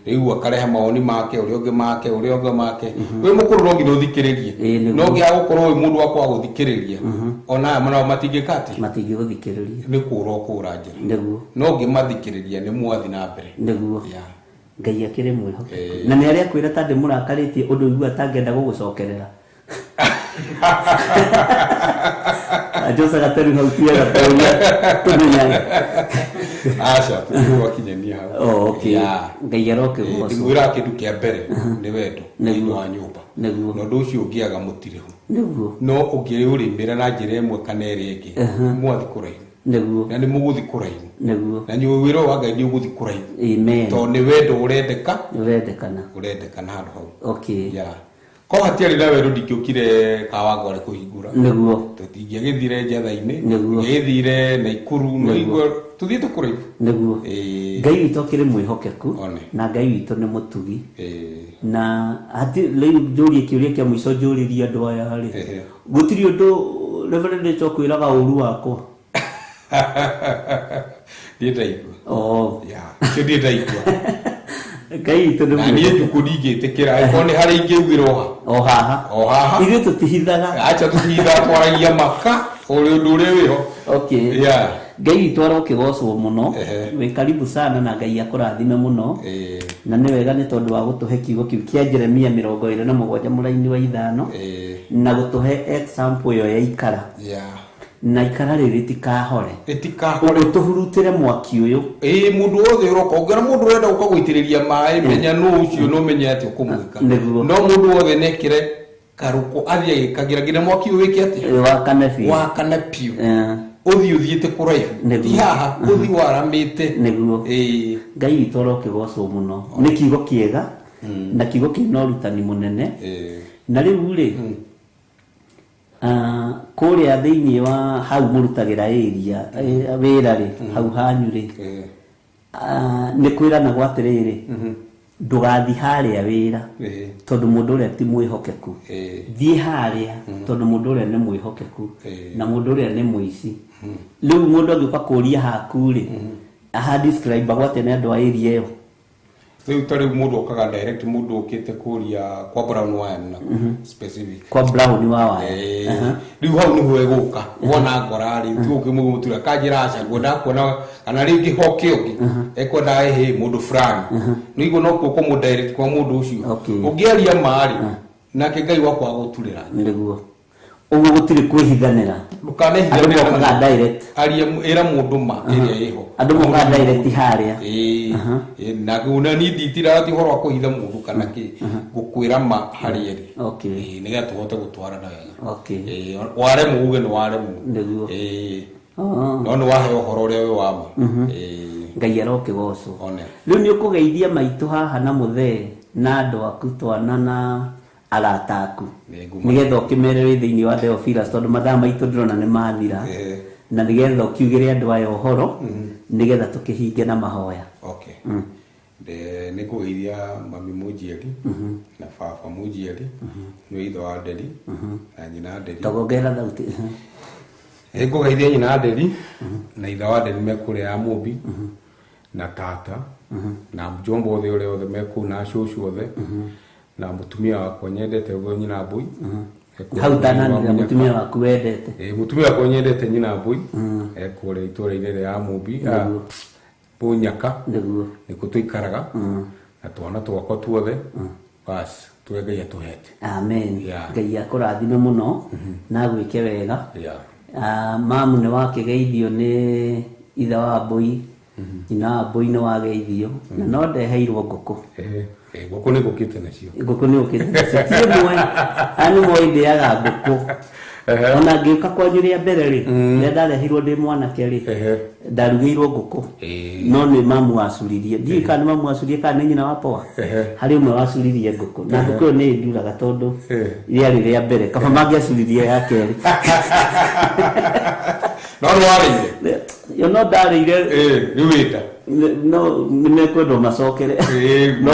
S5: riu akareha maoni make uri onge make we mukuru no nginya uthikiririe no ngia gukorwo wi mundu wakwa guthikiriria ona mana matingikati
S3: matingiguthikiriria
S5: ni kuro kura njira no ngimathikiriria ni mwathi na mbere
S3: niguo Ngai akire mwihokeku na ni aria kwira tande murakaritie undu igua tangenda gugucokerera ajosa gateru hautia tumenya
S5: acha tukinyania
S3: oh okay Ngai aroke guco
S5: ngwira kindu kia mbere ni wendo ni wa nyumba no nducio ungiaga mutire hu
S3: niguo
S5: no ungiri urimira na njira imwe kana iri ingi mwathi kuraihu
S3: niguo
S5: na ni muguthi kuraihu
S3: niguo
S5: na ni wiro wa Ngai ni uguthi kuraihu
S3: amen
S5: to ni wendo urendekana handu hau
S3: okay
S5: ko hatiari na wendo ndikiukire kawangore kuhingura
S3: niguo
S5: tutingigithire njatha-ini ngithire na ikuru no igwe tuthie tukuraihu
S3: niguo Ngai witũ akĩrĩ mwĩhokeku na Ngai witũ nĩ mũtugi na hati rĩu njũrie kĩũria kĩa mũico njũrĩrie andũ aya rĩ gũtirĩ ũndũ Reverend Rachel kwĩraga ũru wakwa
S5: nditaigua nditaigua
S3: Ngai witũ nĩ
S5: niĩ njuku ndingĩtĩkĩra angĩkorwo nĩ harĩa ingĩugĩrwo
S3: o haha ithuĩ tũtihithaga
S5: acha tũtihithaga twaragia maka ũrĩ ũndũ ũrĩ wĩho
S3: okay Ngai witũ arokĩgocwo mũno wĩ karibu sana na Ngai akũrathime mũno na nĩ wega nĩ tondũ wa gũtũhe kiugo kĩu kĩa Jeremia 27 mũraini wa 5 na gũtũhe example ĩyo ya ikara na ikara rĩrĩ itikahore tuhurutire mwaki uyu
S5: mundu wothe uroka ungera mundu urenda ukagwitiriria mai menya no ucio no menya ati ukumwika no mundu wothe nekire karuko athia gikagira nginya mwaki uyu wiki ati wakana piu uthiite kuraihu ti haha uthi waramite
S3: niguo Ngai witũ arokĩgocwo mũno nĩ kiugo kĩega na kiugo kĩna ũrutani mũnene na rĩu rĩ kuria thiini wa hau murutagira area wira ri hau hanyu ri ni kwirana gwatiriri ndugathi haria wira tondu mundu uria ti mwihokeku thie haria tondu mundu uria ni mwihokeku na mundu uria ni muici riu mundu angĩuka kuria haku ri aha describe gwate ni andu a area iyo
S5: riu tari mundu okaga direct mundu ukite kuria kwa brown wine specific
S3: kwa brown wa wine
S5: riu hau ni hwe guka wona ngorari tu ukimugutura kanjira aca ngwenda kuona kana ringi hoke ungi ekwenda he mundu fulani nigo no kuko mu direct kwa mundu ucio ungiaria mari nake Ngai wakwa guturira
S3: niguo ugu gutiri kwihithanira
S5: ndukanehithanira
S3: mokaga direct
S5: aria era mundu ma iria iho
S3: andu mokaga direct haria
S5: na guna ni nditira ati horo akuhitha mundu kana ki gukwira ma haria ri
S3: okay
S5: niga tuhote gutwara na wega
S3: okay
S5: ware muge no ware mu
S3: niguo
S5: no no wahe horo uria we wama
S3: Ngai arokĩgocwo riu ni ukugeithia maitu haha na muthee na andu aku twana na arata aku nigetha ukimere wi thiini wa Theophilus tondu mathaa maitu ndirona ni mathira na nigetha ukiugire andu aya uhoro nigetha tukihinge na mahoya
S5: okay de nikugeithia mami Mujieri na baba Mujieri ni ithe wa Nderi na nyina Nderi
S3: togongera thauti
S5: nikugeithia nyina Nderi na ithe wa Nderi mekuria ya Mumbi na tata na mjomba othe meku na shushu othe na mutumia wakwa nyendete ugo nyina Mbui
S3: hau tanani na mutumia waku wendete
S5: mutumia wakwa nyendete nyina Mbui ekure itura irere ya Mumbi Bunyaka
S3: niguo
S5: niko tuikaraga na twana twakwa tuothe bas tuge atuhete
S3: amen Ngai akũrathime mũno na gwĩke wega mamu nĩ wakigeithio nĩ ithe wa Mbui nyina Mbui nĩ wageithio na no ndeheirwo ngũkũ
S5: ngũkũ nĩ gũkĩte nacio
S3: ngũkũ nĩ gũkĩte nacio ti mwe ani mwe ndĩaga ngũkũ ona ngĩũka kwanyu rĩa mbere rĩ rĩa ndarehirwo ndĩ mwanake rĩ ndarugĩirwo ngũkũ no nĩ mamu wacuririe ndiũĩ kana nĩ mamu wacuririe kana nĩ nyina wa Poa harĩ ũmwe wacuririe ngũkũ na ngũkũ ĩyo nĩ nduraga tondũ rĩarĩ rĩa mbere kaba mangĩacuririe ya kerĩ
S5: no nĩwarĩire
S3: yo no ndarĩire
S5: rĩu wĩta
S3: no nimekwenda macokere no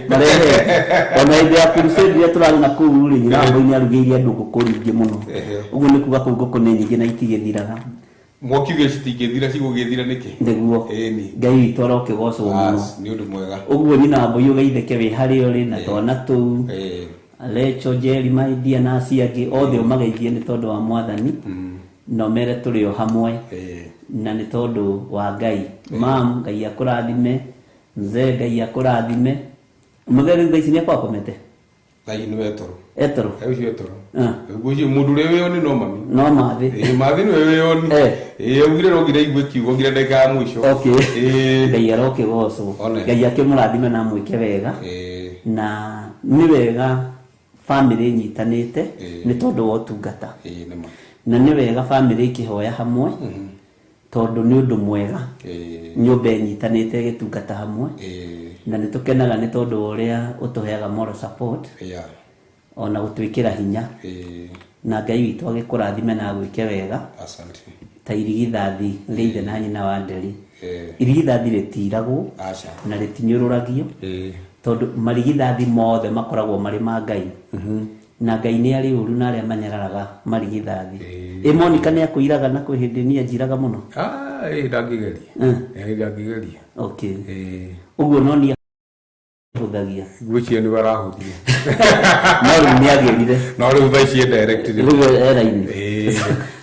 S3: marehe ona inde ya crusade ya turari na kuu ri nyina wa nyina arugĩire andũ ngũkũ nyingĩ mũno ũguo nĩ kuga kũu ngũkũ nĩ nyingĩ na itigĩthiraga
S5: mwakiuge citingĩthira cigũgĩthira nĩkĩ
S3: nĩguo Ngai witũ arokĩgocwo mũno
S5: nĩ ũndũ mwega
S3: ũguo nyina wa Mbũi ũgeithĩke wĩ harĩa ũrĩ na twana tũu Alecho Jerry Maidia na acio angĩ othe ũmageithie nĩ tondũ wa Mwathani no mere tũrĩ o hamwe na nĩ tondũ wa Ngai mam Ngai akũrathime mzee Ngai akũrathime mũtheri Ngai nĩ akomete
S5: Ngai nĩ wetoro
S3: etoro
S5: ucio etoro ucio mũndũ ũrĩa wĩyoni no mami
S3: no mathi
S5: mathi nĩ wĩyoni ugire no ngire igwe kiugo ngire ndeka ya mwisho Ngai
S3: arokĩgocwo Ngai akĩmũrathime na mwĩke wega na nĩ wega family nyitanĩte nĩ tondũ wa ũtungata na nĩ wega family ĩkĩhoya hamwe tondũ nĩ ũndũ mwega nyũmba nyitanĩte gĩtungata hamwe na nĩ tũkenaga nĩ tondũ ũrĩa ũtũheaga moral support ona gũtwĩkĩra hinya na Ngai witũ agĩkũrathime na gwĩke wega ta irigithathi rĩithe na nyina wa Nderi irigithathi rĩtiragwo na rĩtinyũrũragio tondũ marigithathi mothe makoragwo marĩ ma Ngai na Ngai nĩ arĩ ũru na arĩa manyararaga marigithathi Monica nĩ akũiraga na kwĩ hĩndĩ niĩ njiraga mũno
S5: ndangĩgeria
S3: okay ũguo no niĩ hũthagia
S5: gwĩcia nĩ warahũthia
S3: no rĩu nĩ agerire
S5: no rĩu thaa ici directly
S3: rĩu era-inĩ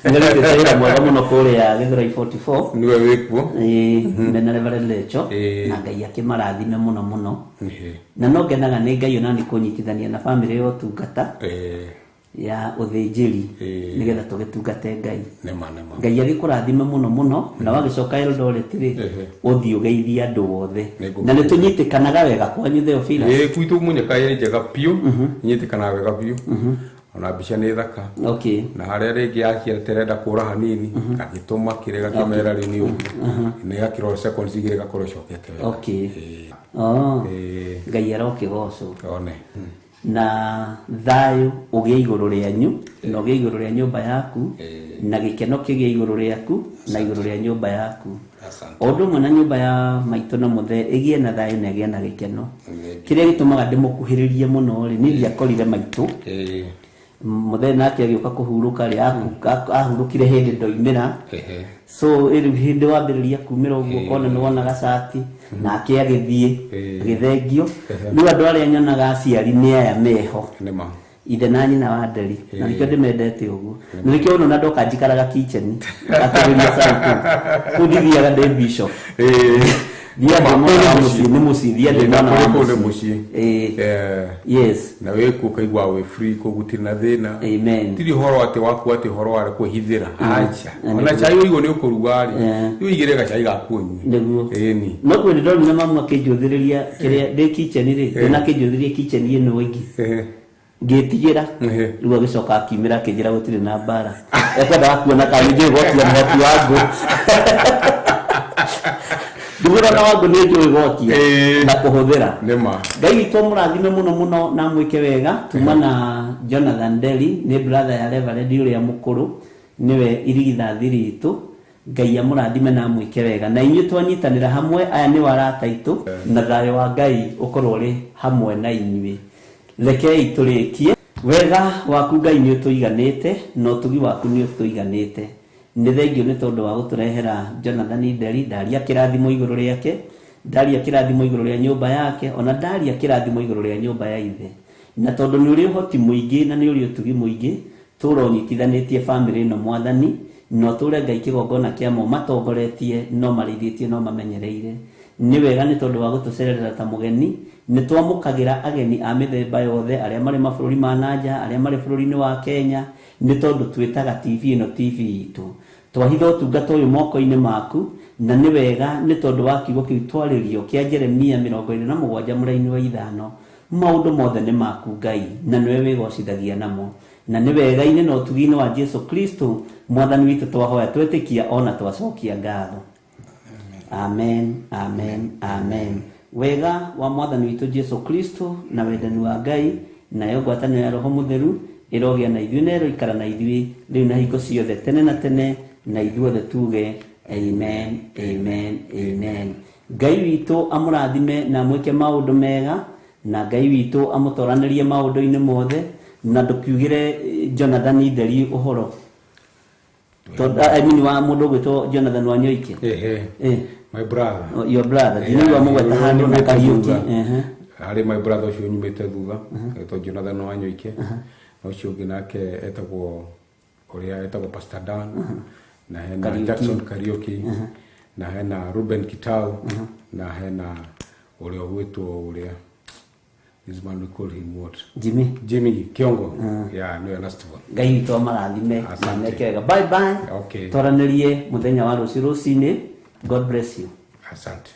S3: nĩrĩtĩra mwega mũno kũrĩa Gĩthũrai 44
S5: nĩwe wĩkuo
S3: mena Reverend Lecho na Ngai akĩmarathime mũno mũno na no ngenaga nĩ Ngai ona nĩ kũnyitithania na family yo tungata ya ũthĩnjĩri nĩgetha tũgĩtungate Ngai Ngai agĩkũrathime mũno mũno na wagĩcoka Eldoret rĩ ũthiĩ ũgeithie andũ othe na nĩ tũnyitĩkanaga wega kwanyu Theophilus
S5: gwitũ munyaka ĩrĩ njega piũ nyitĩkanaga wega piũ ona mbica nĩ thaka na harĩa rĩngĩ yakĩra terenda kũra hanini agĩtũma kĩrĩa gakĩmera rĩ nĩ ũguo nĩ gakĩrora seconds igĩrĩ gakorwo cokete wega
S3: Ngai arokĩgocwo na thayũ ũgĩe igũrũ rĩanyu na ũgĩe igũrũ rĩa nyũmba yaku na gĩkeno kĩgĩe igũrũ rĩaku na igũrũ rĩa nyũmba yaku o ũndũ ũmwe na nyũmba ya maitũ na mũthee ĩgĩe na thayũ na ĩgĩe na gĩkeno kĩrĩa gĩtũmaga ndĩmũkuhĩrĩrie mũno rĩ nĩ ndiakorire maitũ mũthee nake agĩũka kũhurũka rĩ ahurũkire hĩndĩ ndoimĩra so hĩndĩ wambĩrĩria kumĩra ũguo kona nĩ wonaga cati nake agĩthiĩ agĩthengio rĩu andũ arĩa nyonaga aciari nĩ aya meho ithe na nyina wa Nderi na nĩkĩo ndĩmendete ũguo na nĩkĩo ona ndoka njikaraga kitchen akĩrĩria cati kũu ndithiaga ndĩ bishop nĩ mũciĩ thiathĩ mwana wa mũciĩ yes
S5: na wĩkuo kaigua wĩ free kũgutirĩ na thĩna tiri ũhoro atĩ waku atĩ ũhoro wa kwĩhithĩra acha ona chai ũigwo nĩ ũkũruga rĩ rĩu igĩre gacai gaku ũnyue
S3: no kwĩ ndĩronire mamu akĩnjũthĩrĩria kĩrĩa ndĩ kitchen rĩ ndĩna akĩnjũthĩria kitchen ĩno ĩngĩ ngĩtigĩra rĩu agĩcoka akiumĩra akĩnjĩra gũtirĩ na mbara ekwendaga kuona kana nĩ njũĩ gwakia mwaki wa ngũ ndugura na wangu nĩ njũĩ gwakia na kũhũthĩra Ngai witũ mũrathime mũno mũno na mwĩke wega tuma na Jonathan Nderi nĩ brother ya Reverend ũrĩa mũkũrũ nĩwe irigithathi ritũ Ngai amũrathime na mwĩke wega na inyuĩ twanyitanĩra hamwe aya nĩ arata aitũ na thayũ wa Ngai ũkorwo ũrĩ hamwe na inyuĩ rekei tũrĩkie wega waku Ngai nĩ ũtũiganĩte na ũtugi waku nĩ ũtũiganĩte nĩ thengio nĩ tondũ wa gũtũrehera Jonathan Nderi ndaria kĩrathimo igũrũ rĩake ndaria kĩrathimo igũrũ rĩa nyũmba yake ona ndaria kĩrathimo igũrũ rĩa nyũmba ya ithe na tondũ nĩ ũrĩ ũhoti mũingĩ na nĩ ũrĩ ũtugi mũingĩ tũronyitithanĩtie family ĩno Mwathani no tũre Ngai kĩgongona kĩamo matongoretie no marĩithĩtie no mamenyereire nĩ wega nĩ tondũ wa gũtũcerera ta mũgeni nĩ twamũkagĩra ageni a mĩthemba yothe arĩa marĩ mabũrũri ma nanja arĩa marĩ bũrũri-inĩ wa Kenya nĩ tondũ twĩtaga TV ĩno TV itũ twahitha ũtungata ũyũ moko-inĩ maku na nĩ wega nĩ tondũ wa kiugo kĩu twarĩrio kĩa Jeremia 27 mũraini wa 5 maũndũ mothe nĩ maku Ngai na nĩwe wĩgocithagia namo
S4: na nĩ wega-inĩ na ũtugi-inĩ wa Jesu Kristo mwathani witũ twahoya twĩtĩkia ona twacokia ngatho. Amen, amen, amen. Wega wa mwathani witũ Jesu Kristo na wendani wa Ngai na yo ngwatanĩro ya Roho Mũtheru ĩrogĩa na ithuĩ na ĩroikara na ithuĩ rĩu na hingo ciothe tene na tene, na ithuothe tuge amen, amen, amen. Ngai witũ amũrathime na mwĩke maũndũ mega, na Ngai witũ amũtoranĩrie maũndũ-inĩ mothe, na ndũkiugĩre Jonathan Nderi ũhoro. I mean wa mũndũ gwĩtwo Jonathan Wanyoike.
S5: My brother.
S4: Your brother. Ndinigua mũgweta handũ na Kariuki.
S5: Harĩ my brother ũcio nyumĩte thutha, etwo Jonathan Wanyoike. Ũcio ũngĩ nake etagwo ũrĩa etagwo Pastor Dan, na hena Jackson Kariuki, na hena Ruben Kitau, na hena ũrĩa gwĩtwo ũrĩa this man we call him what? Jimmy Kiongo. Yeah, no last one.
S4: Ngai witũ amarathime na meke wega. Bye bye.
S5: Okay.
S4: Twaranĩrie mũthenya wa rũciũ rũcinĩ. God bless you.
S5: Asante.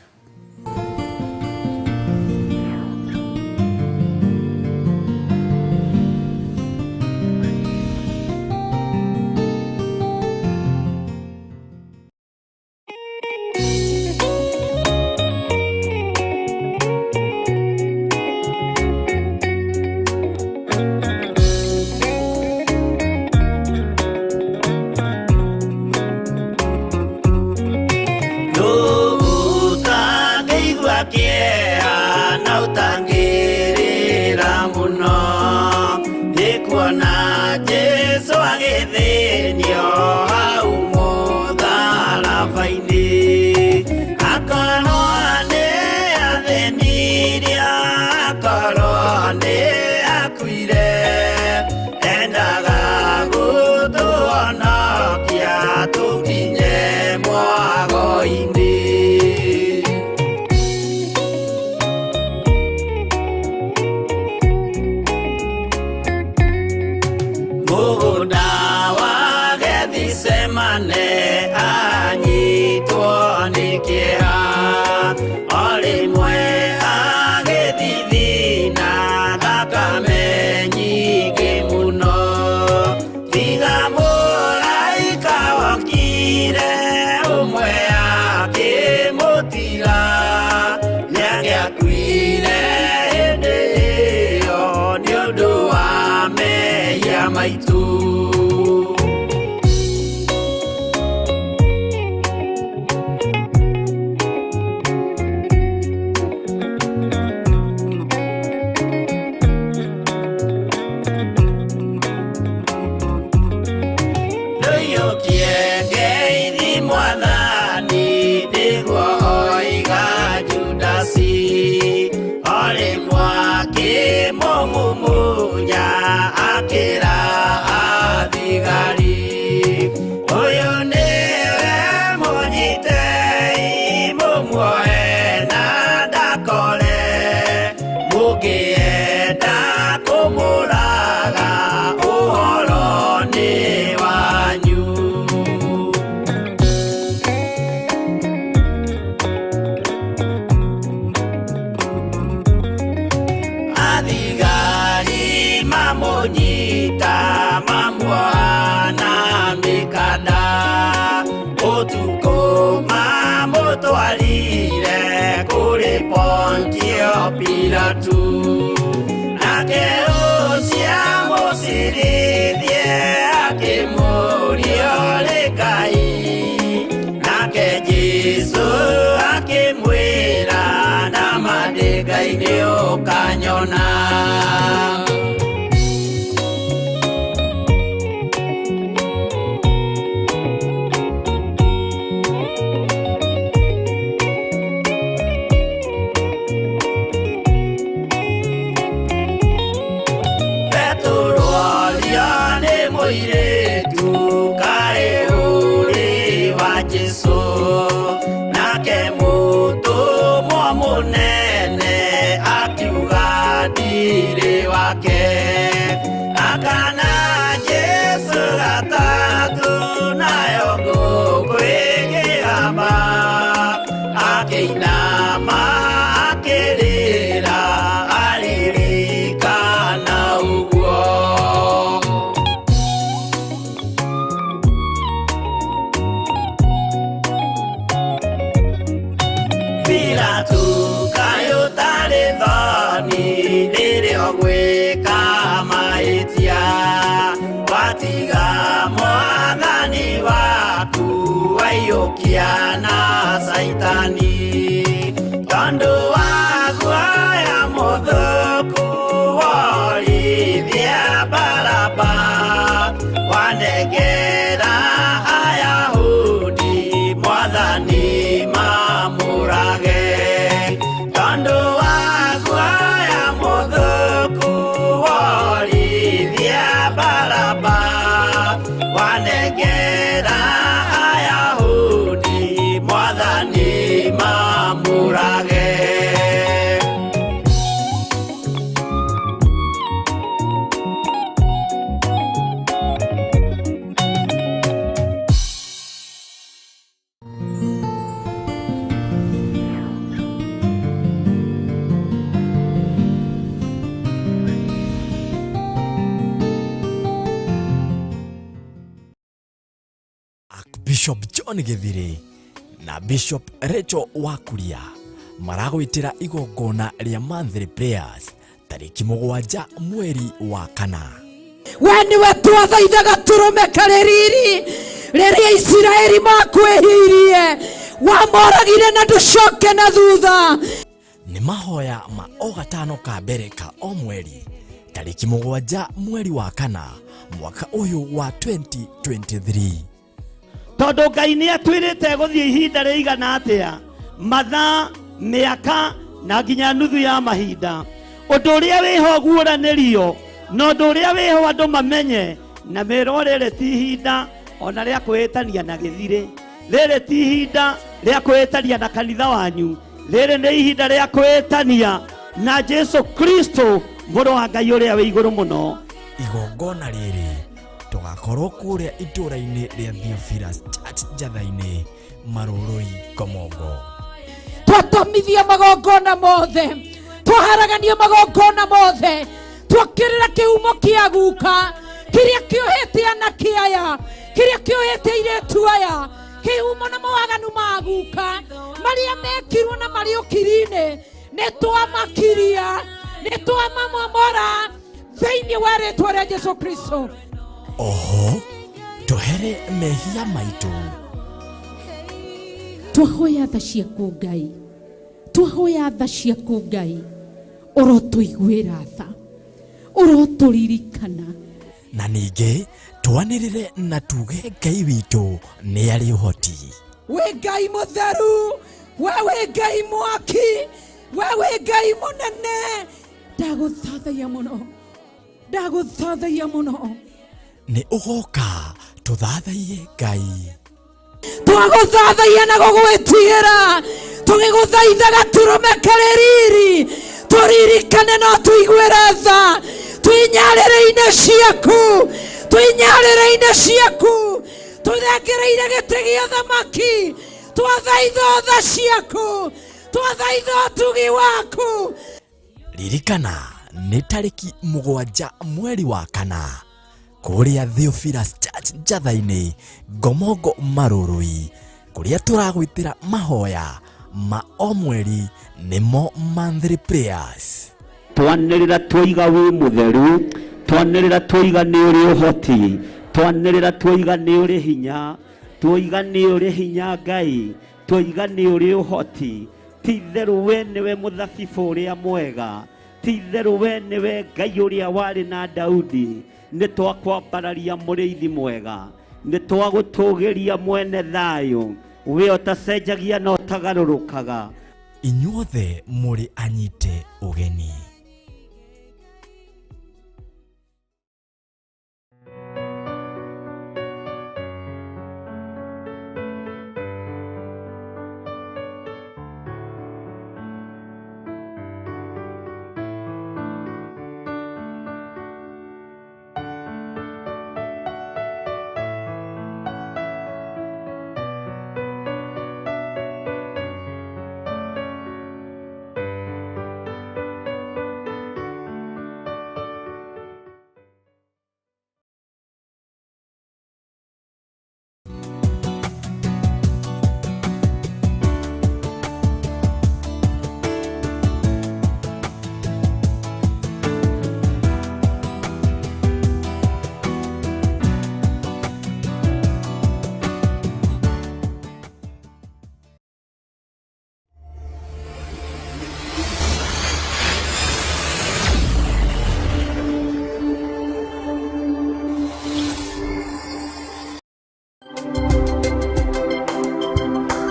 S6: saitani tondu wa guoya muthuku worithia baraba wanengera Ayahudi mwathani mamurage tondu wa guoya muthuku worithia baraba wanengera Ayahudi mwathani mamurage.
S1: Bishop John Githiri na Bishop Rachel Wakuria maragwitira igongona ria monthly prayers tariki 7 mweri wa kana.
S2: Wani wetu wathaithaga turume kareriri riria Israeli makwehirie wamoragire na nducoke na thutha.
S1: Ni mahoya ma o gatano ka mbere ka o mweri tariki 7 mweri wa kana mwaka uyu wa 2023.
S3: Tondu Ngai ni atwirite guthie ihinda riigana atia mathaa miaka na nginya nuthu ya mahinda undu uria wiho guuranirio no undu uria wiho andu mamenye na mero riri ti ihinda ona ria kwitania na githiri riri ti ihinda ria kwitania na kanitha wanyu riri ni ihinda ria kwitania na Jesu Kristo muru wa Ngai uria wi iguru muno.
S1: Igongona riri tugakorwo kuria ituraini ria Theophilus Church Njathaini Marurui Gomongo.
S2: Twatomithia magongona mothe twaharagania magongona mothe twakirira kiumo kia guka kiria kiohete anaki aya kiria kiohete iretu aya kiumo na mawaganu ma guka maria mekirwo na mariukirine nitwamakiria nitwamamomora thiini wa ritwa ria Jesu Kristo.
S1: Oho tuhere mehia maitu
S2: twahoya tha ciaku Ngai twahoya tha ciaku Ngai urotuiguira tha uroturirikana
S1: na ninge twanirire na tuge Ngai witu ni ari uhoti.
S2: We Ngai mutheru wewe Ngai mwaki wewe Ngai munene ndaguthathaia muno
S1: ni ugoka tuthathaie Ngai
S2: twaguthathaia na gugwitiira tugiguthaithaga turume kareriri turirikane no tuiguire tha twinyarire-ine ciaku tuthengereire giti gia thamaki twathaitha tha ciaku twathaitha utugi waku.
S1: Ririkana ni tariki 7 mweri wa kana kuria Theophilus Church Njathaini Gomongo Marurui kuria turagwitira mahoya ma o mweri nimo monthly prayers.
S3: Twanirira twiga wi mutheru twanirira twiga ni uri uhoti twanirira twiga ni uri hinya twiga ni uri hinya Ngai twiga ni uri uhoti titheru we niwe muthabibu uria mwega titheru we niwe Ngai uria wari na Daudi ni twakwambararia muriithi mwega ni twagutugiria mwene thayo we otacenjagia no tagarurukaga
S1: inyuothe muri anyite ugeni.